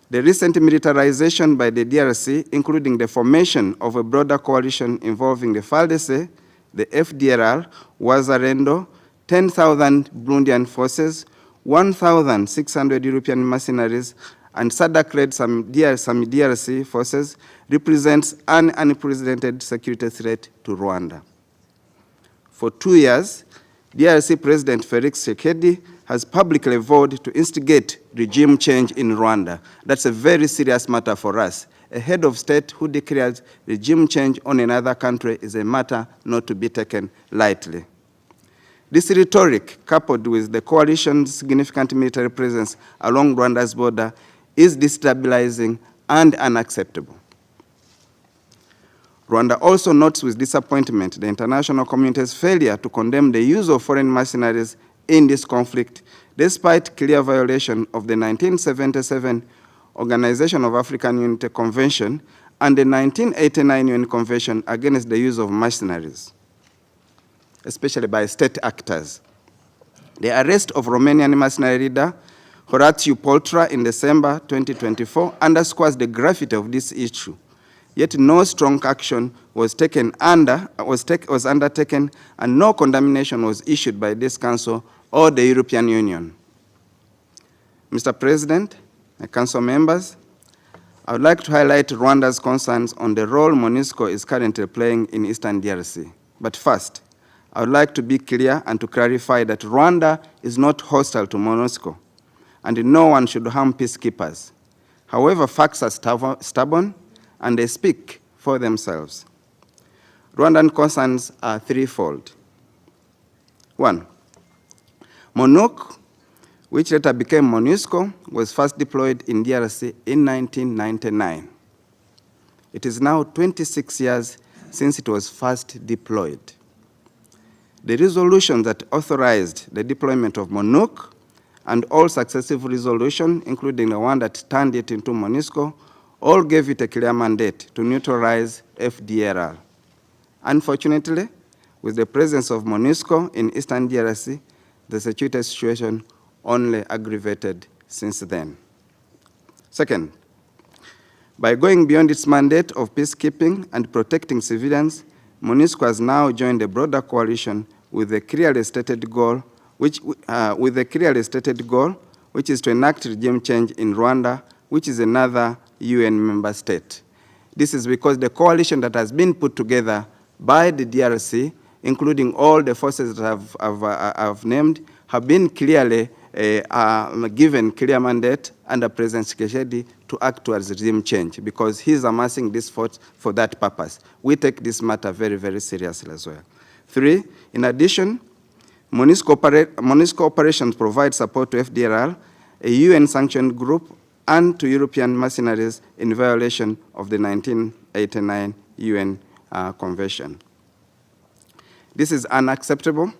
the recent militarization by the DRC, including the formation of a broader coalition involving the FARDC, the FDLR, Wazalendo, 10,000 Burundian forces, 1,600 European mercenaries, and SADC-led some DRC forces, represents an unprecedented security threat to Rwanda. For 2 years, DRC President Felix Tshisekedi has publicly vowed to instigate regime change in Rwanda. That's a very serious matter for us. A head of state who declares regime change on another country is a matter not to be taken lightly. This rhetoric, coupled with the coalition's significant military presence along Rwanda's border, is destabilizing and unacceptable. Rwanda also notes with disappointment the international community's failure to condemn the use of foreign mercenaries in this conflict, despite clear violation of the 1977 Organization of African Unity Convention and the 1989 UN Convention against the use of mercenaries. especially by state actors. The arrest of Romanian mercenary leader Horatiu Poltra in December 2024 underscores the gravity of this issue. Yet no strong action was undertaken, and no condemnation was issued by this Council or the European Union. Mr. President, Council members, I would like to highlight Rwanda's concerns on the role MONUSCO is currently playing in Eastern DRC. But first, I would like to be clear and to clarify that Rwanda is not hostile to MONUSCO, and no one should harm peacekeepers. However, facts are stubborn, and they speak for themselves. Rwandan concerns are threefold. One, MONUC, which later became MONUSCO, was first deployed in DRC in 1999. It is now 26 years since it was first deployed. The resolution that authorized the deployment of MONUC and all successive resolutions, including the one that turned it into MONUSCO, all gave it a clear mandate to neutralize FDLR. Unfortunately, with the presence of MONUSCO in Eastern DRC, the security situation only aggravated since then. Second, by going beyond its mandate of peacekeeping and protecting civilians, MONUSCO has now joined a broader coalition with a clearly stated goal, which is to enact regime change in Rwanda, which is another UN member state. This is because the coalition that has been put together by the DRC, including all the forces that I've named, have been clearly given clear mandate under President Tshisekedi to act towards regime change, because he's amassing this force for that purpose. We take this matter very, very seriously as well. Three, in addition, MONUSCO operations provide support to FDLR, a UN-sanctioned group, and to European mercenaries in violation of the 1989 UN Convention. This is unacceptable,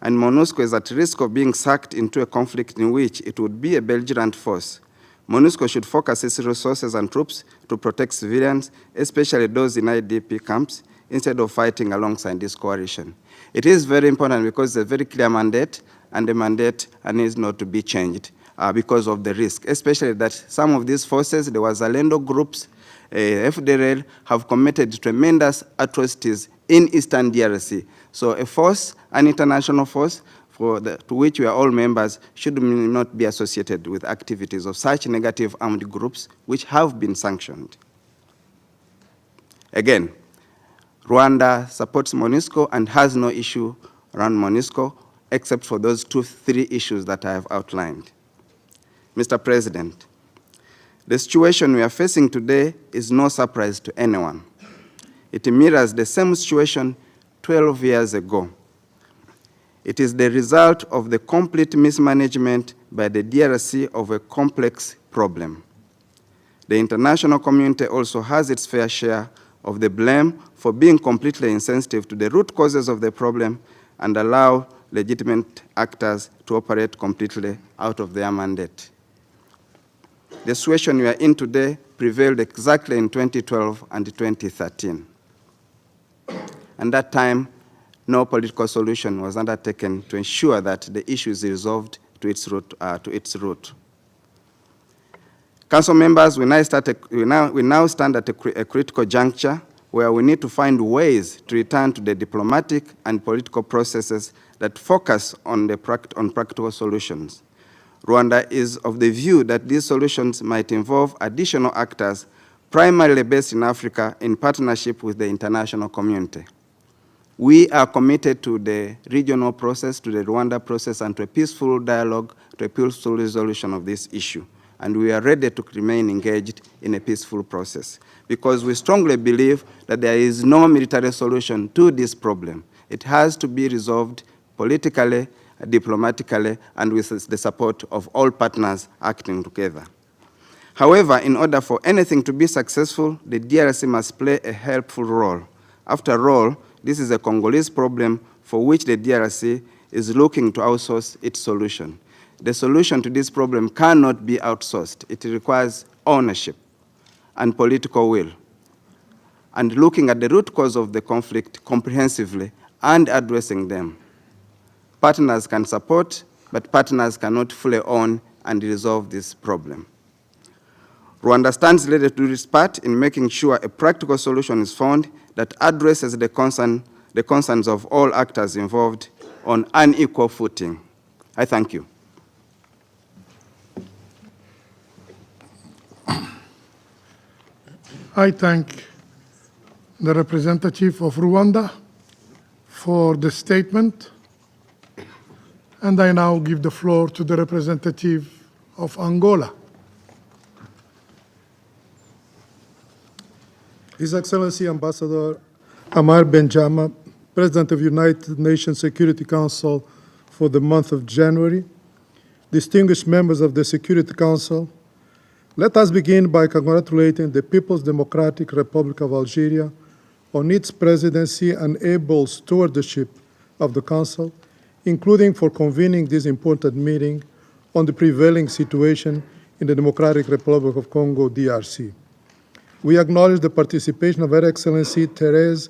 and MONUSCO is at risk of being sucked into a conflict in which it would be a belligerent force. MONUSCO should focus its resources and troops to protect civilians, especially those in IDP camps, instead of fighting alongside this coalition. It is very important because it's a very clear mandate, and the mandate needs not to be changed because of the risk, especially that some of these forces, the Wazalendo groups, FDLR, have committed tremendous atrocities in Eastern DRC. So a force, an international force, to which we are all members, should not be associated with activities of such negative armed groups which have been sanctioned. Again, Rwanda supports MONUSCO and has no issue around MONUSCO except for those three issues that I have outlined. Mr. President, the situation we are facing today is no surprise to anyone. It mirrors the same situation 12 years ago. It is the result of the complete mismanagement by the DRC of a complex problem. The international community also has its fair share of the blame for being completely insensitive to the root causes of the problem and allow legitimate actors to operate completely out of their mandate. The situation we are in today prevailed exactly in 2012 and 2013. And that time, no political solution was undertaken to ensure that the issue is resolved to its root. Council members, we now stand at a critical juncture where we need to find ways to return to the diplomatic and political processes that focus on practical solutions. Rwanda is of the view that these solutions might involve additional actors, primarily based in Africa, in partnership with the international community. We are committed to the regional process, to the Rwanda process, and to a peaceful dialogue, to a peaceful resolution of this issue. And we are ready to remain engaged in a peaceful process, because we strongly believe that there is no military solution to this problem. It has to be resolved politically, diplomatically, and with the support of all partners acting together. However, in order for anything to be successful, the DRC must play a helpful role. After all, this is a Congolese problem for which the DRC is looking to outsource its solution. The solution to this problem cannot be outsourced. It requires ownership and political will, and looking at the root cause of the conflict comprehensively and addressing them. Partners can support, but partners cannot fully own and resolve this problem. Rwanda stands ready to do its part in making sure a practical solution is found that addresses the concerns of all actors involved on an equal footing. I thank you. I thank the representative of Rwanda for the statement, and I now give the floor to the representative of Angola. His Excellency Ambassador Amar Benjama, President of United Nations Security Council for the month of January, distinguished members of the Security Council, let us begin by congratulating the People's Democratic Republic of Algeria on its presidency and able stewardship of the Council, including for convening this important meeting on the prevailing situation in the Democratic Republic of Congo, DRC. We acknowledge the participation of Her Excellency Therese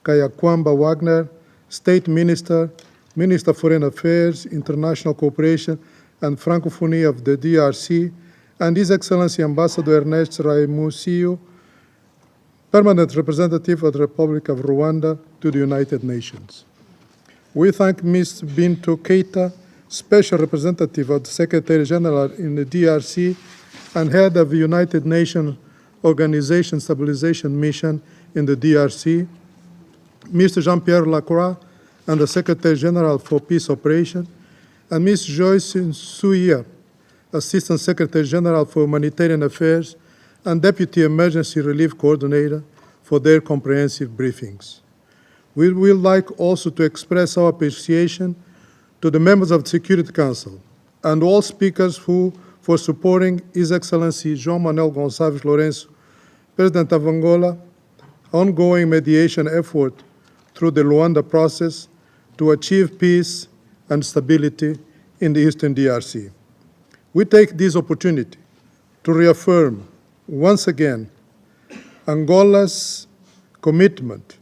Kayakwamba Wagner, State Minister, Minister of Foreign Affairs, International Cooperation, and Francophonie of the DRC, and His Excellency Ambassador Ernest Raimusiu, Permanent Representative of the Republic of Rwanda to the United Nations. We thank Ms. Bintou Keita, Special Representative of the Secretary General in the DRC and Head of the United Nations Organization Stabilization Mission in the DRC, Mr. Jean-Pierre Lacroix, and the Secretary General for Peace Operations, and Ms. Joyce Nsuya, Assistant Secretary General for Humanitarian Affairs and Deputy Emergency Relief Coordinator, for their comprehensive briefings. We would like also to express our appreciation to the members of the Security Council and all speakers for supporting His Excellency João Manuel Gonçalves Lourenço, President of Angola, ongoing mediation effort through the Luanda process to achieve peace and stability in the Eastern DRC. We take this opportunity to reaffirm once again Angola's commitment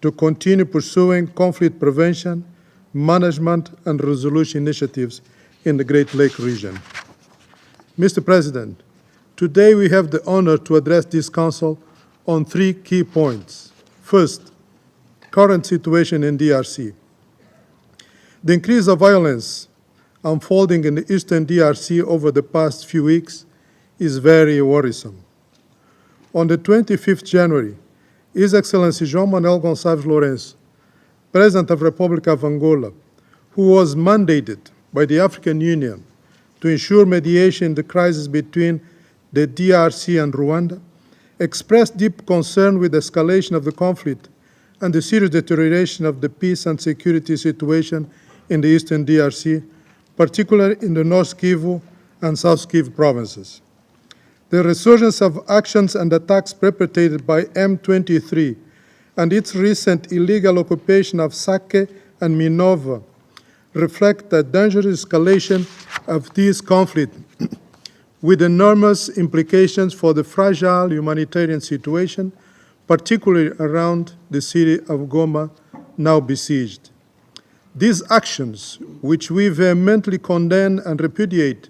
to continue pursuing conflict prevention, management, and resolution initiatives in the Great Lakes region. Mr. President, today we have the honor to address this Council on 3 key points. First, current situation in DRC. The increase of violence unfolding in the Eastern DRC over the past few weeks is very worrisome. On the 25th January, His Excellency João Manuel Gonçalves Lourenço, President of the Republic of Angola, who was mandated by the African Union to ensure mediation in the crisis between the DRC and Rwanda, expressed deep concern with the escalation of the conflict and the serious deterioration of the peace and security situation in the Eastern DRC, particularly in the North Kivu and South Kivu provinces. The resurgence of actions and attacks perpetrated by M23 and its recent illegal occupation of Sake and Minova reflect the dangerous escalation of this conflict with enormous implications for the fragile humanitarian situation, particularly around the city of Goma, now besieged. These actions, which we vehemently condemn and repudiate,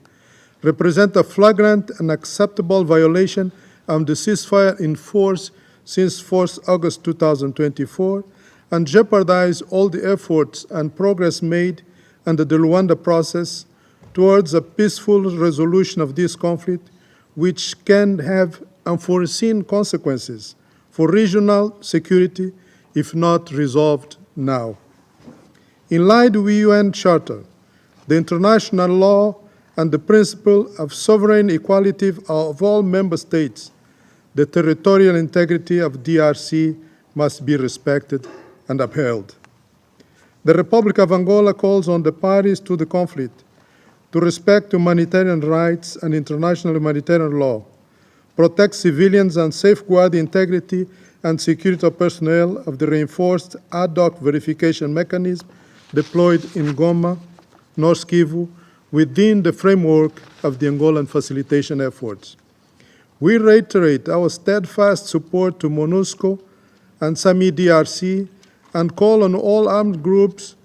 represent a flagrant and unacceptable violation of the ceasefire in force since 4th August 2024 and jeopardize all the efforts and progress made under the Luanda process towards a peaceful resolution of this conflict, which can have unforeseen consequences for regional security if not resolved now. In line with the UN Charter, the international law, and the principle of sovereign equality of all member states, the territorial integrity of DRC must be respected and upheld. The Republic of Angola calls on the parties to the conflict to respect humanitarian rights and international humanitarian law, protect civilians and safeguard the integrity and security of personnel of the reinforced ad hoc verification mechanism deployed in Goma, North Kivu, within the framework of the Angolan facilitation efforts. We reiterate our steadfast support to MONUSCO and SAMI DRC and call on all armed groups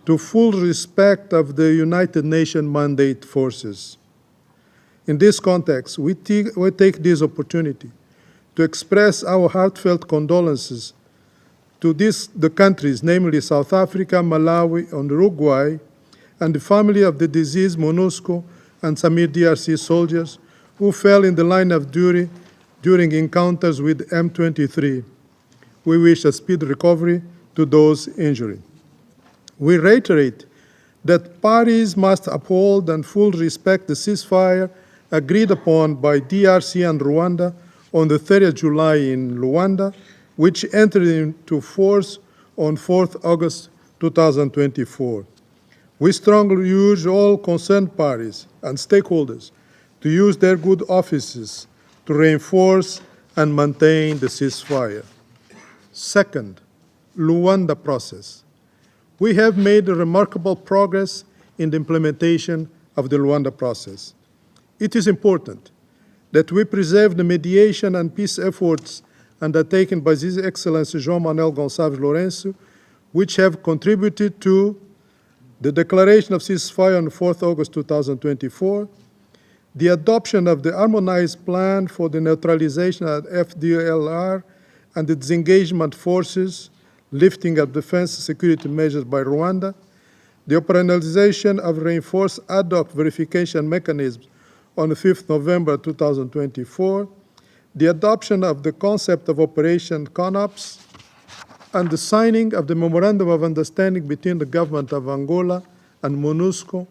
to full respect of the United Nations mandate forces. In this context, we take this opportunity to express our heartfelt condolences to the countries, namely South Africa, Malawi, and Uruguay, and the family of the deceased MONUSCO and Samir DRC soldiers who fell in the line of duty during encounters with M23. We wish a speedy recovery to those injured. We reiterate that parties must uphold and fully respect the ceasefire agreed upon by DRC and Rwanda on the 3rd of July in Luanda, which entered into force on 4th August 2024. We strongly urge all concerned parties and stakeholders to use their good offices to reinforce and maintain the ceasefire. Second, Luanda process. We have made remarkable progress in the implementation of the Luanda process. It is important that we preserve the mediation and peace efforts undertaken by His Excellency João Manuel Gonçalves Lourenço, which have contributed to the declaration of ceasefire on 4th August 2024, the adoption of the harmonized plan for the neutralization of FDLR and the disengagement forces, lifting of defense security measures by Rwanda, the operationalization of reinforced ad hoc verification mechanisms on 5th November 2024, the adoption of the concept of Operation CONOPS, and the signing of the Memorandum of Understanding between the Government of Angola and MONUSCO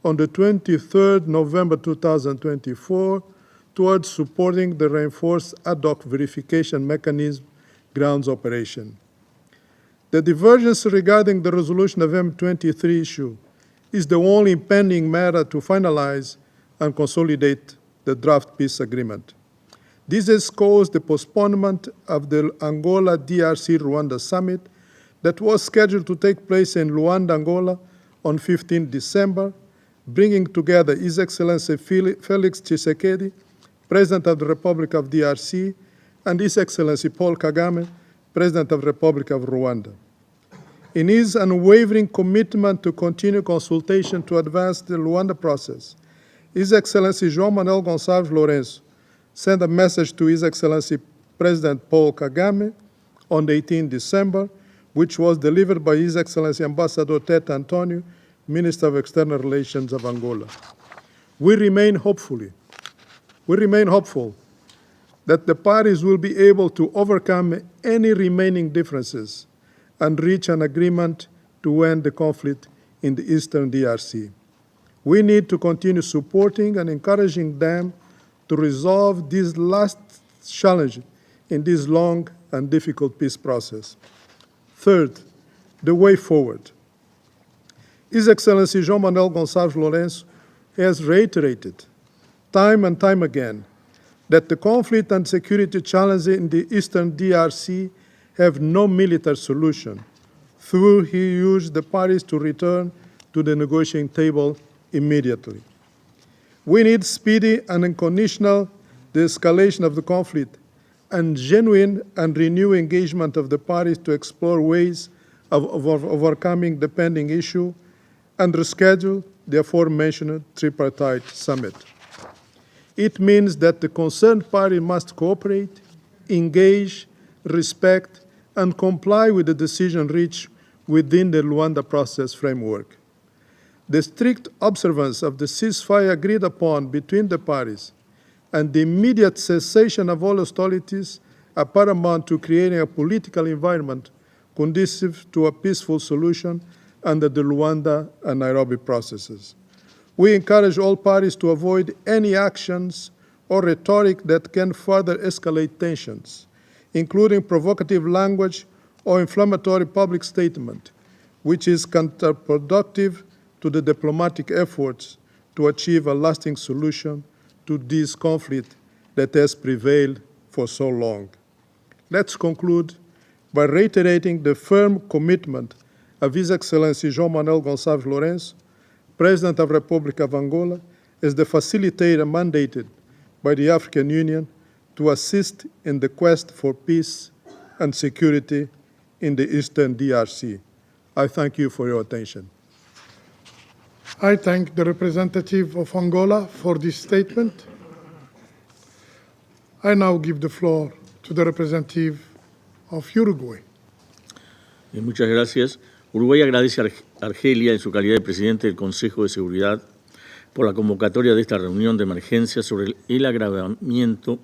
on the 23rd November 2024 towards supporting the reinforced ad hoc verification mechanism grounds operation. The divergence regarding the resolution of M23 issue is the only pending matter to finalize and consolidate the draft peace agreement. This has caused the postponement of the Angola-DRC-Rwanda summit that was scheduled to take place in Luanda, Angola on 15 December, bringing together His Excellency Felix Tshisekedi, President of the Republic of DRC, and His Excellency Paul Kagame, President of the Republic of Rwanda. In his unwavering commitment to continue consultation to advance the Luanda process, His Excellency João Manuel Gonçalves Lourenço sent a message to His Excellency President Paul Kagame on the 18th December, which was delivered by His Excellency Ambassador Tete Antonio, Minister of External Relations of Angola. We remain hopeful that the parties will be able to overcome any remaining differences and reach an agreement to end the conflict in the Eastern DRC. We need to continue supporting and encouraging them to resolve this last challenge in this long and difficult peace process. Third, the way forward. His Excellency João Manuel Gonçalves Lourenço has reiterated time and time again that the conflict and security challenges in the Eastern DRC have no military solution. Through he urged the parties to return to the negotiating table immediately. We need speedy and unconditional de-escalation of the conflict and genuine and renewed engagement of the parties to explore ways of overcoming the pending issue and reschedule the aforementioned tripartite summit. It means that the concerned party must cooperate, engage, respect, and comply with the decision reached within the Luanda process framework. The strict observance of the ceasefire agreed upon between the parties and the immediate cessation of all hostilities are paramount to creating a political environment conducive to a peaceful solution under the Luanda and Nairobi processes. We encourage all parties to avoid any actions or rhetoric that can further escalate tensions, including provocative language or inflammatory public statement, which is counterproductive to the diplomatic efforts to achieve a lasting solution to this conflict that has prevailed for so long. Let's conclude by reiterating the firm commitment of His Excellency João Manuel Gonçalves Lourenço, President of the Republic of Angola, as the facilitator mandated by the African Union to assist in the quest for peace and security in the Eastern DRC. I thank you for your attention. I thank the representative of Angola for this statement. I now give the floor to the representative of Uruguay. Muchas gracias. Uruguay agradece a Argelia, en su calidad de presidente del Consejo de Seguridad, por la convocatoria de esta reunión de emergencia sobre el agravamiento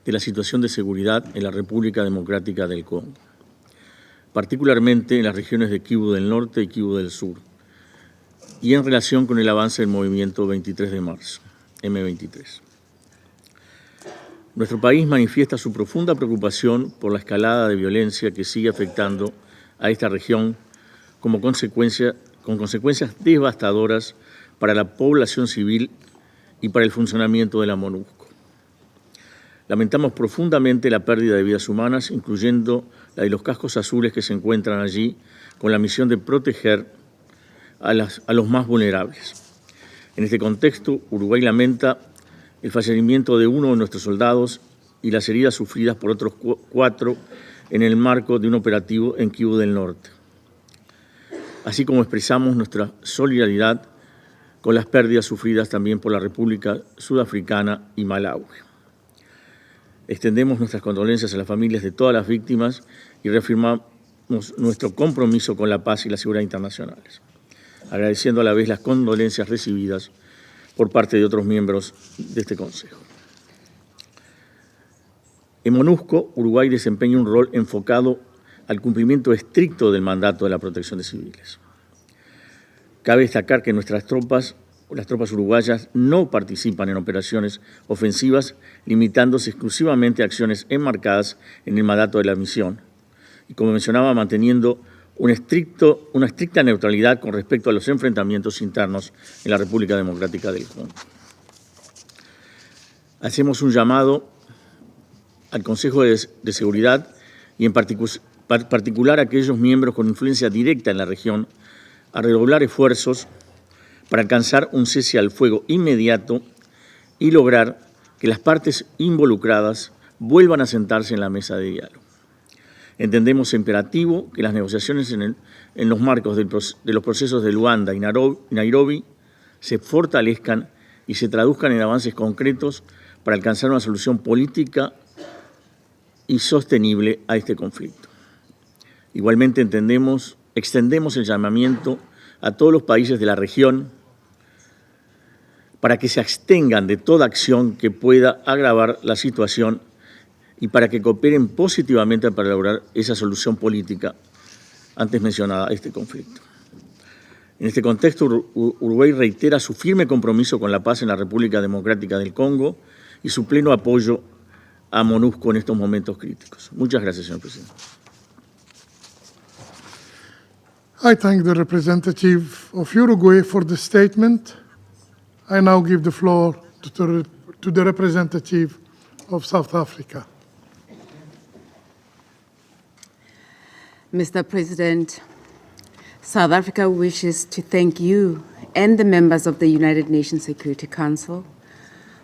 de la situación de seguridad en la República Democrática del Congo, particularmente en las regiones de Kivu del Norte y Kivu del Sur, y en relación con el avance del movimiento 23 de marzo, M23. Nuestro país manifiesta su profunda preocupación por la escalada de violencia que sigue afectando a esta región con consecuencias devastadoras para la población civil y para el funcionamiento de la MONUSCO. Lamentamos profundamente la pérdida de vidas humanas, incluyendo la de los cascos azules que se encuentran allí con la misión de proteger a los más vulnerables. En este contexto, Uruguay lamenta el fallecimiento de uno de nuestros soldados y las heridas sufridas por otros 4 en el marco de un operativo en Kivu del Norte, así como expresamos nuestra solidaridad con las pérdidas sufridas también por la República Sudafricana y Malaui. Extendemos nuestras condolencias a las familias de todas las víctimas y reafirmamos nuestro compromiso con la paz y la seguridad internacionales, agradeciendo a la vez las condolencias recibidas por parte de otros miembros de este Consejo. En MONUSCO, Uruguay desempeña un rol enfocado al cumplimiento estricto del mandato de la protección de civiles. Cabe destacar que las tropas uruguayas no participan en operaciones ofensivas, limitándose exclusivamente a acciones enmarcadas en el mandato de la misión, y como mencionaba, manteniendo una estricta neutralidad con respecto a los enfrentamientos internos en la República Democrática del Congo. Hacemos un llamado al Consejo de Seguridad y en particular a aquellos miembros con influencia directa en la región a redoblar esfuerzos para alcanzar un cese al fuego inmediato y lograr que las partes involucradas vuelvan a sentarse en la mesa de diálogo. Entendemos imperativo que las negociaciones en los marcos de los procesos de Luanda y Nairobi se fortalezcan y se traduzcan en avances concretos para alcanzar una solución política y sostenible a este conflicto. Igualmente extendemos el llamamiento a todos los países de la región para que se abstengan de toda acción que pueda agravar la situación y para que cooperen positivamente para lograr esa solución política antes mencionada a este conflicto. En este contexto, Uruguay reitera su firme compromiso con la paz en la República Democrática del Congo y su pleno apoyo a MONUSCO en estos momentos críticos. Muchas gracias, señor presidente. I thank the representative of Uruguay for the statement. I now give the floor to the representative of South Africa. Mr. President, South Africa wishes to thank you and the members of the United Nations Security Council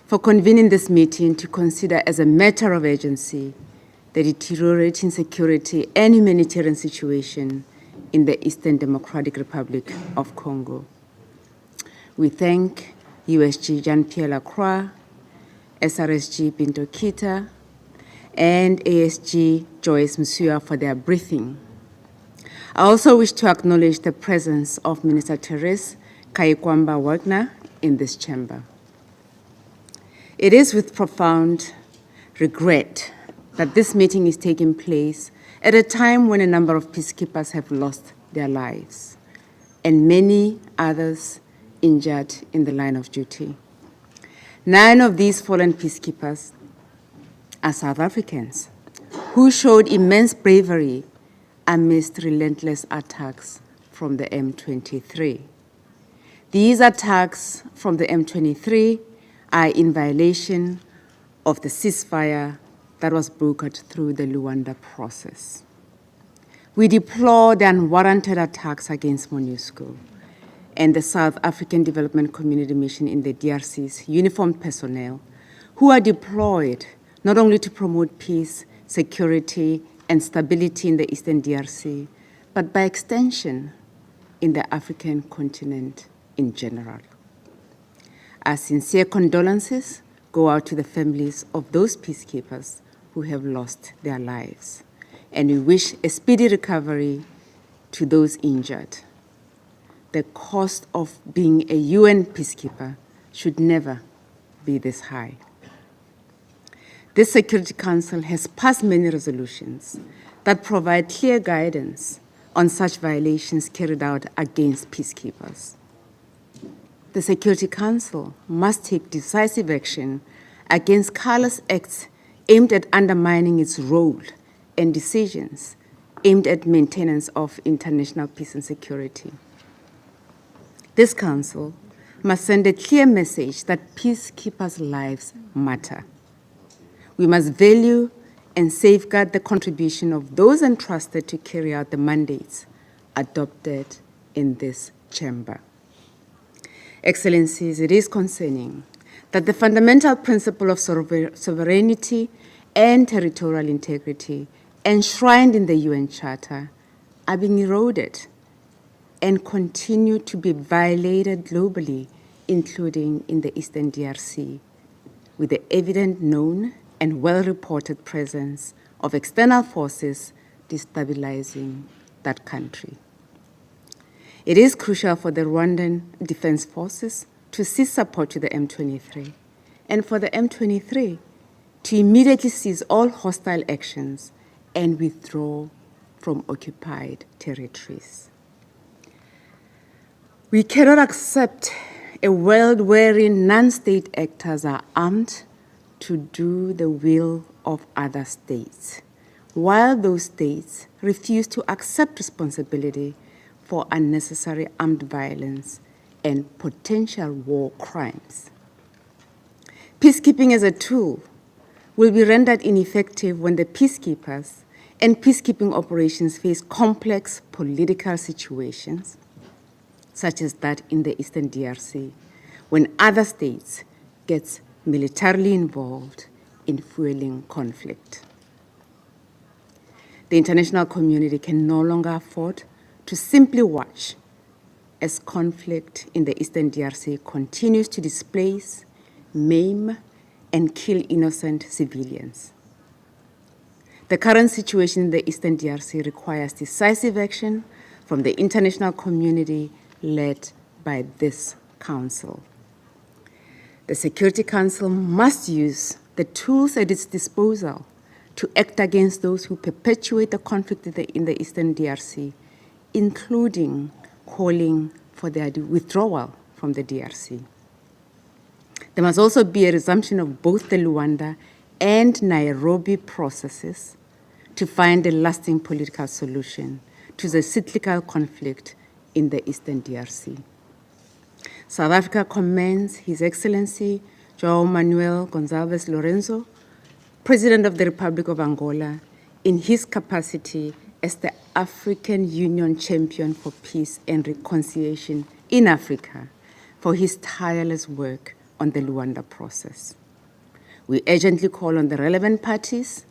for convening this meeting to consider as a matter of urgency the deteriorating security and humanitarian situation in the Eastern Democratic Republic of Congo. We thank USG Jean-Pierre Lacroix, SRSG Binto Kita, and ASG Joyce Msuya for their briefing. I also wish to acknowledge the presence of Minister Therese Kayikwamba Wagner in this chamber. It is with profound regret that this meeting is taking place at a time when a number of peacekeepers have lost their lives and many others injured in the line of duty. 9 of these fallen peacekeepers are South Africans who showed immense bravery amidst relentless attacks from the M23. These attacks from the M23 are in violation of the ceasefire that was brokered through the Luanda process. We deplore the unwarranted attacks against MONUSCO and the South African Development Community Mission in the DRC's uniformed personnel who are deployed not only to promote peace, security, and stability in the Eastern DRC, but by extension, in the African continent in general. Our sincere condolences go out to the families of those peacekeepers who have lost their lives, and we wish a speedy recovery to those injured. The cost of being a UN peacekeeper should never be this high. This Security Council has passed many resolutions that provide clear guidance on such violations carried out against peacekeepers. The Security Council must take decisive action against callous acts aimed at undermining its role and decisions aimed at maintenance of international peace and security. This Council must send a clear message that peacekeepers' lives matter. We must value and safeguard the contribution of those entrusted to carry out the mandates adopted in this chamber. Excellencies, it is concerning that the fundamental principle of sovereignty and territorial integrity enshrined in the UN Charter are being eroded and continue to be violated globally, including in the Eastern DRC, with the evident known and well-reported presence of external forces destabilizing that country. It is crucial for the Rwandan Defense Forces to cease support to the M23, and for the M23 to immediately cease all hostile actions and withdraw from occupied territories. We cannot accept a world wherein non-state actors are armed to do the will of other states, while those states refuse to accept responsibility for unnecessary armed violence and potential war crimes. Peacekeeping as a tool will be rendered ineffective when the peacekeepers and peacekeeping operations face complex political situations, such as that in the Eastern DRC, when other states get militarily involved in fueling conflict. The international community can no longer afford to simply watch as conflict in the Eastern DRC continues to displace, maim, and kill innocent civilians. The current situation in the Eastern DRC requires decisive action from the international community led by this Council. The Security Council must use the tools at its disposal to act against those who perpetuate the conflict in the Eastern DRC, including calling for their withdrawal from the DRC. There must also be a resumption of both the Luanda and Nairobi processes to find a lasting political solution to the cyclical conflict in the Eastern DRC. South Africa commends His Excellency João Manuel Gonçalves Lorenzo, President of the Republic of Angola, in his capacity as the African Union Champion for Peace and Reconciliation in Africa, for his tireless work on the Luanda process. We urgently call on the relevant parties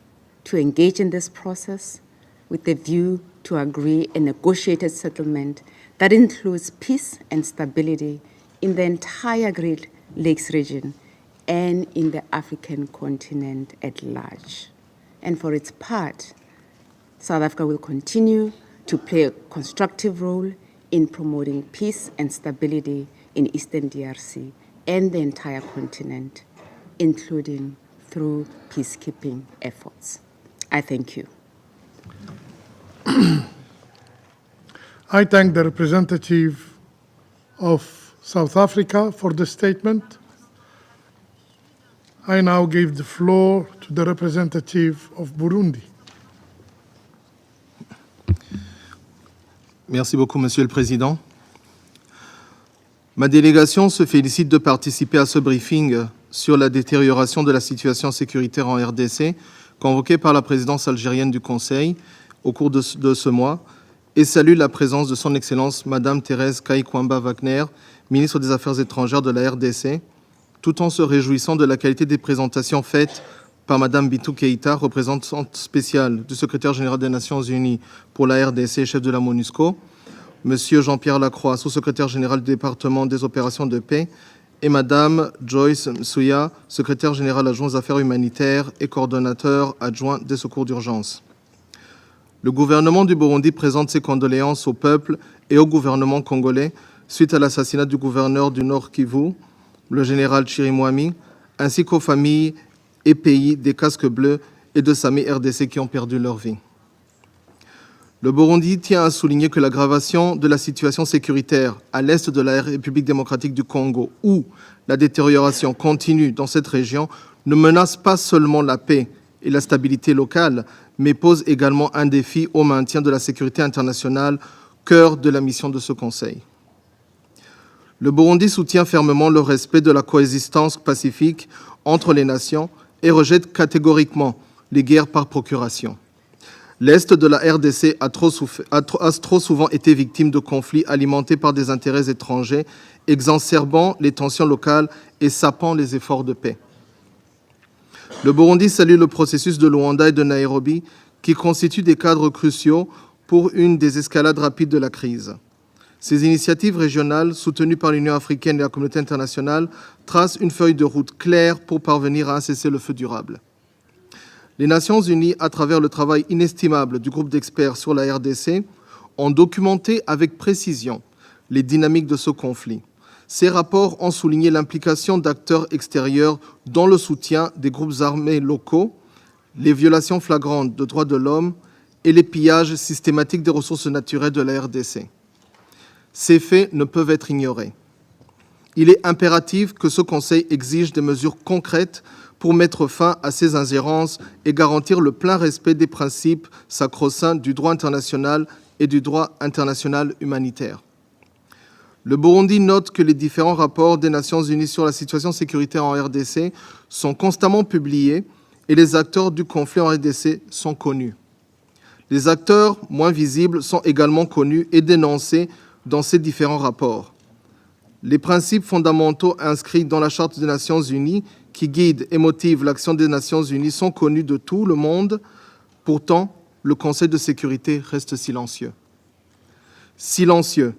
to engage in this process with a view to agree a negotiated settlement that includes peace and stability in the entire Great Lakes region and in the African continent at large. And for its part, South Africa will continue to play a constructive role in promoting peace and stability in Eastern DRC and the entire continent, including through peacekeeping efforts. I thank you. I thank the representative of South Africa for the statement. I now give the floor to the representative of Burundi. Merci beaucoup, Monsieur le Président. Ma délégation se félicite de participer à ce briefing sur la détérioration de la situation sécuritaire en RDC, convoqué par la présidence algérienne du Conseil au cours de ce mois, et salue la présence de son Excellence Madame Thérèse Kayikwamba-Wagner, ministre des Affaires étrangères de la RDC, tout en se réjouissant de la qualité des présentations faites par Madame Bintou Keïta, représentante spéciale du secrétaire général des Nations Unies pour la RDC et chef de la MONUSCO, Monsieur Jean-Pierre Lacroix, sous-secrétaire général du département des opérations de paix, et Madame Joyce Msuya, secrétaire général adjoint aux affaires humanitaires et coordonnateur adjoint des secours d'urgence. Le gouvernement du Burundi présente ses condoléances au peuple et au gouvernement congolais suite à l'assassinat du gouverneur du Nord Kivu, le général Chirimwami, ainsi qu'aux familles et pays des casques bleus et de SAMI RDC qui ont perdu leur vie. Le Burundi tient à souligner que l'aggravation de la situation sécuritaire à l'est de la République démocratique du Congo, où la détérioration continue dans cette région, ne menace pas seulement la paix et la stabilité locale, mais pose également un défi au maintien de la sécurité internationale, cœur de la mission de ce Conseil. Le Burundi soutient fermement le respect de la coexistence pacifique entre les nations et rejette catégoriquement les guerres par procuration. L'Est de la RDC a trop souvent été victime de conflits alimentés par des intérêts étrangers, exacerbant les tensions locales et sapant les efforts de paix. Le Burundi salue le processus de Luanda et de Nairobi, qui constituent des cadres cruciaux pour une désescalade rapide de la crise. Ces initiatives régionales, soutenues par l'Union africaine et la communauté internationale, tracent une feuille de route claire pour parvenir à un cessez-le-feu durable. Les Nations Unies, à travers le travail inestimable du groupe d'experts sur la RDC, ont documenté avec précision les dynamiques de ce conflit. Ces rapports ont souligné l'implication d'acteurs extérieurs dans le soutien des groupes armés locaux, les violations flagrantes de droits de l'homme et les pillages systématiques des ressources naturelles de la RDC. Ces faits ne peuvent être ignorés. Il est impératif que ce Conseil exige des mesures concrètes pour mettre fin à ces ingérences et garantir le plein respect des principes sacro-saints du droit international et du droit international humanitaire. Le Burundi note que les différents rapports des Nations Unies sur la situation sécuritaire en RDC sont constamment publiés et les acteurs du conflit en RDC sont connus. Les acteurs moins visibles sont également connus et dénoncés dans ces différents rapports. Les principes fondamentaux inscrits dans la Charte des Nations Unies qui guident et motivent l'action des Nations Unies sont connus de tout le monde. Pourtant, le Conseil de sécurité reste silencieux. Silencieux.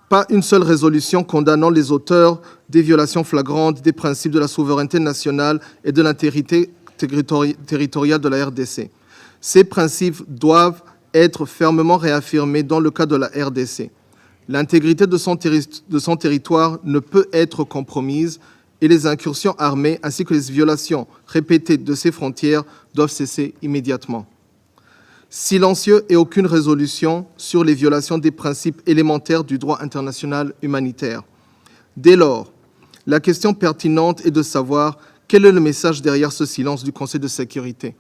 Pas une seule résolution condamnant les auteurs des violations flagrantes des principes de la souveraineté nationale et de l'intégrité territoriale de la RDC. Ces principes doivent être fermement réaffirmés dans le cas de la RDC. L'intégrité de son territoire ne peut être compromise et les incursions armées ainsi que les violations répétées de ses frontières doivent cesser immédiatement. Silencieux et aucune résolution sur les violations des principes élémentaires du droit international humanitaire. Dès lors, la question pertinente est de savoir quel est le message derrière ce silence du Conseil de sécurité.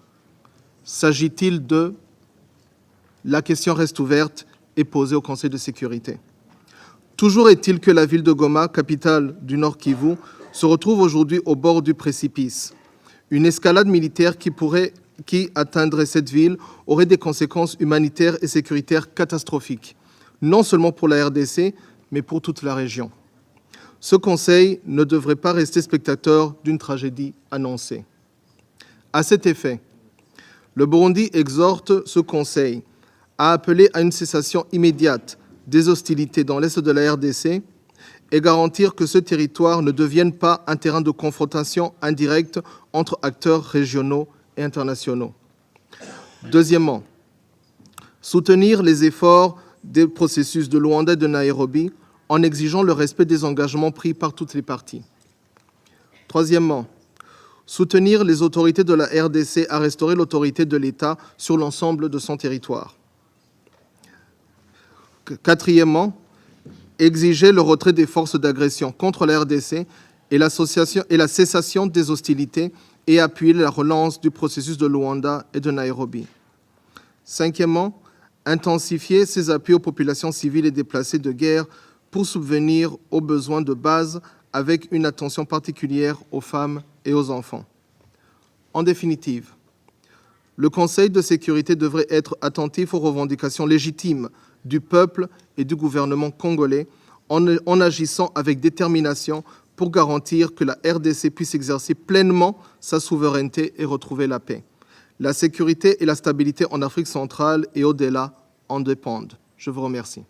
S'agit-il de... La question reste ouverte et posée au Conseil de sécurité. Toujours est-il que la ville de Goma, capitale du Nord Kivu, se retrouve aujourd'hui au bord du précipice. Une escalade militaire qui atteindrait cette ville aurait des conséquences humanitaires et sécuritaires catastrophiques, non seulement pour la RDC, mais pour toute la région. Ce Conseil ne devrait pas rester spectateur d'une tragédie annoncée. À cet effet, le Burundi exhorte ce Conseil à appeler à une cessation immédiate des hostilités dans l'est de la RDC et garantir que ce territoire ne devienne pas un terrain de confrontation indirecte entre acteurs régionaux et internationaux. Deuxièmement, soutenir les efforts des processus de Luanda et de Nairobi en exigeant le respect des engagements pris par toutes les parties. Troisièmement, soutenir les autorités de la RDC à restaurer l'autorité de l'État sur l'ensemble de son territoire. Quatrièmement, exiger le retrait des forces d'agression contre la RDC et la cessation des hostilités et appuyer la relance du processus de Luanda et de Nairobi. Cinquièmement, intensifier ses appuis aux populations civiles et déplacées de guerre pour subvenir aux besoins de base avec une attention particulière aux femmes et aux enfants. En définitive, le Conseil de sécurité devrait être attentif aux revendications légitimes du peuple et du gouvernement congolais en agissant avec détermination pour garantir que la RDC puisse exercer pleinement sa souveraineté et retrouver la paix. La sécurité et la stabilité en Afrique centrale et au-delà en dépendent. Je vous remercie.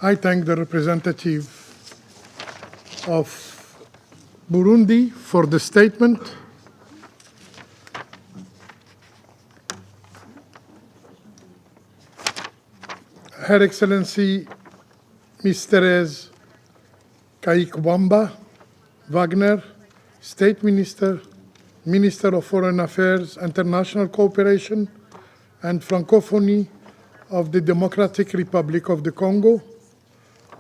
I thank the representative of Burundi for the statement. Her Excellency Ms. Therese Kaikwamba Wagner, State Minister, Minister of Foreign Affairs, International Cooperation and Francophonie of the Democratic Republic of the Congo,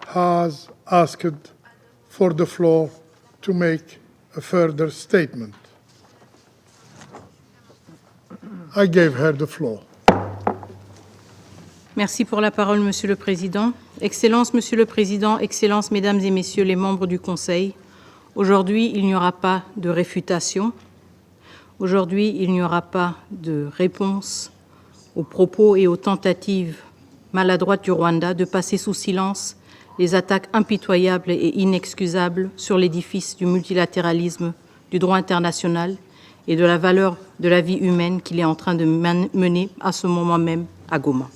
has asked for the floor to make a further statement. I gave her the floor. Merci pour la parole, Monsieur le Président. Excellence, Monsieur le Président, Excellences, Mesdames et Messieurs les membres du Conseil, aujourd'hui, il n'y aura pas de réfutation. Aujourd'hui, il n'y aura pas de réponse aux propos et aux tentatives maladroites du Rwanda de passer sous silence les attaques impitoyables et inexcusables sur l'édifice du multilatéralisme, du droit international et de la valeur de la vie humaine qu'il est en train de mener à ce moment même à Goma.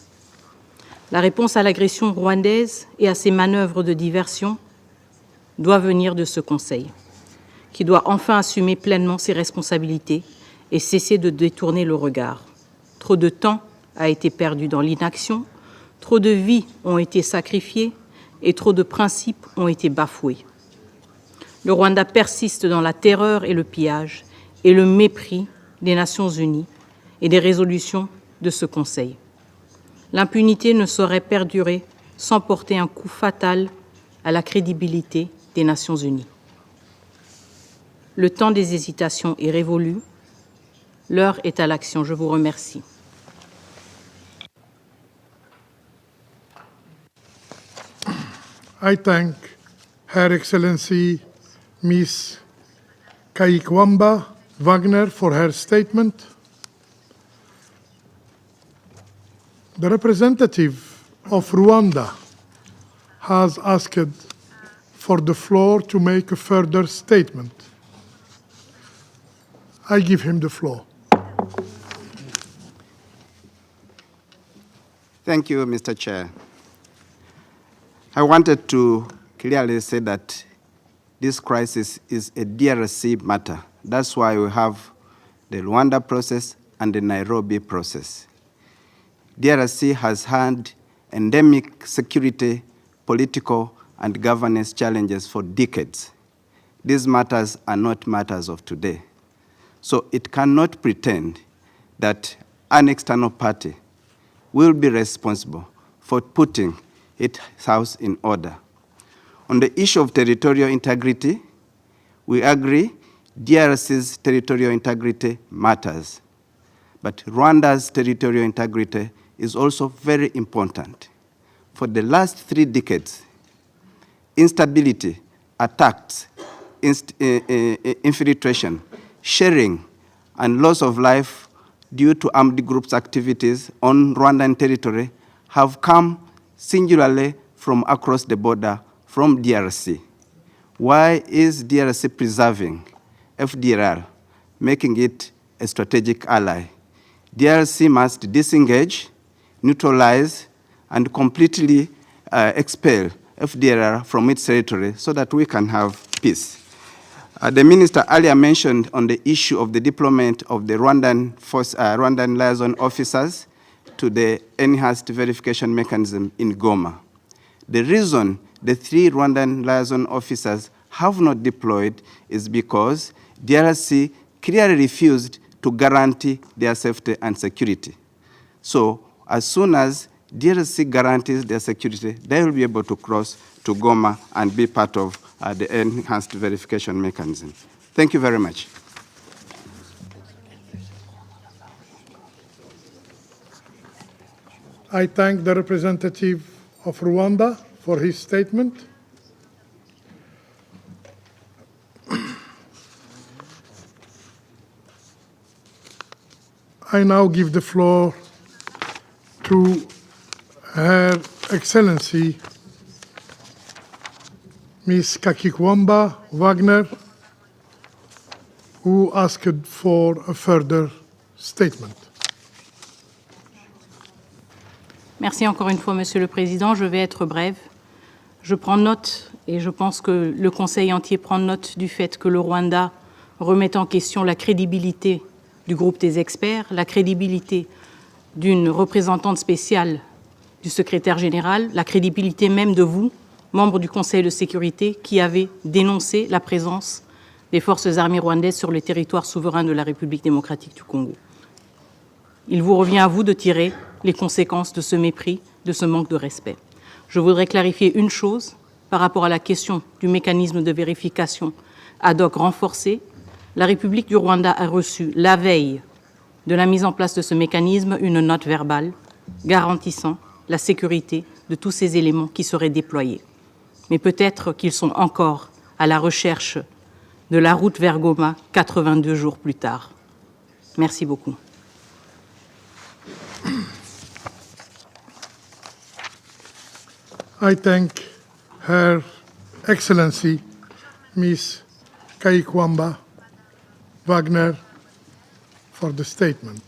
La réponse à l'agression rwandaise et à ses manœuvres de diversion doit venir de ce Conseil, qui doit enfin assumer pleinement ses responsabilités et cesser de détourner le regard. Trop de temps a été perdu dans l'inaction, trop de vies ont été sacrifiées et trop de principes ont été bafoués. Le Rwanda persiste dans la terreur et le pillage et le mépris des Nations Unies et des résolutions de ce Conseil. L'impunité ne saurait perdurer sans porter un coup fatal à la crédibilité des Nations Unies. Le temps des hésitations est révolu. L'heure est à l'action. Je vous remercie. I thank Her Excellency Ms. Kaikwamba Wagner for her statement. The representative of Rwanda has asked for the floor to make a further statement. I give him the floor. Thank you, Mr. Chair. I wanted to clearly say that this crisis is a DRC matter. That's why we have the Rwanda process and the Nairobi process. DRC has had endemic security, political, and governance challenges for decades. These matters are not matters of today. So it cannot pretend that an external party will be responsible for putting its house in order. On the issue of territorial integrity, we agree DRC's territorial integrity matters, but Rwanda's territorial integrity is also very important. For the last 3 decades, instability, attacks, infiltration, sharing, and loss of life due to armed groups' activities on Rwandan territory have come singularly from across the border from DRC. Why is DRC preserving FDLR, making it a strategic ally? DRC must disengage, neutralize, and completely expel FDLR from its territory so that we can have peace. The minister earlier mentioned on the issue of the deployment of the Rwandan liaison officers to the enhanced verification mechanism in Goma. The reason the 3 Rwandan liaison officers have not deployed is because DRC clearly refused to guarantee their safety and security. So as soon as DRC guarantees their security, they will be able to cross to Goma and be part of the enhanced verification mechanism. Thank you very much. I thank the representative of Rwanda for his statement. I now give the floor to Her Excellency Ms. Kakikwamba Wagner, who asked for a further statement. Merci encore une fois, Monsieur le Président. Je vais être brève. Je prends note, et je pense que le Conseil entier prend note du fait que le Rwanda remet en question la crédibilité du groupe des experts, la crédibilité d'une représentante spéciale du secrétaire général, la crédibilité même de vous, membres du Conseil de sécurité, qui avez dénoncé la présence des forces armées rwandaises sur le territoire souverain de la République démocratique du Congo. Il vous revient à vous de tirer les conséquences de ce mépris, de ce manque de respect. Je voudrais clarifier une chose par rapport à la question du mécanisme de vérification ad hoc renforcé. La République du Rwanda a reçu, la veille de la mise en place de ce mécanisme, une note verbale garantissant la sécurité de tous ces éléments qui seraient déployés. Mais peut-être qu'ils sont encore à la recherche de la route vers Goma 82 jours plus tard. Merci beaucoup. I thank Her Excellency, Ms. Kakikwamba Wagner, for the statement.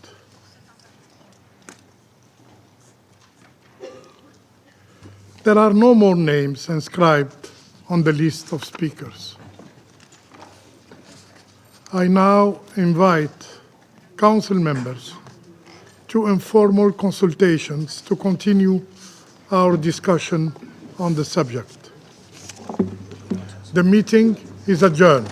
There are no more names inscribed on the list of speakers. I now invite Council members to informal consultations to continue our discussion on the subject. The meeting is adjourned.